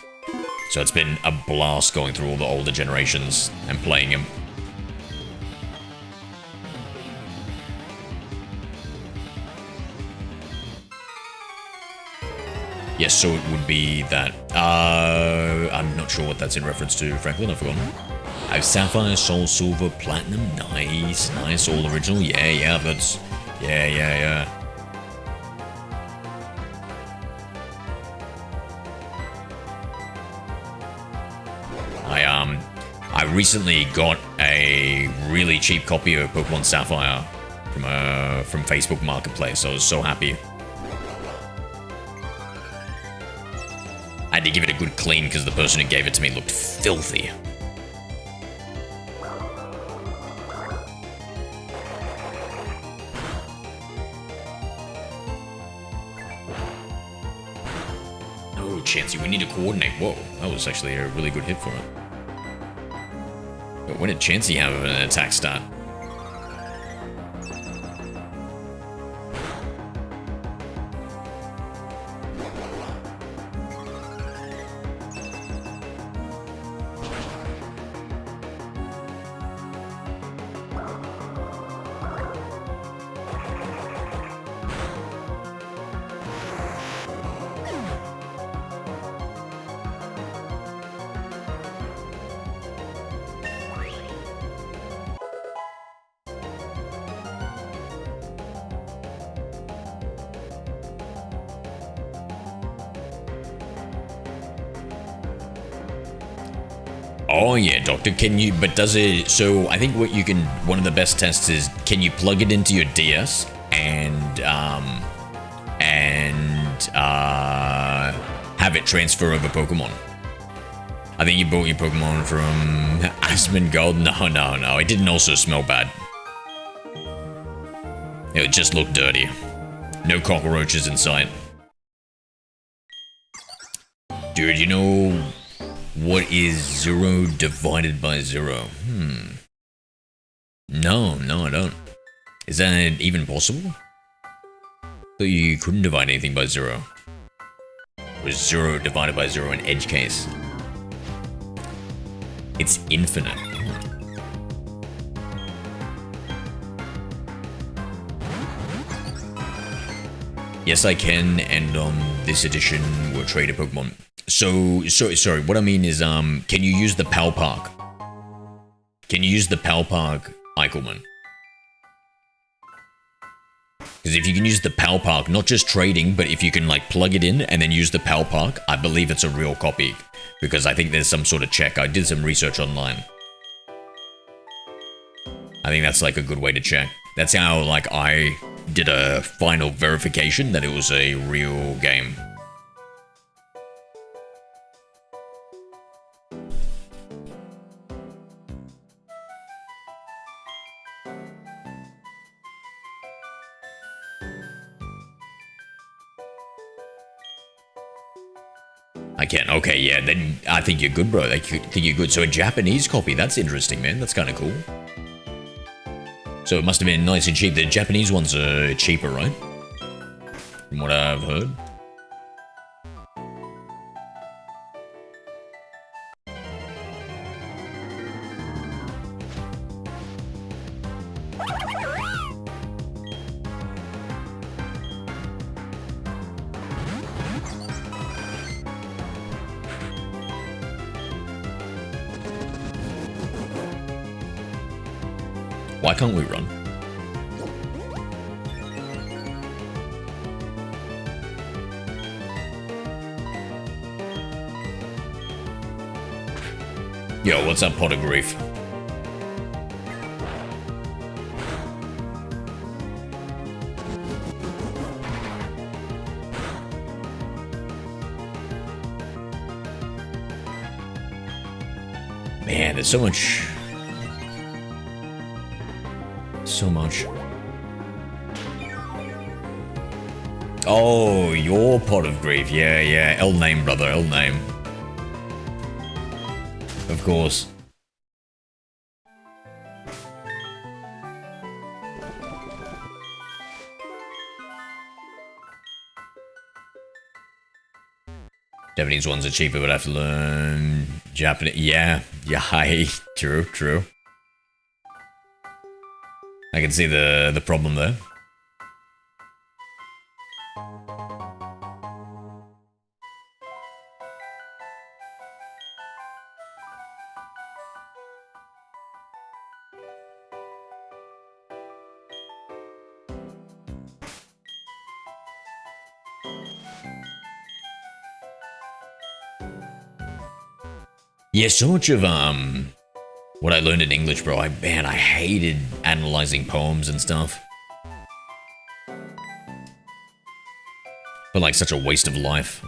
So it's been a blast going through all the older generations and playing them. Yes, so it would be that. I'm not sure what that's in reference to, Franklin. I've forgotten. I have Sapphire, Soul, Silver, Platinum. Nice, nice, all original. Yeah, that's. Yeah. I recently got a really cheap copy of Pokemon Sapphire from Facebook Marketplace. I was so happy. I had to give it a good clean because the person who gave it to me looked filthy. Oh, Chansey, we need to coordinate. Whoa, that was actually a really good hit for it. But when did Chansey have an attack start? Oh yeah, Doctor, can you, but does it, so I think what you can, one of the best tests is, can you plug it into your DS and have it transfer over Pokemon? I think you bought your Pokemon from Asmongold. No, it didn't also smell bad. It just looked dirty. No cockroaches in sight. Dude, you know what is 0 divided by 0? No, I don't. Is that even possible? Thought you couldn't divide anything by 0. It was 0 divided by 0 in edge case. It's infinite. Yes, I can, and on this edition, we're traded Pokemon. So, sorry, what I mean is, can you use the Pal Park? Can you use the Pal Park Eichelman? Because if you can use the Pal Park, not just trading, but if you can, like, plug it in and then use the Pal Park, I believe it's a real copy. Because I think there's some sort of check. I did some research online. I think that's, like, a good way to check. That's how, like, I did a final verification that it was a real game. I can. Okay, yeah, then I think you're good, bro. I think you're good. So a Japanese copy, that's interesting, man. That's kind of cool. So it must have been nice and cheap. The Japanese ones are cheaper, right? From what I've heard. Why can't we run? Yo, what's up, Pot of Grief? Man, there's so much... So much. Oh, your Pot of Grief. Yeah. L name, brother. L name. Of course. Japanese ones are cheaper, but I have to learn Japanese. Yeah. True. I can see the problem there. Yeah, so much of what I learned in English, bro. I hated analyzing poems and stuff. But like such a waste of life.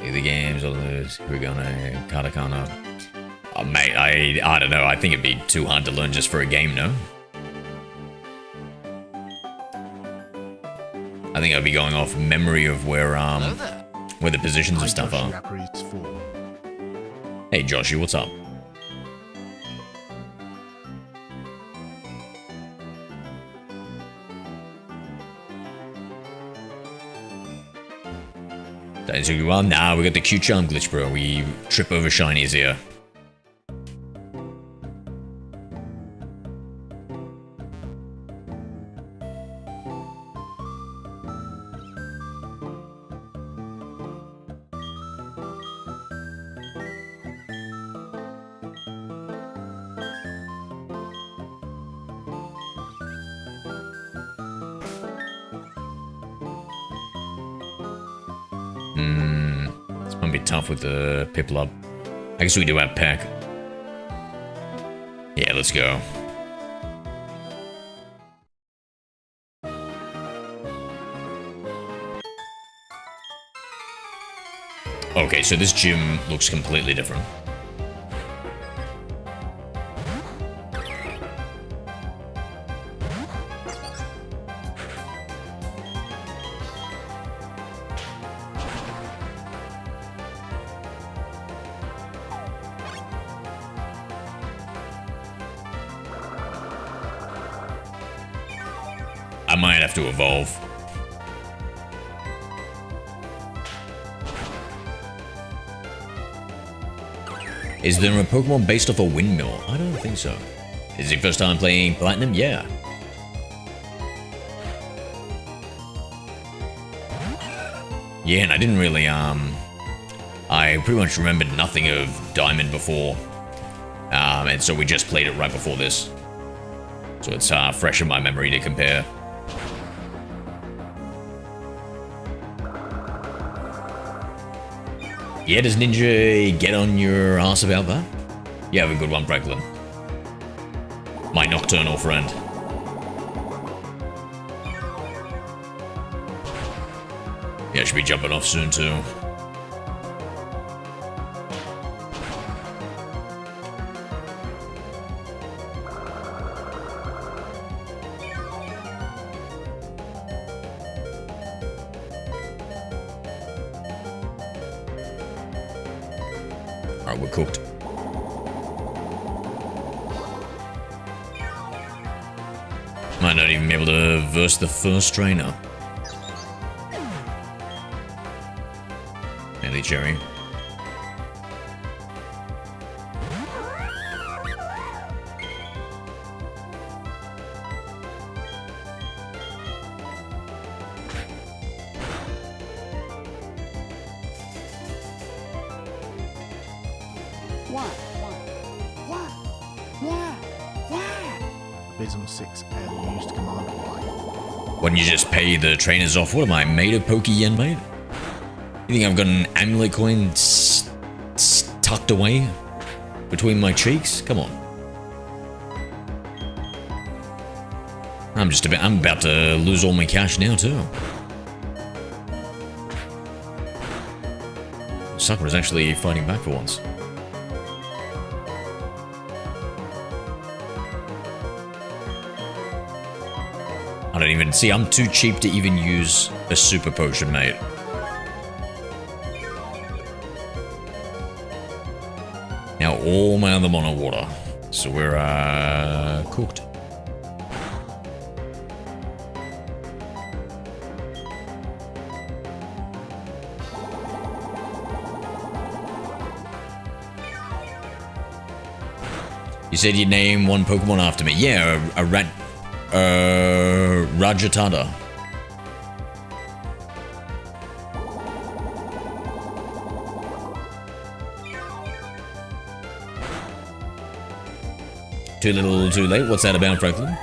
The games, all those, we're gonna katakana. Mate, I don't know. I think it'd be too hard to learn just for a game, no? I think I'd be going off memory of where the positions of stuff are. Hey, Joshy, what's up? Well, nah, we got the Q-Charm glitch, bro. We trip over shinies here. It's gonna be tough with the Piplup. I guess we do have Peck. Yeah, let's go. Okay, so this gym looks completely different. I might have to evolve. Is there a Pokemon based off a windmill? I don't think so. Is it first time playing Platinum? Yeah. Yeah, and I didn't really, I pretty much remembered nothing of Diamond before. And so we just played it right before this. So it's fresh in my memory to compare. Yeah, does Ninja get on your ass about that? You have a good one, Franklin. My nocturnal friend. Yeah, I should be jumping off soon too. Alright, we're cooked. Might not even be able to verse the first trainer. Maybe Jerry. Abysm 6L used command Y. Why don't you just pay the trainers off? What am I, made of Pokemon, mate? You think I've got an amulet coin tucked away between my cheeks? Come on. I'm about to lose all my cash now too. Sakura's actually fighting back for once. I don't even see, I'm too cheap to even use a super potion, mate. Now all my other mon are water. So we're cooked. You said you'd name one Pokemon after me. Yeah, a rat. Rajatada. Too little, too late. What's that about, Franklin?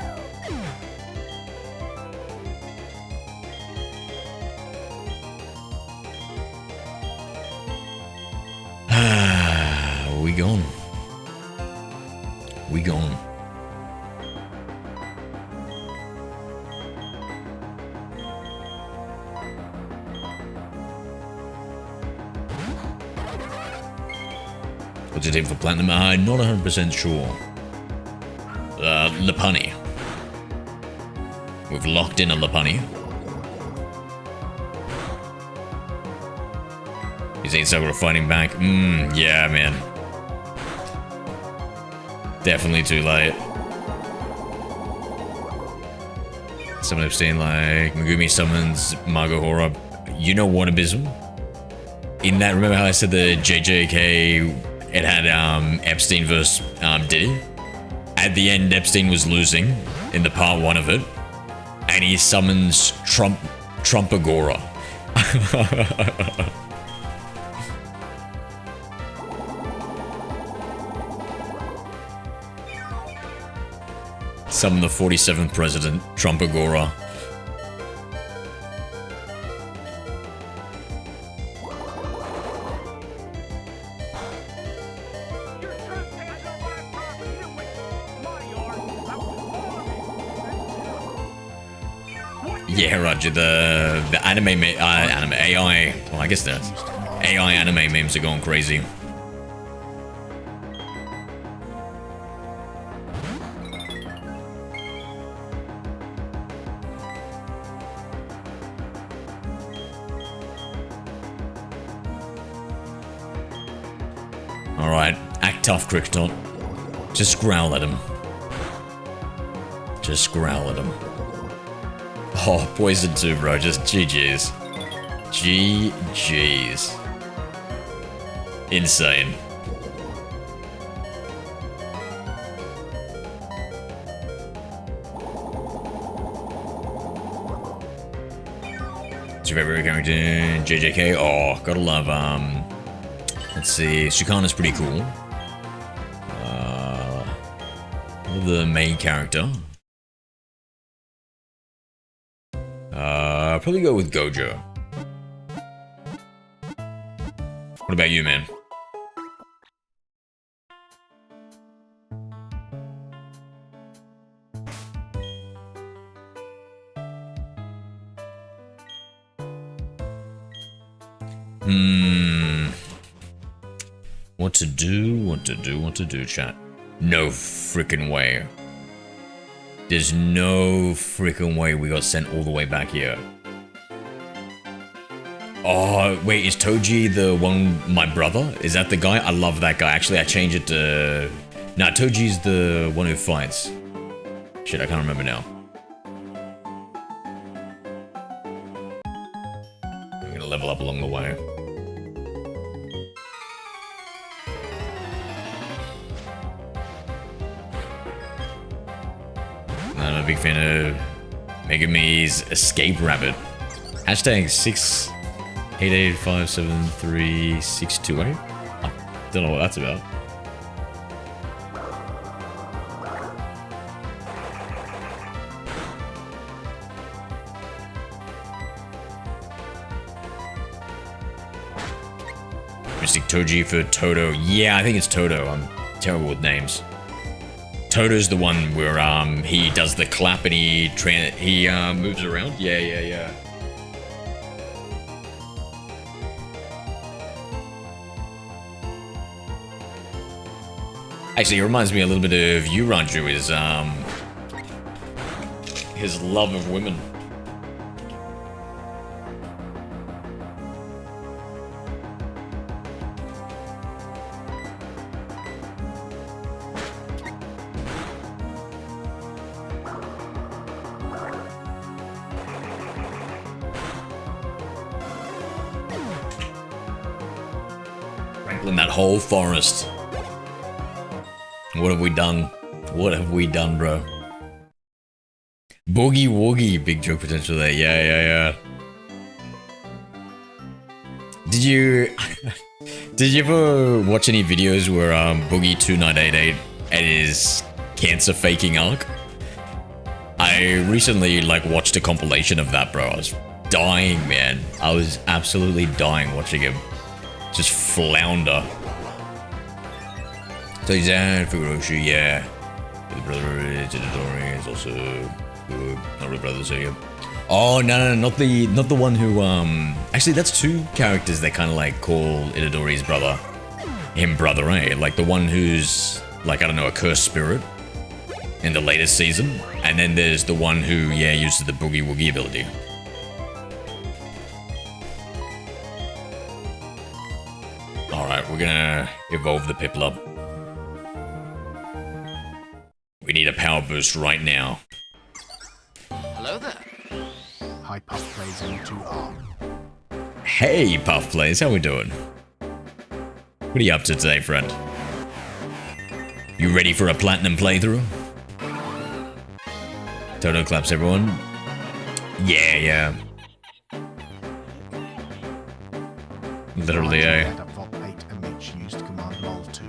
We gone. We gone. What's it in for platinum? I'm not 100% sure. Lopunny. We've locked in a Lopunny. Is ain't Sakura fighting back? Yeah, man. Definitely too late. Someone I've seen like Megumi summons Magohora. You know what, Abysm? In that, remember how I said the JJK, it had Epstein versus Diddy? At the end, Epstein was losing in the part 1 of it, and he summons Trumpagora. Summon the 47th president, Trumpagora. Yeah, Roger. The anime AI. Well, I guess that's AI anime memes are going crazy. Alright, act tough, Cricktot. Just growl at him. Just growl at him. Oh, poison too, bro. Just GG's. GG's. Insane. What's your favorite character? JJK? Oh, gotta love, let's see. Shikana's pretty cool. The main character. Probably go with Gojo. What about you, man? What to do, chat? No freaking way. There's no freaking way we got sent all the way back here. Oh, wait, is Toji the one, my brother? Is that the guy? I love that guy. Actually, I changed it to... Nah, Toji's the one who fights. Shit, I can't remember now. I'm gonna level up along the way. I'm a big fan of Megumi's Escape Rabbit. Hashtag 688573628. I don't know what that's about. Mystic Toji for Toto. Yeah, I think it's Toto. I'm terrible with names. Toto's the one where he does the clap and he moves around. Yeah. Actually, it reminds me a little bit of Yuranju, his love of women. In that whole forest. What have we done? What have we done, bro? Boogie Woogie, big joke potential there. Yeah. Did you ever watch any videos where Boogie2988 and his cancer faking arc? I recently watched a compilation of that, bro. I was dying, man. I was absolutely dying watching him just flounder. So he's at Fukuroshi, yeah. The brother is Itadori, is also good. Not really brother, so yeah. Oh no, not the one who actually that's two characters that kinda call Itadori's brother him brother, eh? Like the one who's I don't know, a cursed spirit in the latest season. And then there's the one who, yeah, uses the Boogie Woogie ability. Alright, we're gonna evolve the Piplup. We need a power boost right now. Hello there. Hi, Puff plays into R. Hey, Puff Plays, how we doing? What are you up to today, friend? You ready for a platinum playthrough? Toto claps, everyone. Yeah. Literally, eh? Used command lol 2.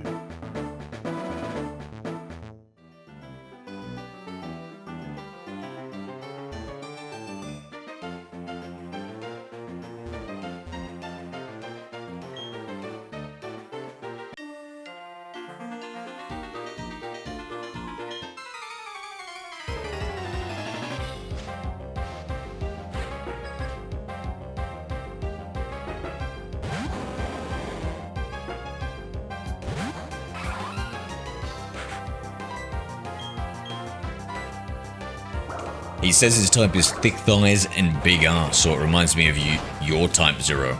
He says his type is thick thighs and big ass, so it reminds me of your type, Zero.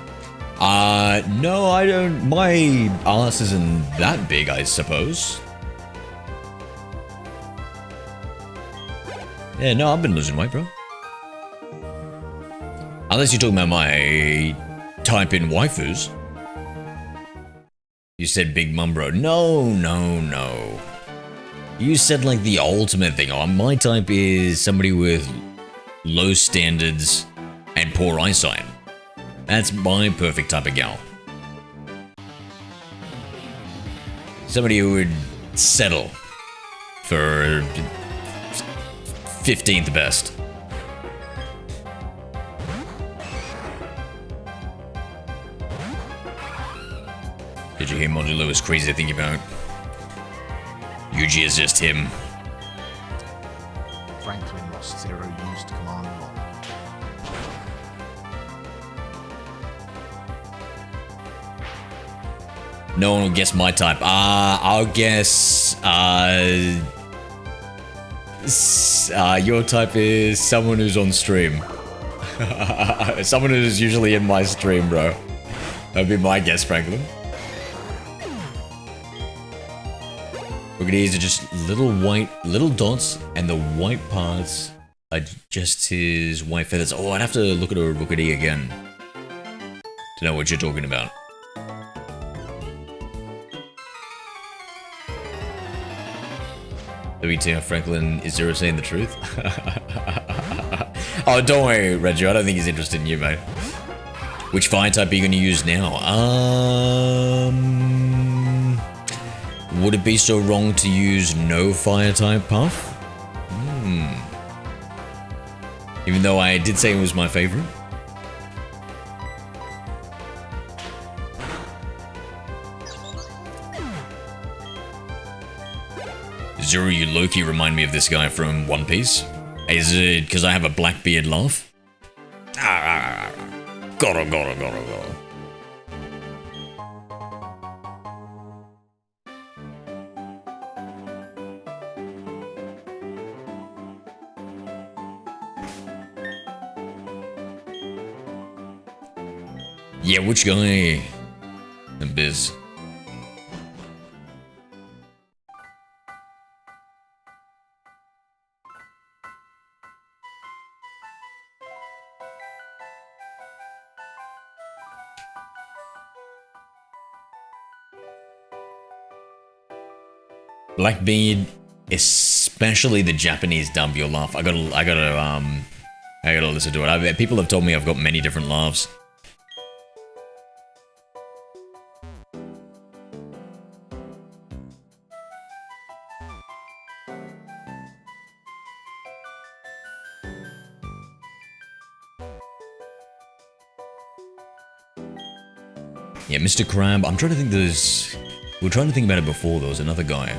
No, I don't. My ass isn't that big, I suppose. Yeah, no, I've been losing weight, bro. Unless you're talking about my type in waifus. You said big mum, bro. No, no, no. You said like the ultimate thing. Oh, my type is somebody with low standards and poor eyesight. That's my perfect type of gal. Somebody who would settle for 15th best. Did you hear Monty Lewis crazy thinking about Yuji is just him? Franklin lost 0 used command log. No one will guess my type. I'll guess your type is someone who's on stream. Someone who's usually in my stream, bro. That'd be my guess, Franklin. These are just little dots, and the white parts are just his white feathers. Oh, I'd have to look at a Rookity again to know what you're talking about. WTF, Franklin, is Zero saying the truth? Oh, don't worry, Reggie, I don't think he's interested in you, mate. Which fire type are you going to use now? Would it be so wrong to use no fire type Puff? Even though I did say it was my favorite. Zero, you Loki remind me of this guy from One Piece. Is it because I have a black beard laugh? Gotta. Yeah, which guy? The Biz. Blackbeard, especially the Japanese dub, your laugh. I gotta listen to it. People have told me I've got many different laughs. Yeah, Mr. Crab. I'm trying to think there's... We were trying to think about it before. There was another guy.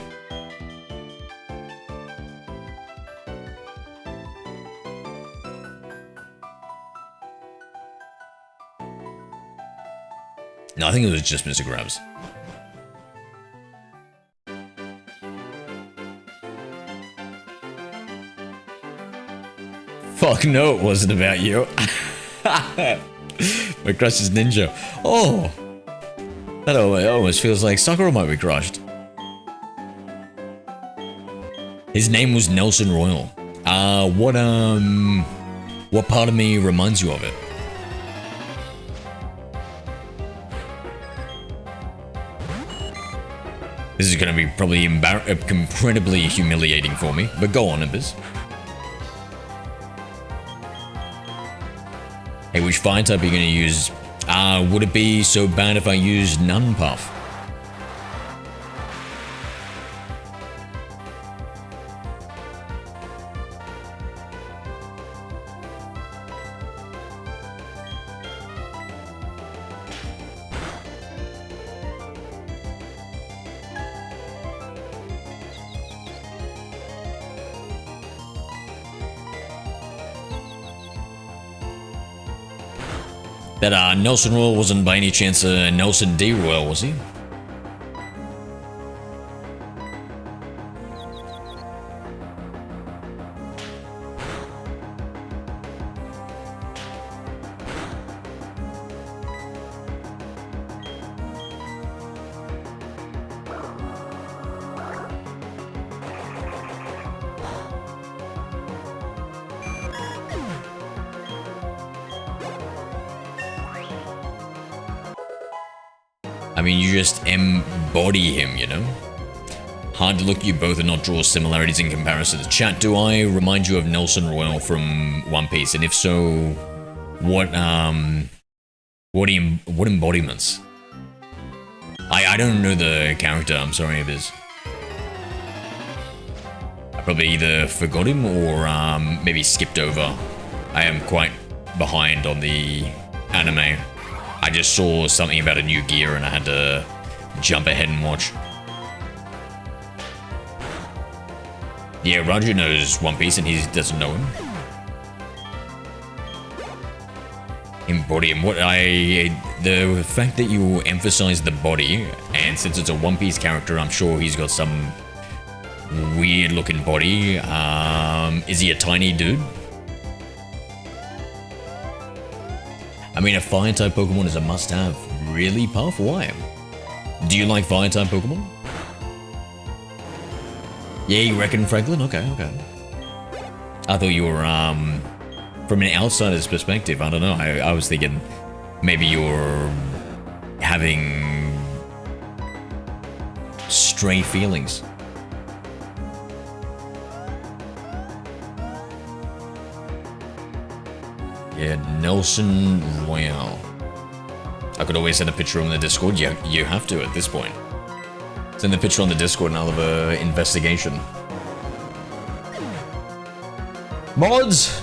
No, I think it was just Mr. Krabs. Fuck no, it wasn't about you. My crush is Ninja. Oh! That almost feels like Sakura might be crushed. His name was Nelson Royal. What part of me reminds you of it? This is going to be probably incredibly humiliating for me, but go on, Ibis. Hey, which fire type are you going to use? Would it be so bad if I used none Puff? That Nelson Royal wasn't by any chance Nelson D. Royal, was he? I mean, you just embody him, you know? Hard to look at you both and not draw similarities in comparisons. Chat, do I remind you of Nelson Royal from One Piece? And if so, what embodiments? I don't know the character, I'm sorry if it's... I probably either forgot him or maybe skipped over. I am quite behind on the anime. I just saw something about a new gear and I had to jump ahead and watch. Yeah, Roger knows One Piece and he doesn't know him. Embody him. The fact that you emphasize the body, and since it's a One Piece character, I'm sure he's got some weird looking body. Is he a tiny dude? I mean, a fire type Pokemon is a must have. Really, Puff? Why? Do you like fire type Pokemon? Yeah, you reckon, Franklin? Okay. I thought you were, from an outsider's perspective, I don't know. I was thinking maybe you're having stray feelings. Yeah, Nelson Royale. I could always send a picture on the Discord. Yeah, you have to at this point. Send the picture on the Discord and I'll have an investigation. Mods!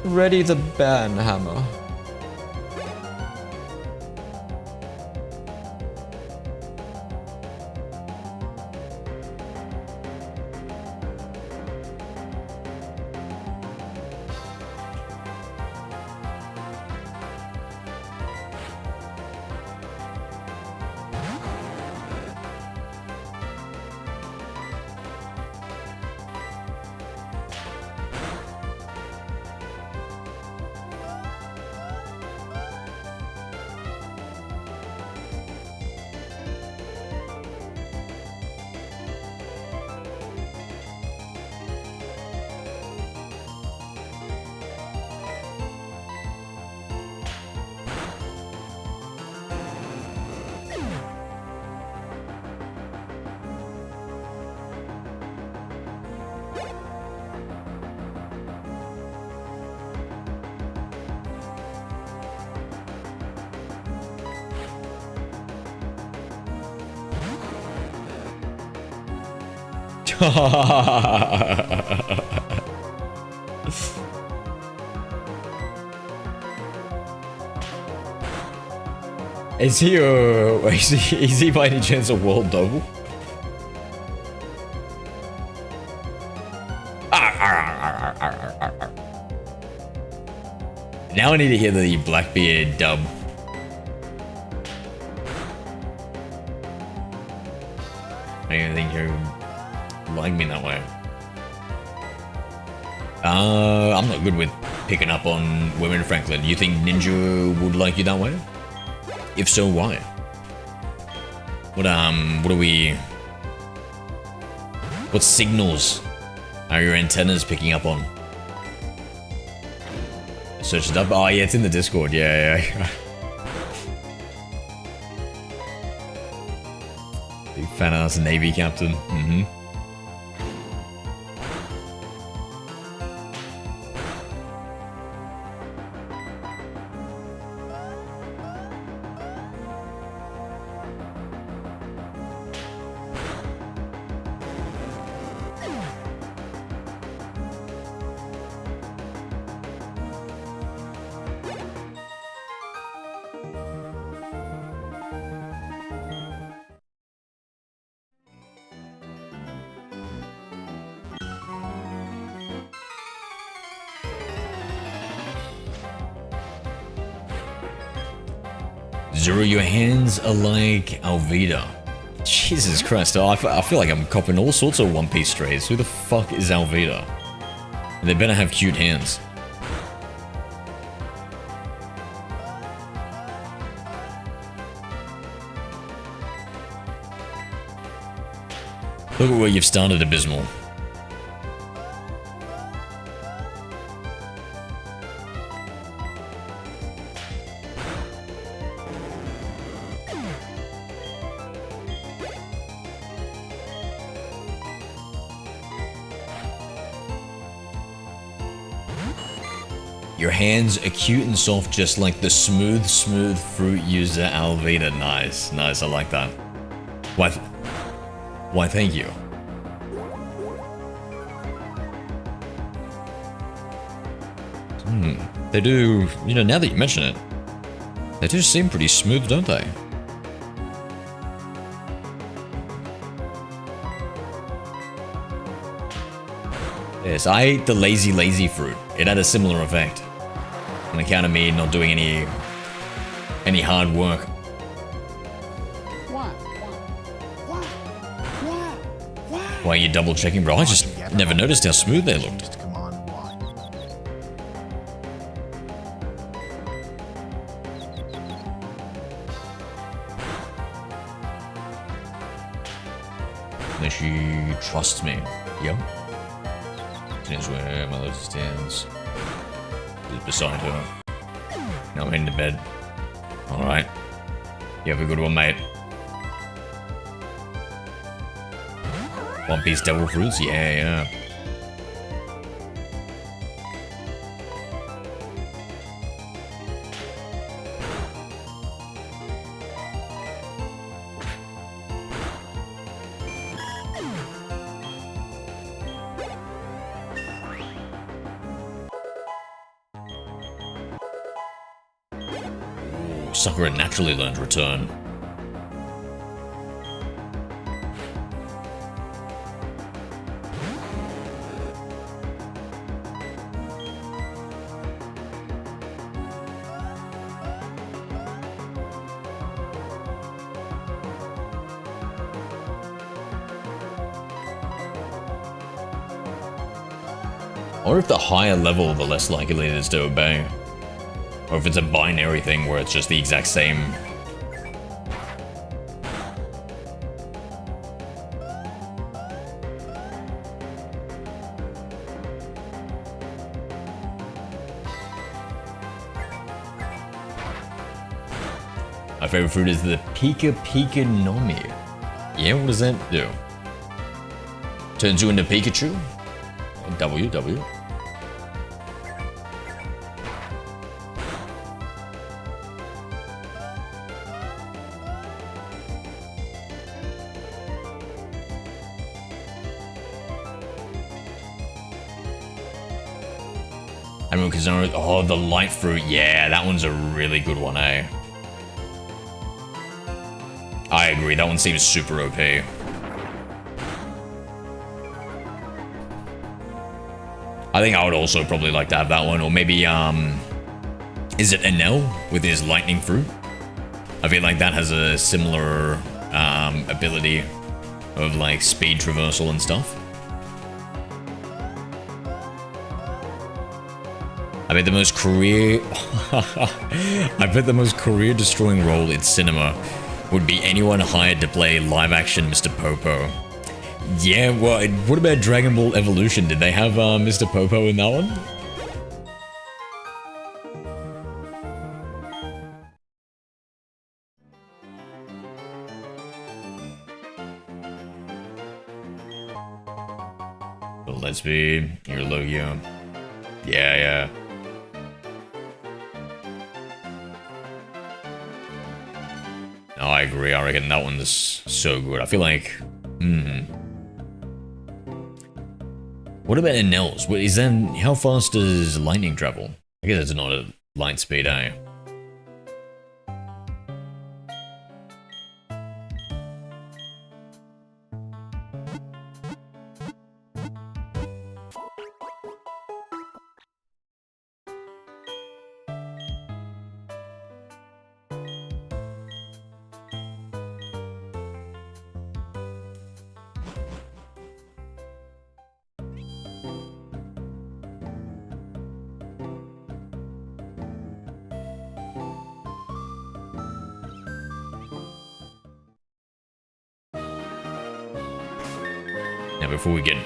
Ready the ban hammer. Is he by any chance a world double? Now I need to hear the Blackbeard dub. I don't think you like me that way. I'm not good with picking up on women, Franklin. You think Ninja would like you that way? If so, why? What are we... What signals are your antennas picking up on? Search it up. Oh yeah, it's in the Discord. Yeah. Big fat ass Navy captain. Zero, your hands are like Alvida. Jesus Christ, I feel like I'm copping all sorts of One Piece strays. Who the fuck is Alvida? They better have cute hands. Look at where you've started, Abysmal. Your hands are cute and soft, just like the smooth fruit user Alvita. Nice, nice. I like that. Why? Thank you. They do. You know, now that you mention it, they do seem pretty smooth, don't they? Yes, I ate the lazy fruit. It had a similar effect. On account of me not doing any hard work. Why are you double checking, bro? I just never noticed how smooth they looked. Used command Y. Unless she trusts me. Yep. Since where my lady stands. Is beside her. Now I'm heading to bed. Alright. You have a good one, mate. One Piece devil fruits? Yeah. Sakura naturally learned return. Or if the higher level, the less likely it is to obey. Or if it's a binary thing where it's just the exact same. My favorite fruit is the Pkmn. Yeah, what does that do? Turns you into Pikachu? W. I remember Kazuna. Oh, the light fruit. Yeah, that one's a really good one, eh? I agree. That one seems super OP. I think I would also probably like to have that one, or maybe, is it Enel with his lightning fruit? I feel like that has a similar, ability of, like, speed traversal and stuff. I bet the most career-destroying role in cinema would be anyone hired to play live-action Mr. Popo. Yeah, well, what about Dragon Ball Evolution? Did they have Mr. Popo in that one? Well, let's be your Logia. Yeah. No, I agree. I reckon that one's so good. I feel like, What about Enel's? Is then how fast does lightning travel? I guess it's not at light speed, eh? Now, before we get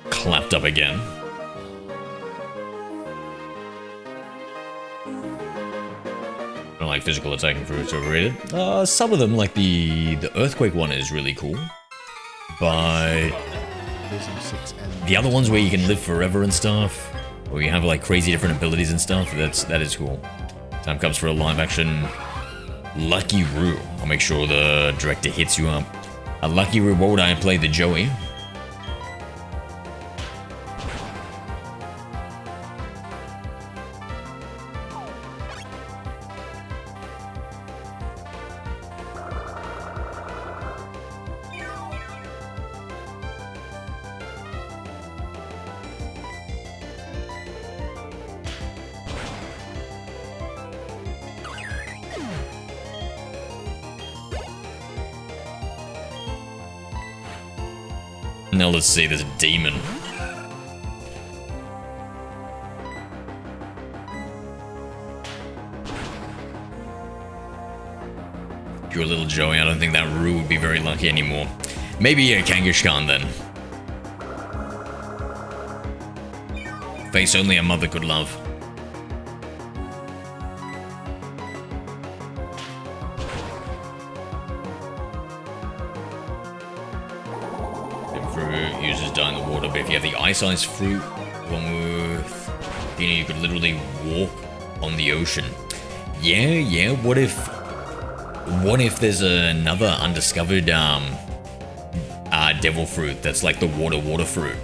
clapped up again. I don't like physical attacking fruits overrated. Some of them, like the earthquake one, is really cool. But the other ones where you can live forever and stuff, where you have like crazy different abilities and stuff. That is cool. Time comes for a live action Lucky Roo. I'll make sure the director hits you up. A Lucky Roo, what would I play? The Joey? Now let's see, there's a demon. If you're a little Joey, I don't think that Roo would be very lucky anymore. Maybe a Kangaskhan then. Face only a mother could love. Uses die in the water, but if you have the ice fruit, one with, you could literally walk on the ocean. Yeah. What if there's another undiscovered devil fruit that's like the water fruit?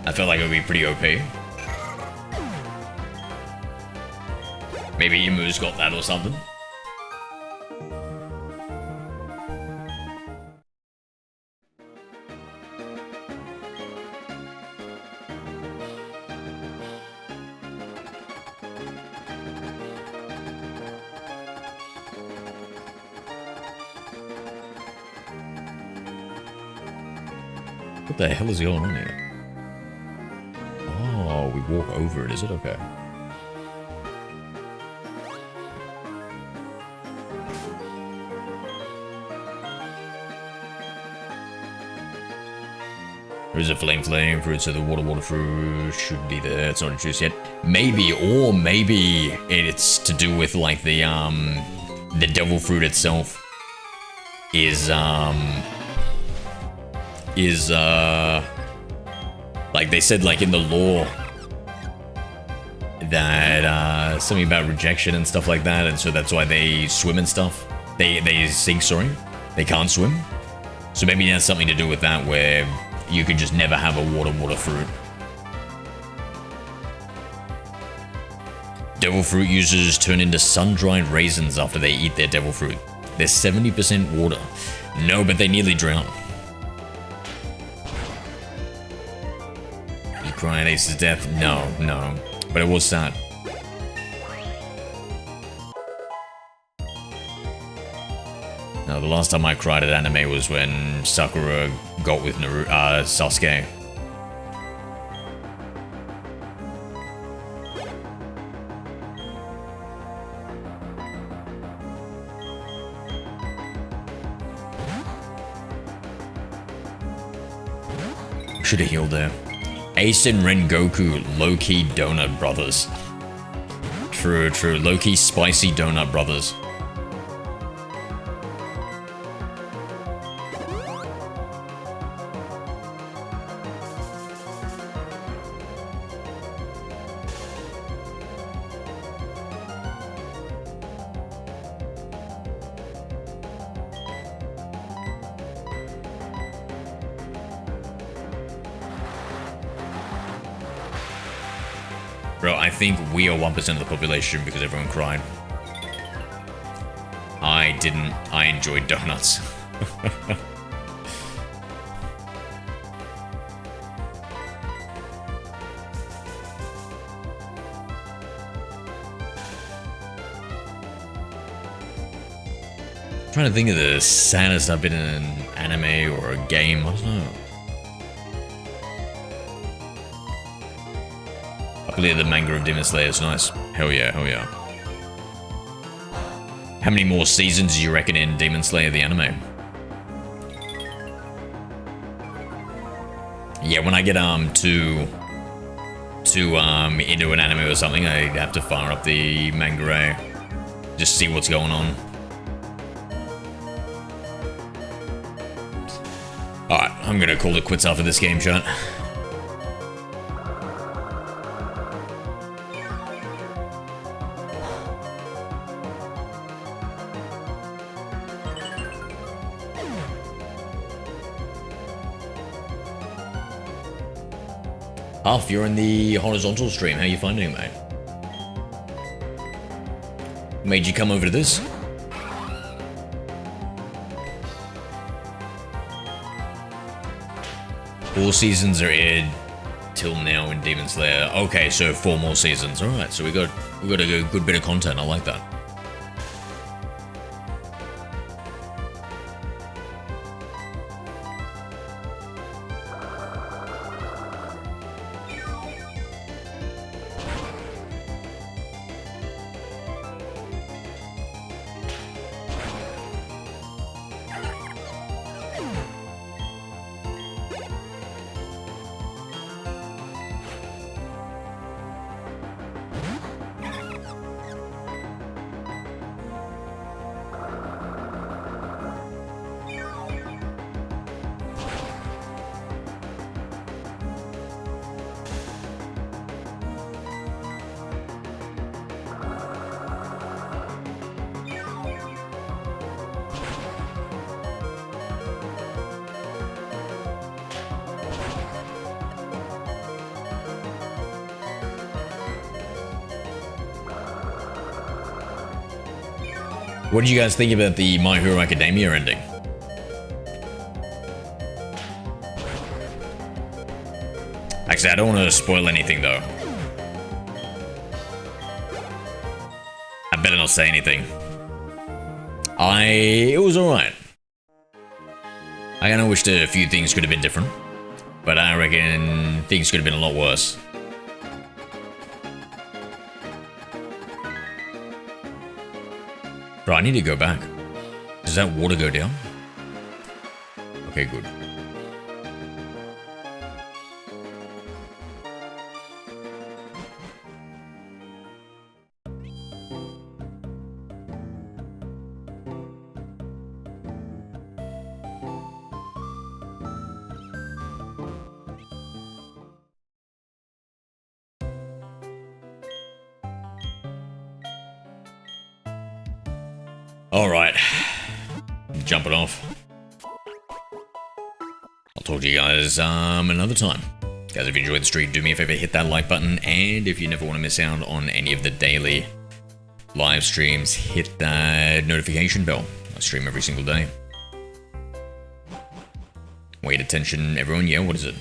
I felt like it would be pretty OP. Maybe Emu's got that or something. What the hell is going on here? Oh, we walk over it, is it? Okay. There is a flame fruit, so the water fruit should be there. It's not introduced yet. Maybe, or maybe it's to do with like the devil fruit itself is like they said, like in the lore that something about rejection and stuff like that, and so that's why they swim and stuff. They sink, sorry. They can't swim. So maybe it has something to do with that, where you could just never have a water fruit. Devil fruit users turn into sun-dried raisins after they eat their devil fruit. They're 70% water. No, but they nearly drown. Did you cry at Ace's death? No. But it was sad. No, the last time I cried at anime was when Sakura got with Sasuke. Should have healed there. Ace and Rengoku, low-key donut brothers. True. Low-key spicy donut brothers. Bro, I think we are 1% of the population because everyone cried. I didn't. I enjoyed donuts. Trying to think of the saddest I've been in an anime or a game. I don't know. I believe the manga of Demon Slayer is nice. Hell yeah. How many more seasons do you reckon in Demon Slayer the anime? Yeah, when I get into an anime or something, I have to fire up the manga, just see what's going on. Alright, I'm gonna call it quits after this game, chat. Half, you're in the horizontal stream. How you finding it, mate? Made you come over to this? All seasons are aired till now in Demon Slayer. Okay, so 4 more seasons. All right, so we got a good bit of content. I like that. What did you guys think about the My Hero Academia ending? Actually, I don't want to spoil anything though. I better not say anything. It was alright. I kinda wished a few things could have been different, but I reckon things could have been a lot worse. Bro, I need to go back. Does that water go down? Okay, good. Alright, jumping off. I'll talk to you guys another time. Guys, if you enjoyed the stream, do me a favor, hit that like button, and if you never want to miss out on any of the daily live streams, hit that notification bell. I stream every single day. Wait, attention everyone, yeah, what is it?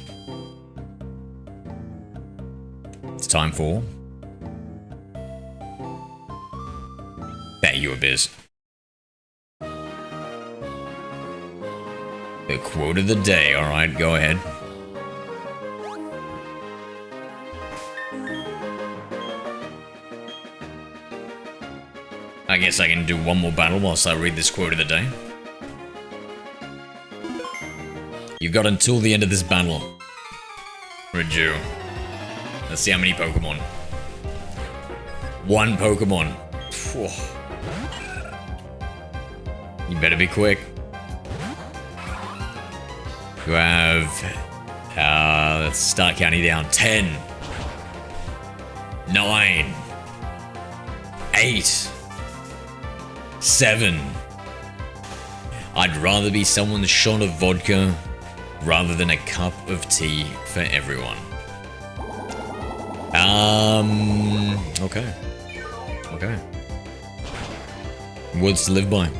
It's time for... Bet you a biz. The quote of the day, alright, go ahead. I guess I can do one more battle whilst I read this quote of the day. You've got until the end of this battle. Raju. Let's see how many Pokemon. 1 Pokemon. Phew. You better be quick. You have, let's start counting down. 10, 9, 8, 7. I'd rather be someone's shot of vodka rather than a cup of tea for everyone. Okay. Okay. Words to live by.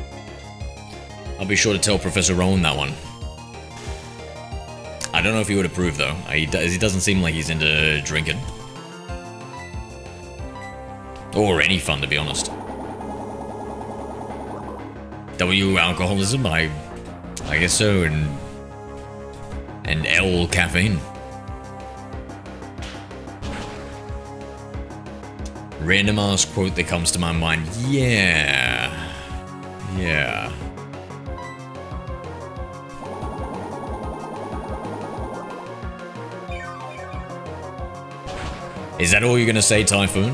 I'll be sure to tell Professor Rowan that one. I don't know if he would approve though. He doesn't seem like he's into drinking. Or any fun, to be honest. W, alcoholism? I guess so, and L, caffeine. Random ass quote that comes to my mind. Yeah. Yeah. Is that all you're gonna say, Typhoon?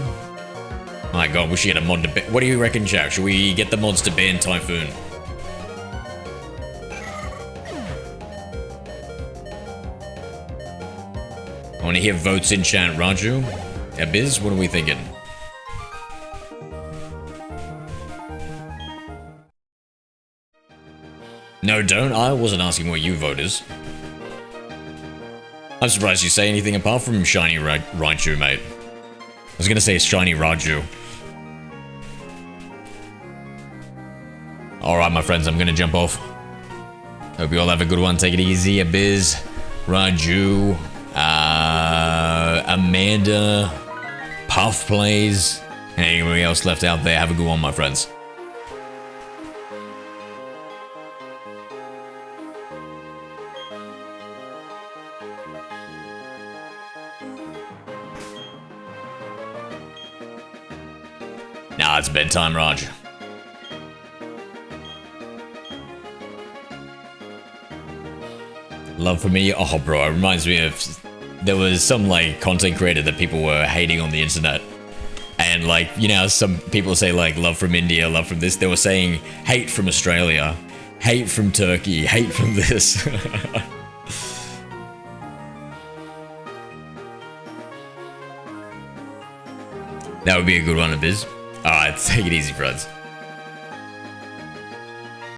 My god, we should get a mod to ban. What do you reckon, Jack? Should we get the mods to ban Typhoon? I want to hear votes in chat. Raju? Abiz, what are we thinking? No, don't. I wasn't asking what you vote is. I'm surprised you say anything apart from Shiny Raichu, mate. I was gonna say Shiny Raju. Alright, my friends, I'm gonna jump off. Hope you all have a good one. Take it easy. Abiz, Raju, Amanda, Puff Plays, and anybody else left out there. Have a good one, my friends. Nah, it's bedtime, Raj. Love for me? Oh, bro, it reminds me of... There was some, like, content creator that people were hating on the internet. And, like, you know, some people say, like, love from India, love from this. They were saying hate from Australia, hate from Turkey, hate from this. That would be a good one, Abiz. Alright, take it easy, friends.